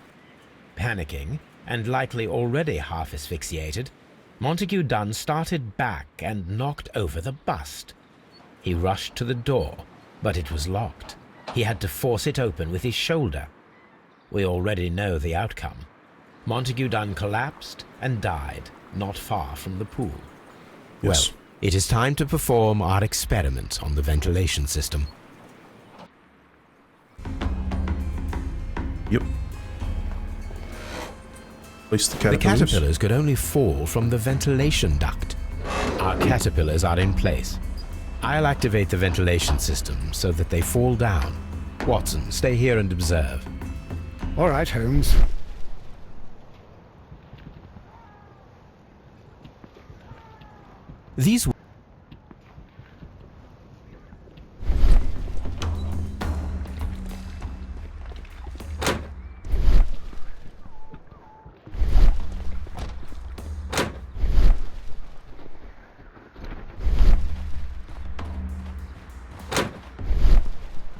Panicking, and likely already half asphyxiated, Montague Dunn started back and knocked over the bust. He rushed to the door, but it was locked. He had to force it open with his shoulder. We already know the outcome. Montague Dunn collapsed and died not far from the pool. Yes. Well, it is time to perform our experiment on the ventilation system. Yep. Place the The caterpillars. caterpillars could only fall from the ventilation duct. Our caterpillars are in place. I'll activate the ventilation system so that they fall down. Watson, stay here and observe. All right, Holmes. These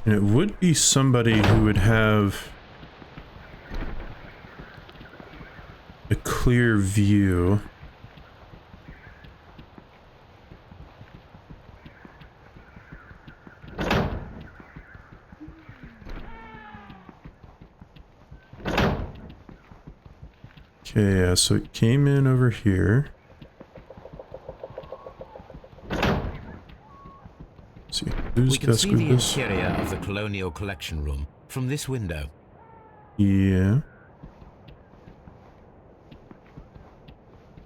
And it would be somebody who would have a clear view. Okay, yeah, so it came in over here. Let's see. Whose We can desk see was the this? interior of the Colonial Collection Room from this window. Yeah.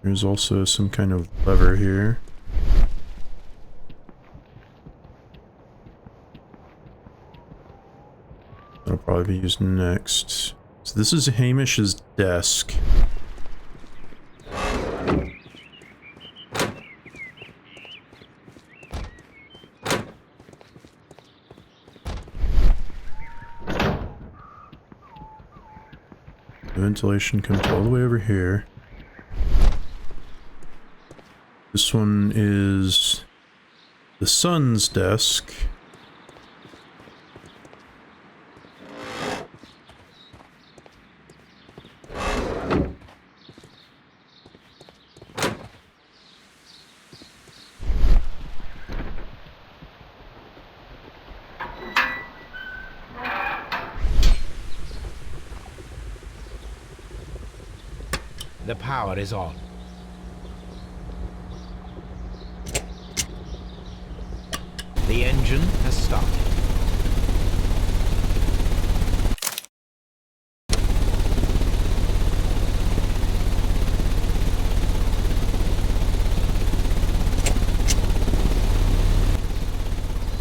There's also some kind of lever here. That'll probably be used next. So this is Hamish's desk. The ventilation comes all the way over here. This one is the son's desk. The power is on. The engine has started.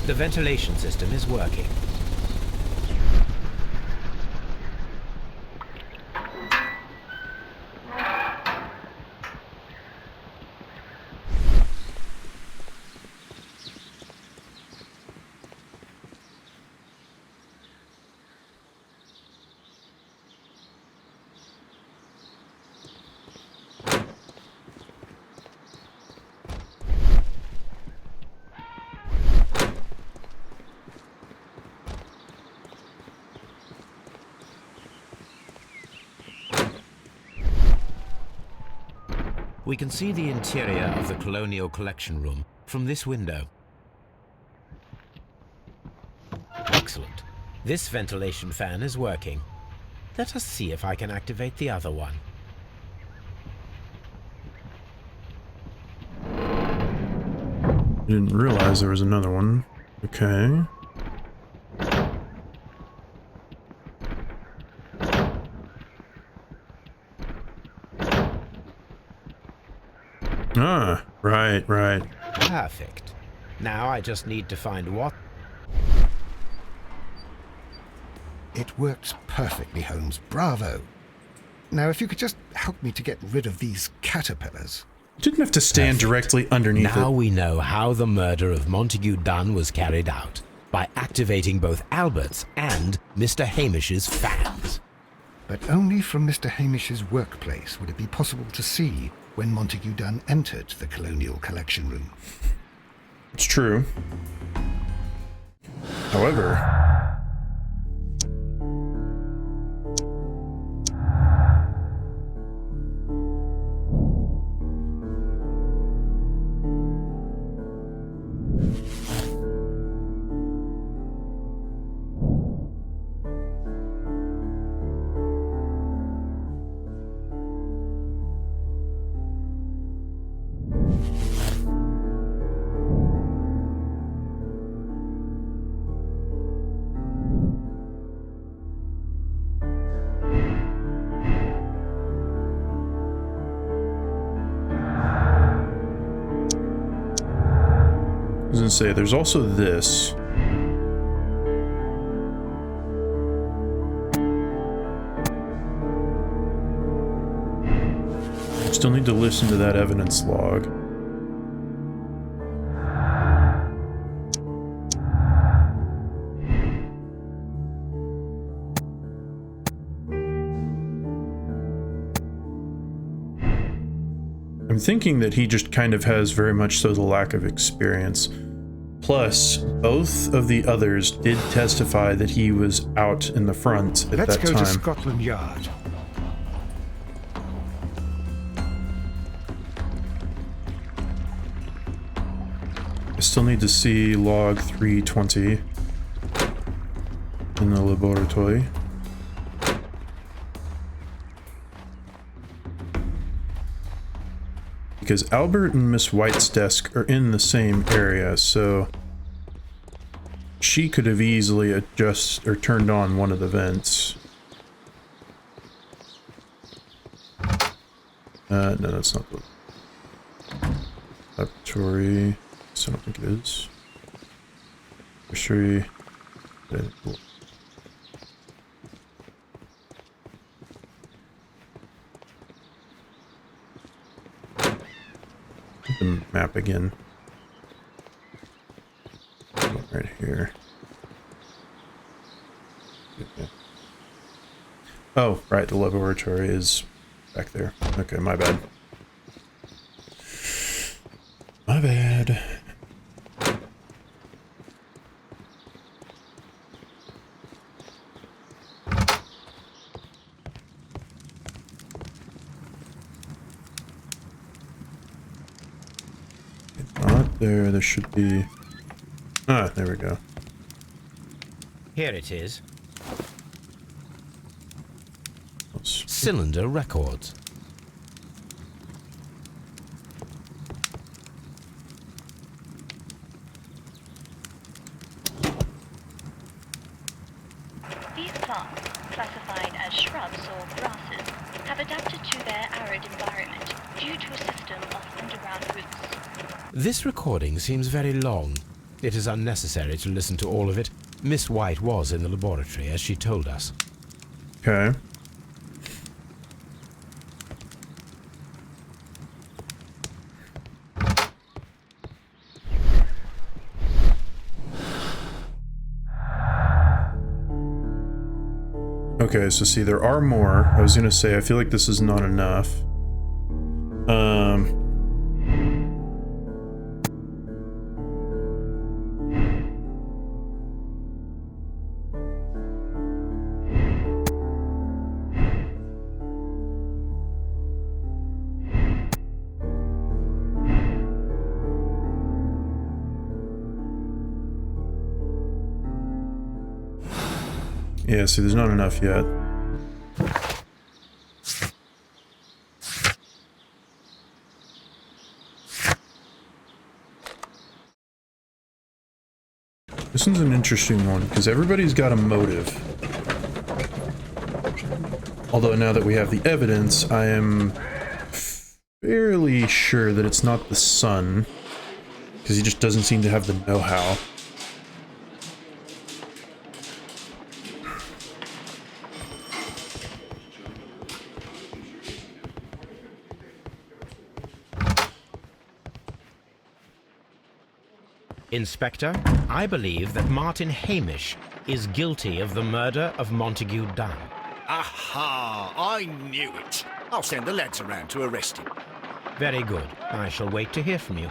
The ventilation system is working. We can see the interior of the Colonial Collection Room from this window. Excellent. This ventilation fan is working. Let us see if I can activate the other one. I didn't realize there was another one. Okay. Ah, right. Perfect. Now I just need to find what... It works perfectly, Holmes. Bravo. Now, if you could just help me to get rid of these caterpillars. Didn't have to stand Perfect. directly underneath Now it. we know how the murder of Montague Dunn was carried out, by activating both Albert's and Mr. Hamish's fans. But only from Mr. Hamish's workplace would it be possible to see when Montague Dunn entered the Colonial Collection Room. It's true. However, I was gonna say, there's also this. Still need to listen to that evidence log. I'm thinking that he just kind of has very much so the lack of experience. Plus, both of the others did testify that he was out in the front at Let's that go time. to Scotland Yard. I still need to see log 320 in the laboratory. Because Albert and Miss White's desk are in the same area, so she could have easily adjusted or turned on one of the vents. No, that's not the laboratory. So I don't think it is. Nursery. Okay, cool. The map again. Right here. Okay. Oh, right, the laboratory is back there. Okay, my bad. My bad. It's not there. There should be... Ah, there we go. Here it is. Let's... Cylinder records. These plants, classified as shrubs or grasses, have adapted to their arid environment due to a system of underground roots. This recording seems very long. It is unnecessary to listen to all of it. Miss White was in the laboratory, as she told us. Okay. Okay, so see, there are more. I was gonna say, I feel like this is not enough. Yeah, see, there's not enough yet. This one's an interesting one, because everybody's got a motive. Although now that we have the evidence, I am fairly sure that it's not the son, because he just doesn't seem to have the know-how. Inspector, I believe that Martin Hamish is guilty of the murder of Montague Dunn. Aha! I knew it. I'll send the lads around to arrest him. Very good. I shall wait to hear from you.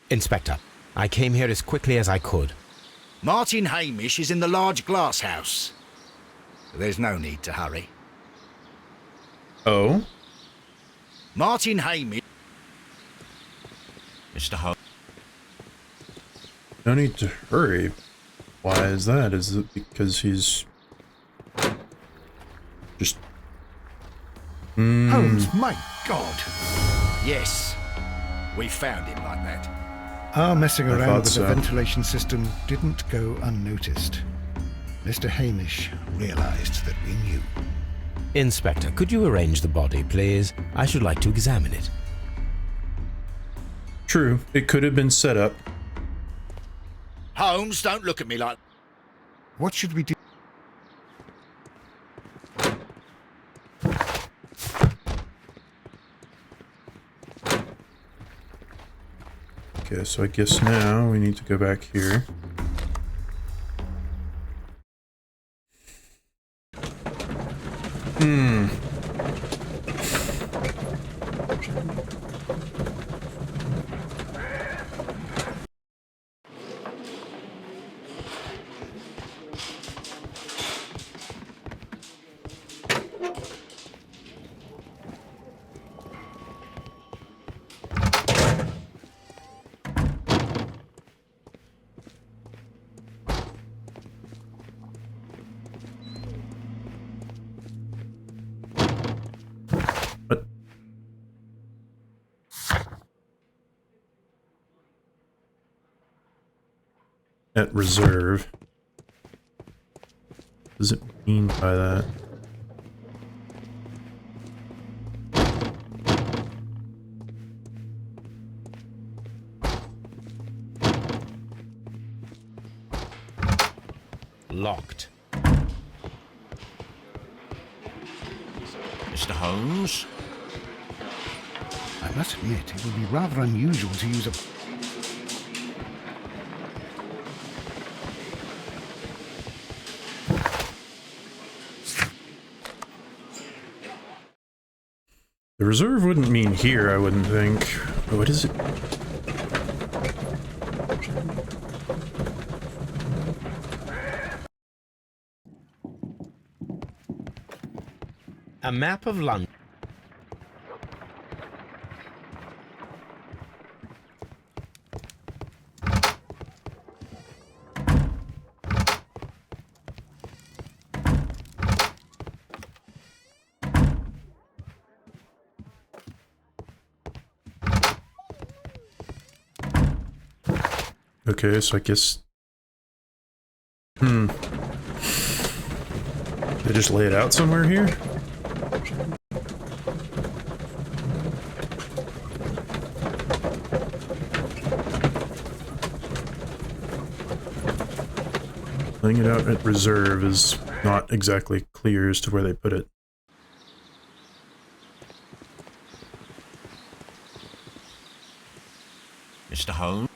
Inspector, I came here as quickly as I could. Martin Hamish is in the large glass house. There's no need to hurry. Oh? Martin Hamish... Mr. Holmes. No need to hurry. Why is that? Is it because he's... just... Holmes, my God! Yes. We found him like that. Our messing I around thought with so. the ventilation system didn't go unnoticed. Mr. Hamish realized that we knew. Inspector, could you arrange the body, please? I should like to examine it. True, it could have been set up. Holmes, don't look at me like... What should we do? Okay, so I guess now we need to go back here. at reserve. What does it mean by that? Locked. Mr. Holmes? I must admit, it would be rather unusual to use a... The reserve wouldn't mean here, I wouldn't think. What is it? A map of London. Okay, so I guess... They just lay it out somewhere here? Laying it out at reserve is not exactly clear as to where they put it. Mr. Holmes?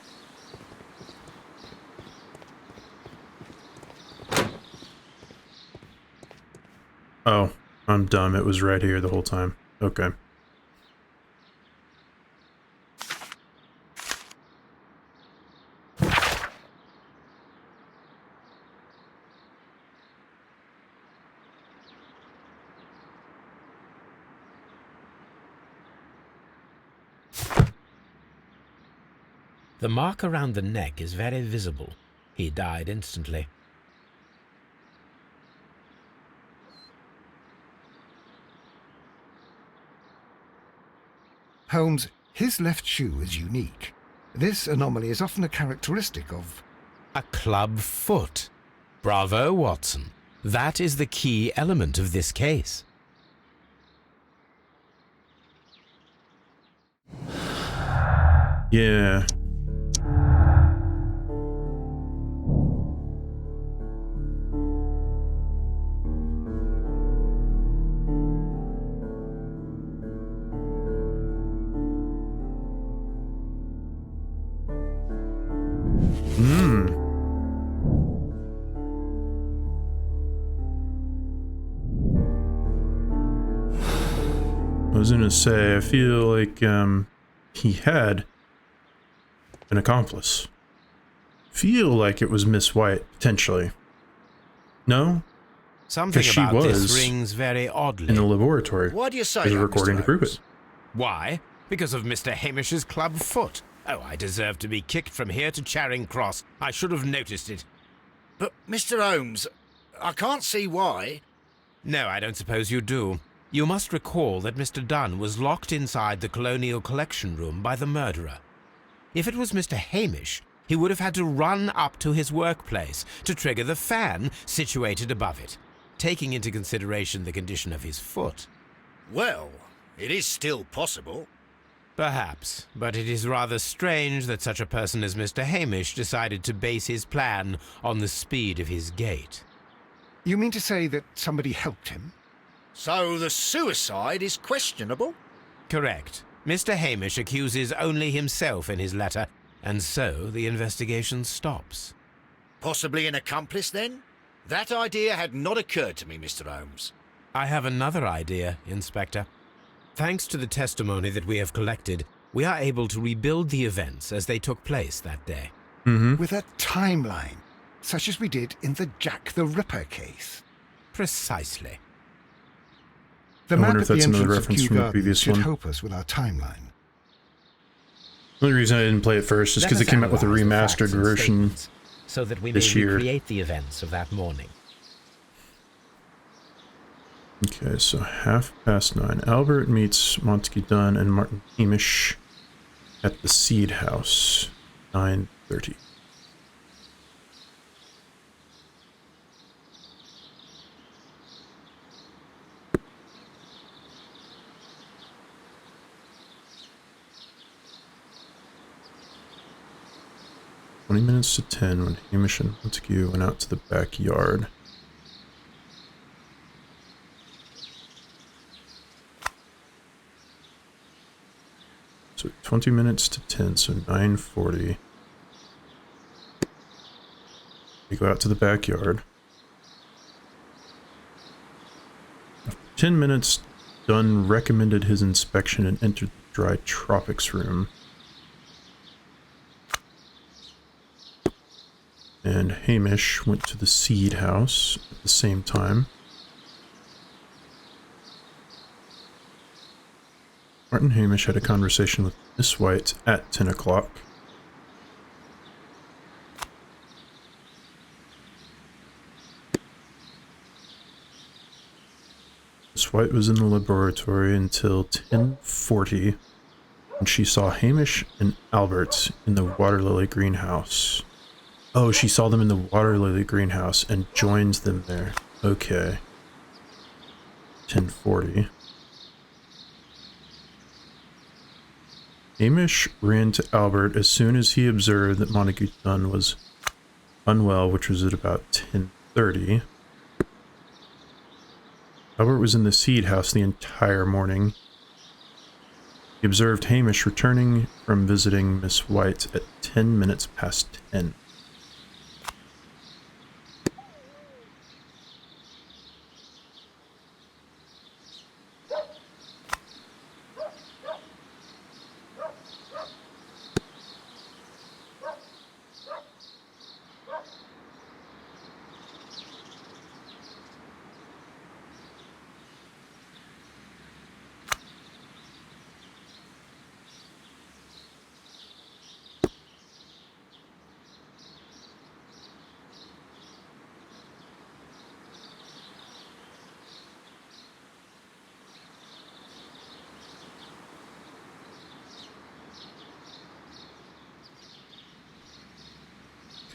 Oh, I'm dumb. It was right here the whole time. Okay. The mark around the neck is very visible. He died instantly. Holmes, his left shoe is unique. This anomaly is often a characteristic of... A club foot. Bravo, Watson. That is the key element of this case. Yeah. I was gonna say, I feel like, he had an accomplice. Feel like it was Miss White, potentially. No? Something she about this was rings very oddly. in the laboratory. Why do you say There's a that, recording Mr. to prove Holmes? it. Why? Because of Mr. Hamish's club foot. Oh, I deserve to be kicked from here to Charing Cross. I should have noticed it. But, Mr. Holmes, I can't see why. No, I don't suppose you do. You must recall that Mr. Dunn was locked inside the Colonial Collection Room by the murderer. If it was Mr. Hamish, he would have had to run up to his workplace to trigger the fan situated above it, taking into consideration the condition of his foot. Well, it is still possible. Perhaps, but it is rather strange that such a person as Mr. Hamish decided to base his plan on the speed of his gait. You mean to say that somebody helped him? So the suicide is questionable? Correct. Mr. Hamish accuses only himself in his letter, and so the investigation stops. Possibly an accomplice, then? That idea had not occurred to me, Mr. Holmes. I have another idea, Inspector. Thanks to the testimony that we have collected, we are able to rebuild the events as they took place that day. With a timeline, such as we did in the Jack the Ripper case. Precisely. The I map wonder at if the that's another entrance of reference Kew from the Gardens previous should one. help us with our timeline. The only reason I didn't play it first is Let because us they came out with a analyze the remastered facts and version statements so that we may this year. recreate the events of that morning. Okay, so 9:30. Albert meets Montague Dunn and Martin Hamish at the Seed House. 9:30. 20 minutes to 10 when Hamish and Montague went out to the backyard. So 20 minutes to 10, so 9:40. We go out to the backyard. After 10 minutes, Dunn recommended his inspection and entered the dry tropics room. And Hamish went to the seed house at the same time. Martin Hamish had a conversation with Miss White at 10 o'clock. Miss White was in the laboratory until 10:40 when she saw Hamish and Albert in the water lily greenhouse. Oh, she saw them in the water lily greenhouse and joins them there. Okay. 10:40. Hamish ran to Albert as soon as he observed that Montague Dunn was unwell, which was at about 10:30. Albert was in the seed house the entire morning. He observed Hamish returning from visiting Miss White at 10 minutes past 10.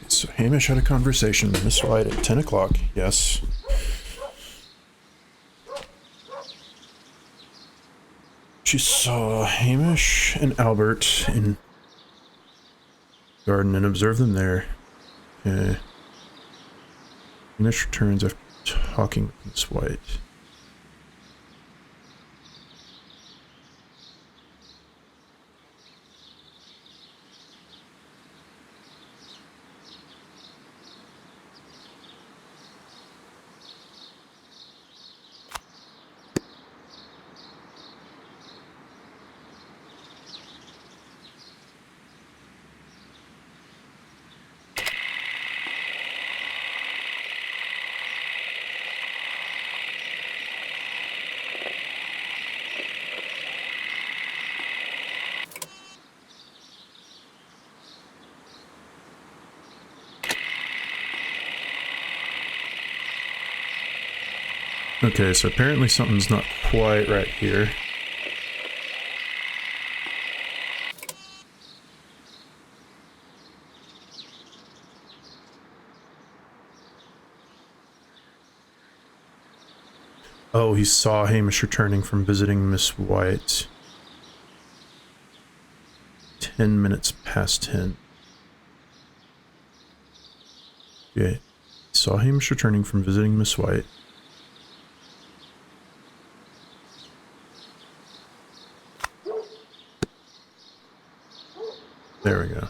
So Hamish had a conversation with Miss White at 10 o'clock, yes. She saw Hamish and Albert in the garden and observed them there. Okay. Hamish returns after talking with Miss White. Okay, so apparently something's not quite right here. Oh, he saw Hamish returning from visiting Miss White. 10 minutes past 10. Okay, he saw Hamish returning from visiting Miss White. There we go.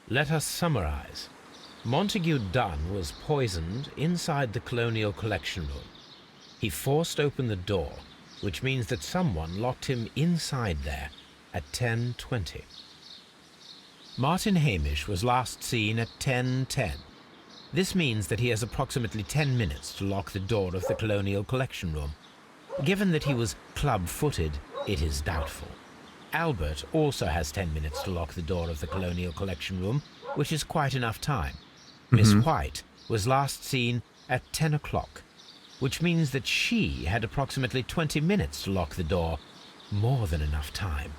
Let us summarize. Montague Dunn was poisoned inside the Colonial Collection Room. He forced open the door, which means that someone locked him inside there at 10:20. Martin Hamish was last seen at 10:10. This means that he has approximately 10 minutes to lock the door of the Colonial Collection Room. Given that he was club-footed, it is doubtful. Albert also has 10 minutes to lock the door of the Colonial Collection Room, which is quite enough time. Miss White was last seen at 10 o'clock, which means that she had approximately 20 minutes to lock the door, more than enough time.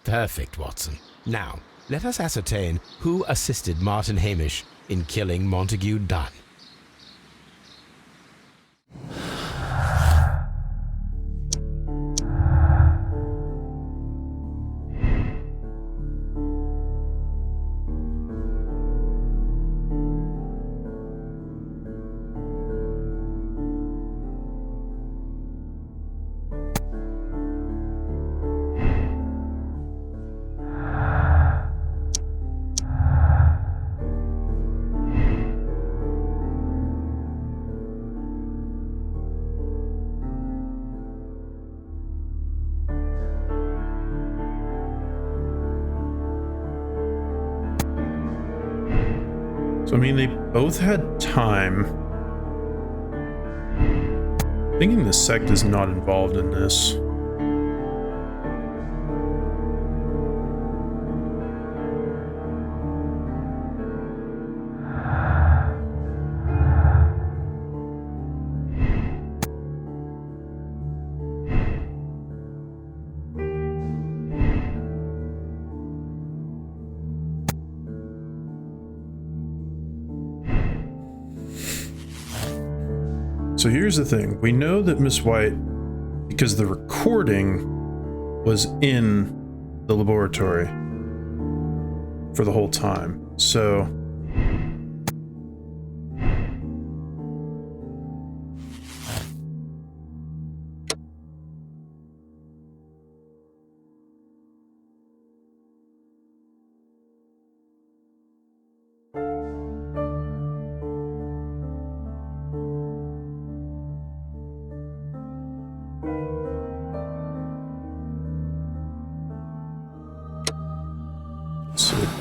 Perfect, Watson. Now, let us ascertain who assisted Martin Hamish in killing Montague Dunn. So, I mean, they both had time. Thinking the sect is not involved in this. So here's the thing. We know that Miss White, because the recording was in the laboratory for the whole time. So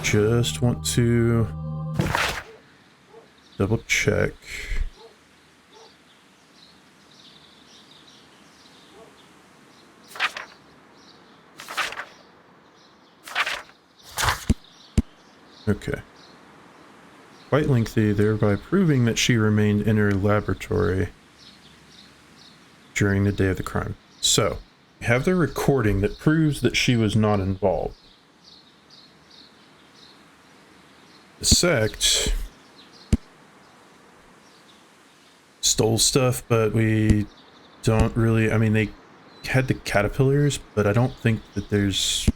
just want to double check. Okay. Quite lengthy, thereby proving that she remained in her laboratory during the day of the crime. So, we have the recording that proves that she was not involved. The sect stole stuff, but we don't really... I mean, they had the caterpillars, but I don't think that there's...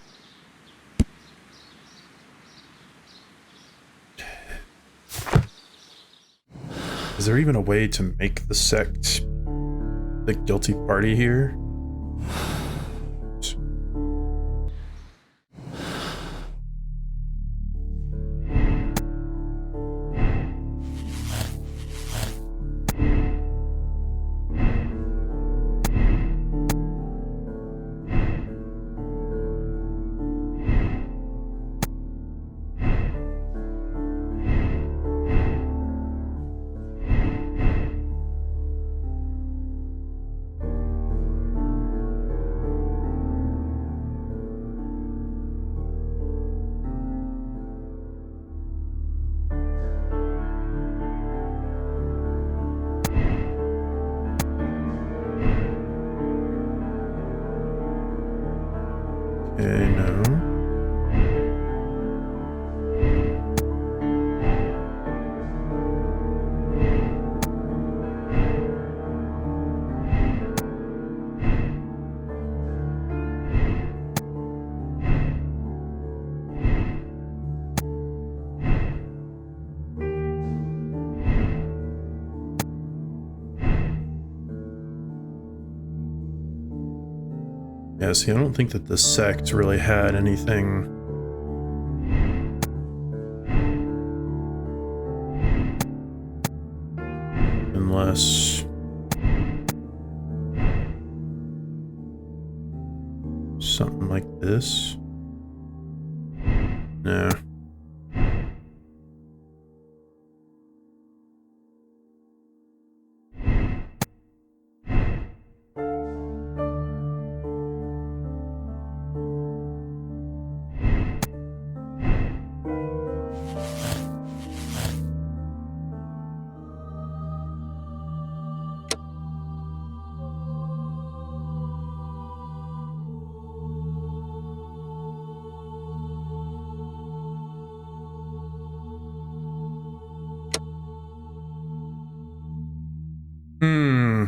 Is there even a way to make the sect the guilty party here? Okay, no. Yeah, see, I don't think that the sect really had anything. Unless... something like this. No. Hmm.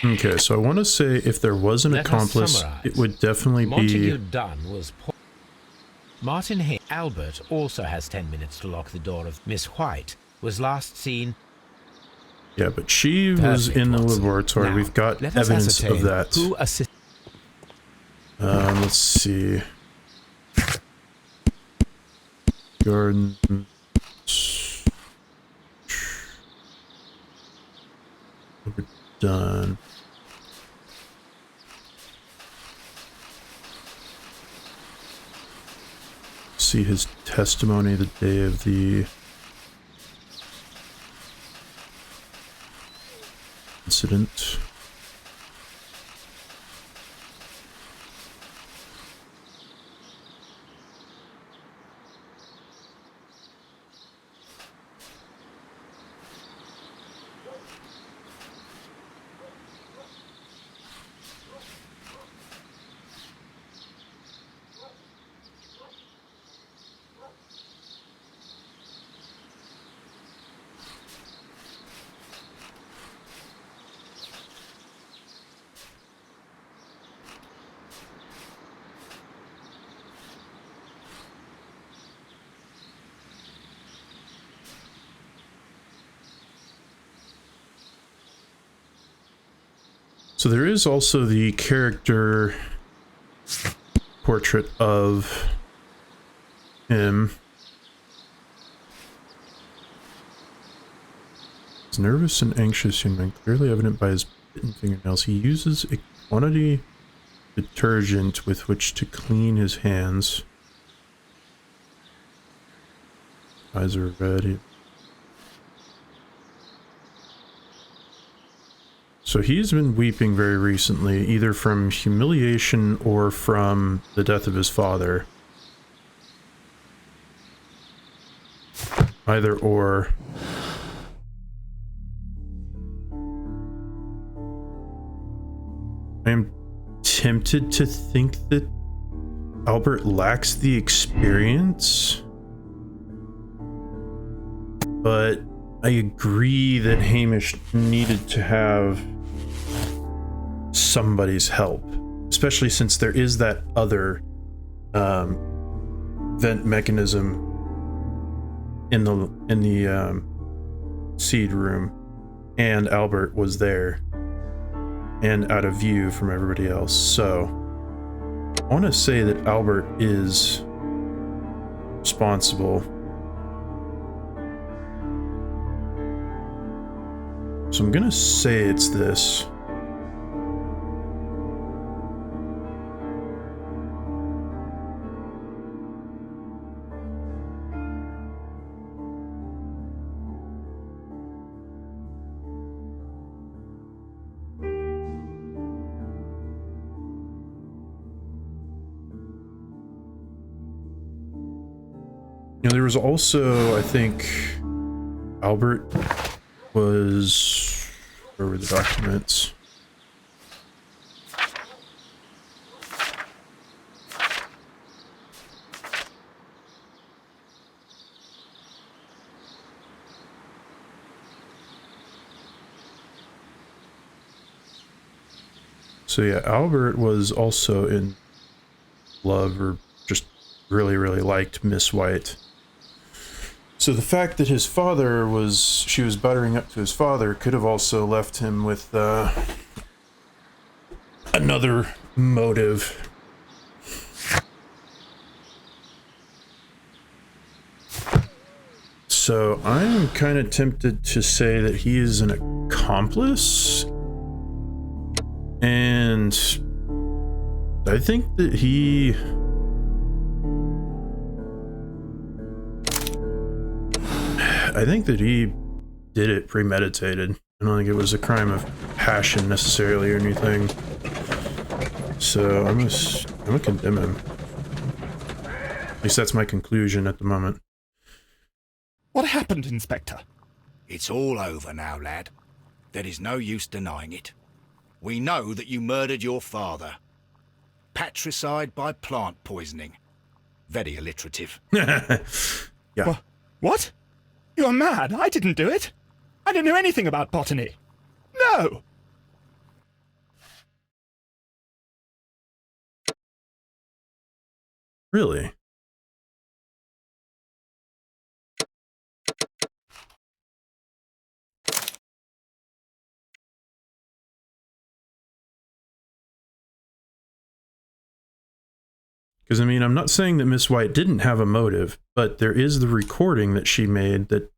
Okay, so I want to say if there was an accomplice, it would definitely Montague be... Dunn was... Martin Hay. Albert also has 10 minutes to lock the door of Miss White. Was last seen... Yeah, but she was in the Watson. laboratory. Now, We've got let us evidence of ascertain that. who assist... Let's see. Gardens. We're done. See his testimony the day of the incident. So there is also the character portrait of him. He's nervous and anxious young man, clearly evident by his bitten fingernails. He uses a quantity of detergent with which to clean his hands. Eyes are red. So he's been weeping very recently, either from humiliation or from the death of his father. Either or. I am tempted to think that Albert lacks the experience, but I agree that Hamish needed to have somebody's help, especially since there is that other vent mechanism in the seed room, and Albert was there and out of view from everybody else. So I want to say that Albert is responsible. So I'm gonna say it's this. You know, there was also, I think, Albert was... Where were the documents? So yeah, Albert was also in love, or just really, really liked Miss White. So the fact that his father was, she was buttering up to his father, could have also left him with another motive. So I'm kind of tempted to say that he is an accomplice, and I think that he... I think that he did it premeditated. I don't think it was a crime of passion necessarily or anything. So I'm gonna condemn him. At least that's my conclusion at the moment. What happened, Inspector? It's all over now, lad. There is no use denying it. We know that you murdered your father. Patricide by plant poisoning. Very alliterative. Yeah. What? You're mad. I didn't do it. I don't know anything about botany. No! Really? Because, I mean, I'm not saying that Miss White didn't have a motive, but there is the recording that she made that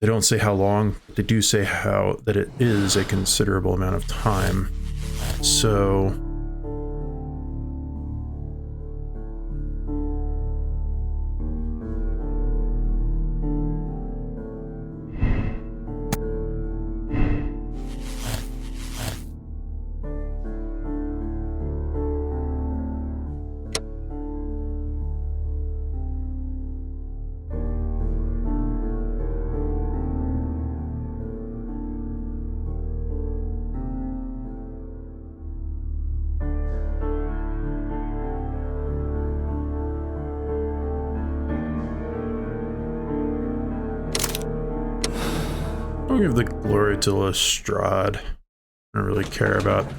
they don't say how long, but they do say how that it is a considerable amount of time. So I'll give the glory to Lestrade. I don't really care about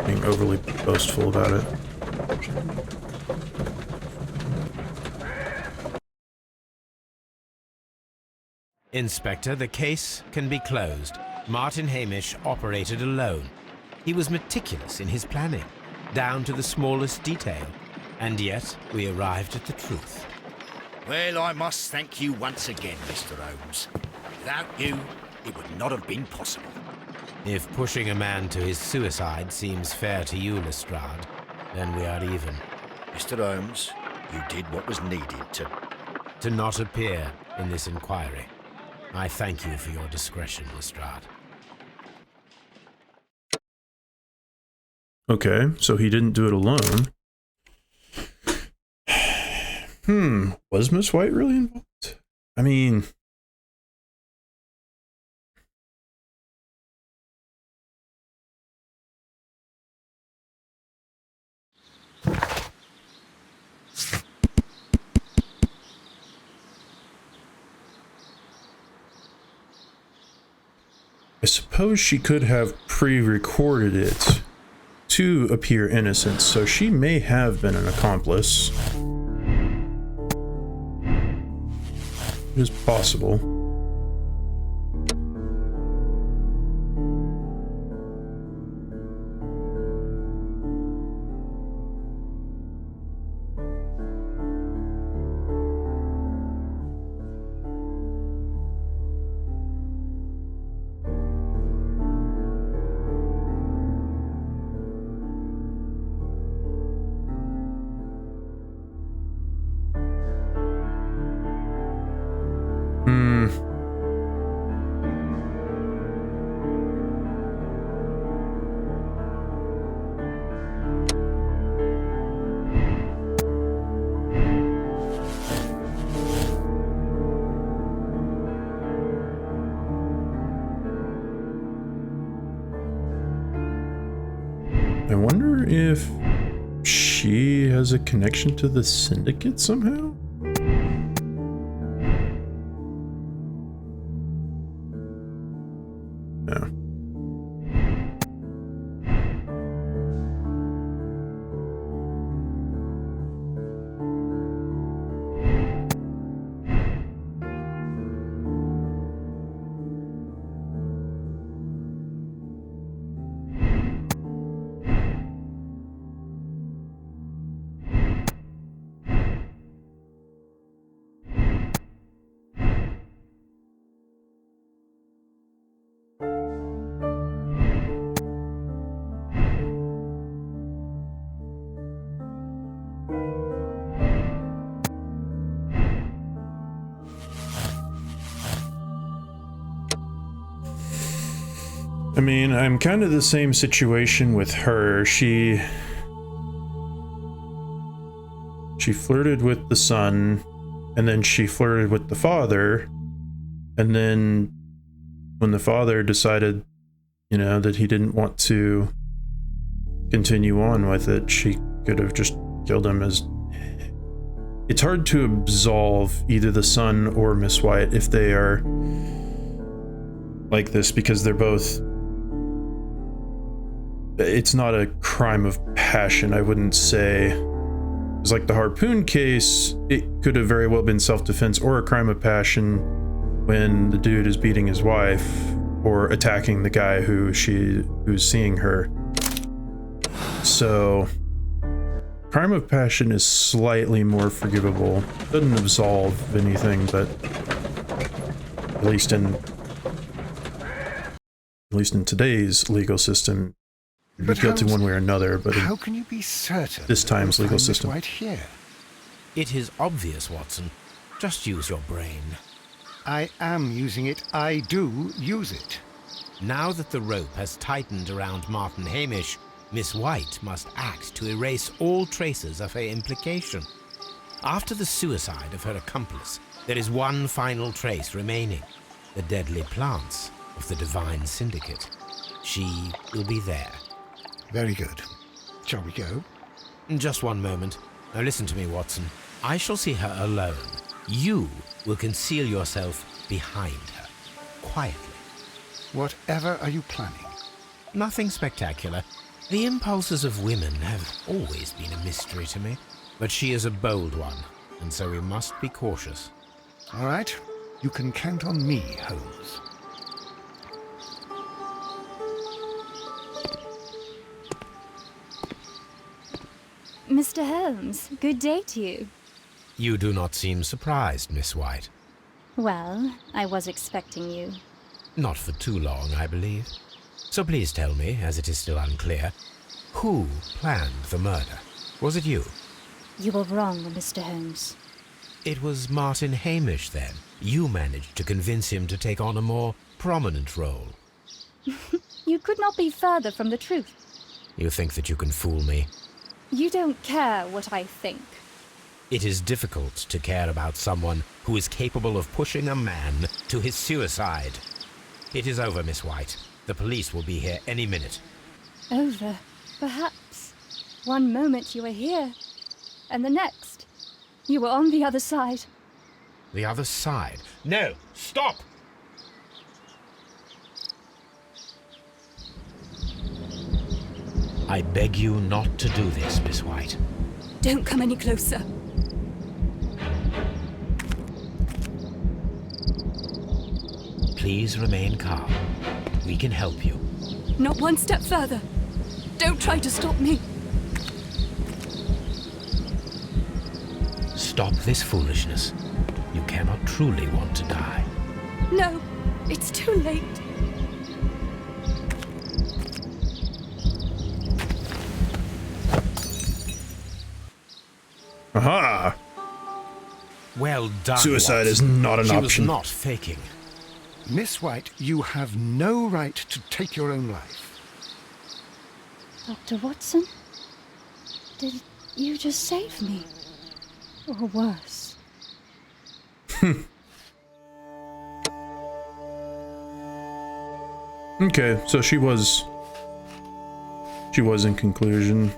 being overly boastful about it. Inspector, the case can be closed. Martin Hamish operated alone. He was meticulous in his planning, down to the smallest detail. And yet, we arrived at the truth. Well, I must thank you once again, Mr. Holmes. Without you, it would not have been possible. If pushing a man to his suicide seems fair to you, Lestrade, then we are even. Mr. Holmes, you did what was needed to not appear in this inquiry. I thank you for your discretion, Lestrade. Okay, so he didn't do it alone. Was Miss White really involved? I mean, I suppose she could have pre-recorded it to appear innocent, so she may have been an accomplice. It is possible. I wonder if she has a connection to the syndicate somehow? No. I mean, I'm kind of the same situation with her. She flirted with the son, and then she flirted with the father, and then when the father decided, you know, that he didn't want to continue on with it, she could have just killed him. As it's hard to absolve either the son or Miss White if they are like this, because they're both, it's not a crime of passion, I wouldn't say. It's like the harpoon case, it could have very well been self-defense or a crime of passion when the dude is beating his wife or attacking the guy who's seeing her. So crime of passion is slightly more forgivable. Doesn't absolve anything, but at least in today's legal system, you're guilty one way or another. But how can you be certain this time's legal Miss system? White here? It is obvious, Watson. Just use your brain. I am using it. I do use it. Now that the rope has tightened around Martin Hamish, Miss White must act to erase all traces of her implication. After the suicide of her accomplice, there is one final trace remaining: the deadly plants of the Divine Syndicate. She will be there. Very good. Shall we go? Just one moment. Now listen to me, Watson. I shall see her alone. You will conceal yourself behind her, quietly. Whatever are you planning? Nothing spectacular. The impulses of women have always been a mystery to me, but she is a bold one, and so we must be cautious. All right. You can count on me, Holmes. Mr. Holmes, good day to you. You do not seem surprised, Miss White. Well, I was expecting you. Not for too long, I believe. So please tell me, as it is still unclear, who planned the murder? Was it you? You were wrong, Mr. Holmes. It was Martin Hamish, then. You managed to convince him to take on a more prominent role. You could not be further from the truth. You think that you can fool me? You don't care what I think. It is difficult to care about someone who is capable of pushing a man to his suicide. It is over, Miss White. The police will be here any minute. Over, perhaps. One moment you were here, and the next, you were on the other side. The other side? No! Stop! I beg you not to do this, Miss White. Don't come any closer. Please remain calm. We can help you. Not one step further. Don't try to stop me. Stop this foolishness. You cannot truly want to die. No, it's too late. Aha! Well done, Suicide Watson. is not an She option. was not faking. Miss White, you have no right to take your own life. Dr. Watson? Did you just save me? Or worse? Okay, so she was in conclusion.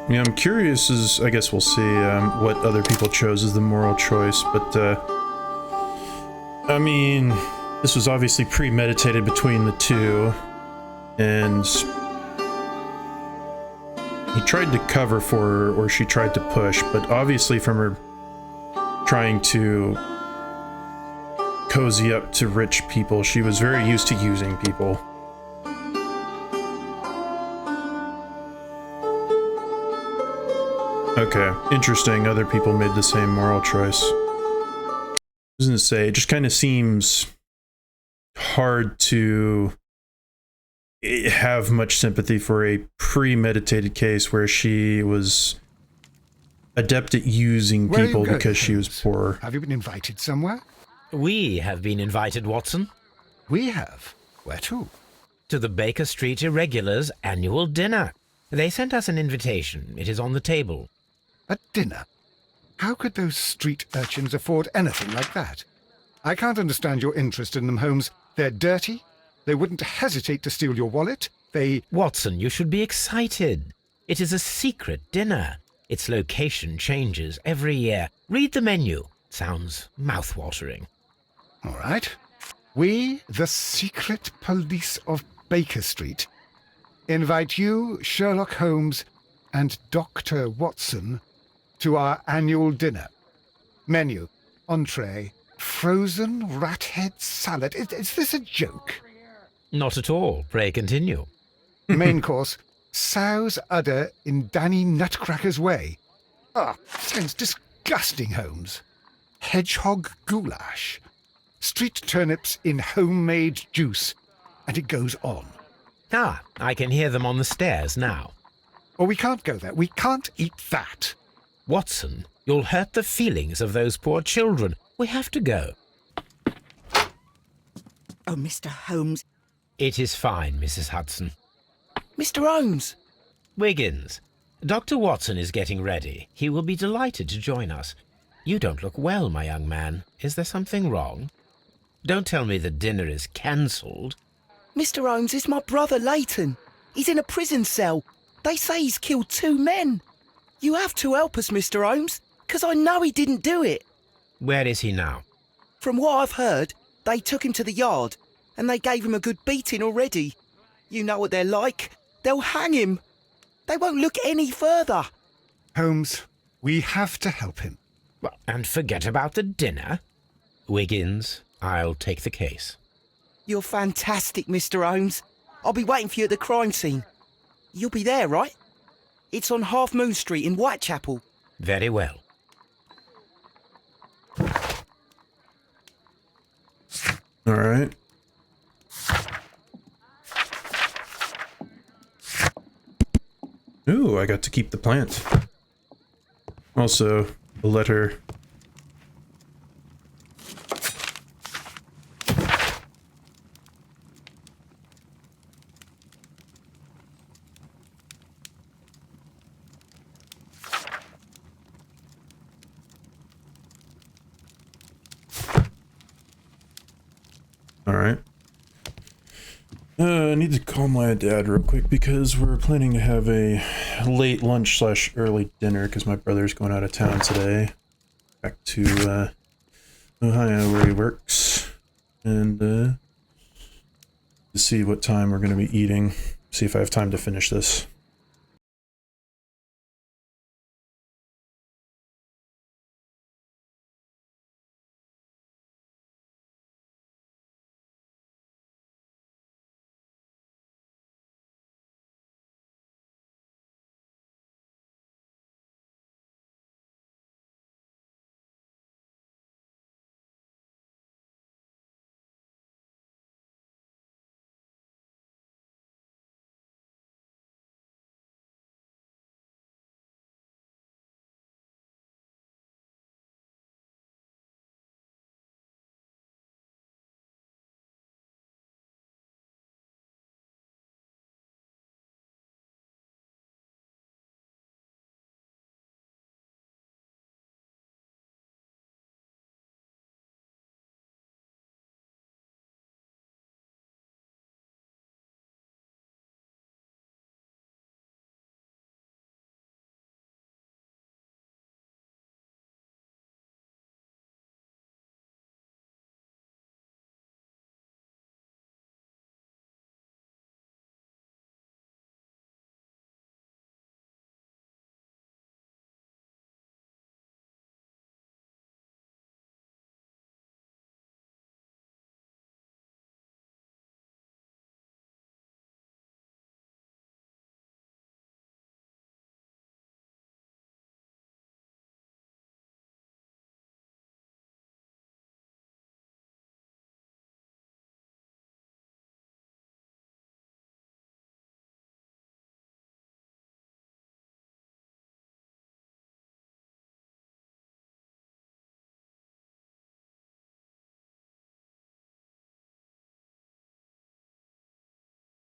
Yeah, I'm curious, as I guess we'll see what other people chose as the moral choice, but I mean, this was obviously premeditated between the two, and he tried to cover for her, or she tried to push, but obviously from her trying to cozy up to rich people, she was very used to using people. Okay, interesting. Other people made the same moral choice. I was gonna say, it just kind of seems hard to have much sympathy for a premeditated case where she was adept at using Where are you people going, because she was Holmes? poor. Have you been invited somewhere? We have been invited, Watson, We have. Where to? to the Baker Street Irregulars' annual dinner. They sent us an invitation. It is on the table. A dinner? How could those street urchins afford anything like that? I can't understand your interest in them, Holmes. They're dirty. They wouldn't hesitate to steal your wallet. Watson, you should be excited. It is a secret dinner. Its location changes every year. Read the menu. Sounds mouth-watering. All right. We, the secret police of Baker Street, invite you, Sherlock Holmes, and Dr. Watson to our annual dinner. Menu, entree, frozen rat-head salad. Is this a joke? Not at all. Pray continue. Main course, sow's udder in Danny Nutcracker's way. Sounds disgusting, Holmes. Hedgehog goulash. Street turnips in homemade juice. And it goes on. I can hear them on the stairs now. Oh, we can't go there. We can't eat that. Watson, you'll hurt the feelings of those poor children. We have to go. Oh, Mr. Holmes. It is fine, Mrs. Hudson. Mr. Holmes! Wiggins, Dr. Watson is getting ready. He will be delighted to join us. You don't look well, my young man. Is there something wrong? Don't tell me the dinner is cancelled. Mr. Holmes is my brother Leighton. He's in a prison cell. They say he's killed 2 men. You have to help us, Mr. Holmes, because I know he didn't do it. Where is he now? From what I've heard, they took him to the yard, and they gave him a good beating already. You know what they're like. They'll hang him. They won't look any further. Holmes, we have to help him. Well, and forget about the dinner? Wiggins, I'll take the case. You're fantastic, Mr. Holmes. I'll be waiting for you at the crime scene. You'll be there, right? It's on Half Moon Street in Whitechapel. Very well. All right. Ooh, I got to keep the plant. Also, a letter. All right. I need to call my dad real quick because we're planning to have a late lunch / early dinner because my brother's going out of town today. Back to Ohio where he works. And to see what time we're going to be eating. See if I have time to finish this.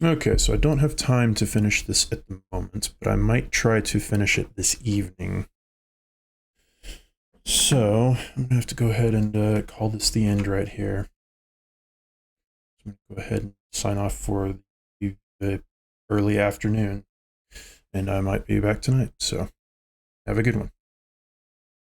Okay, so I don't have time to finish this at the moment, but I might try to finish it this evening. So I'm gonna have to go ahead and call this the end right here. So I'm gonna go ahead and sign off for the early afternoon, and I might be back tonight. So have a good one.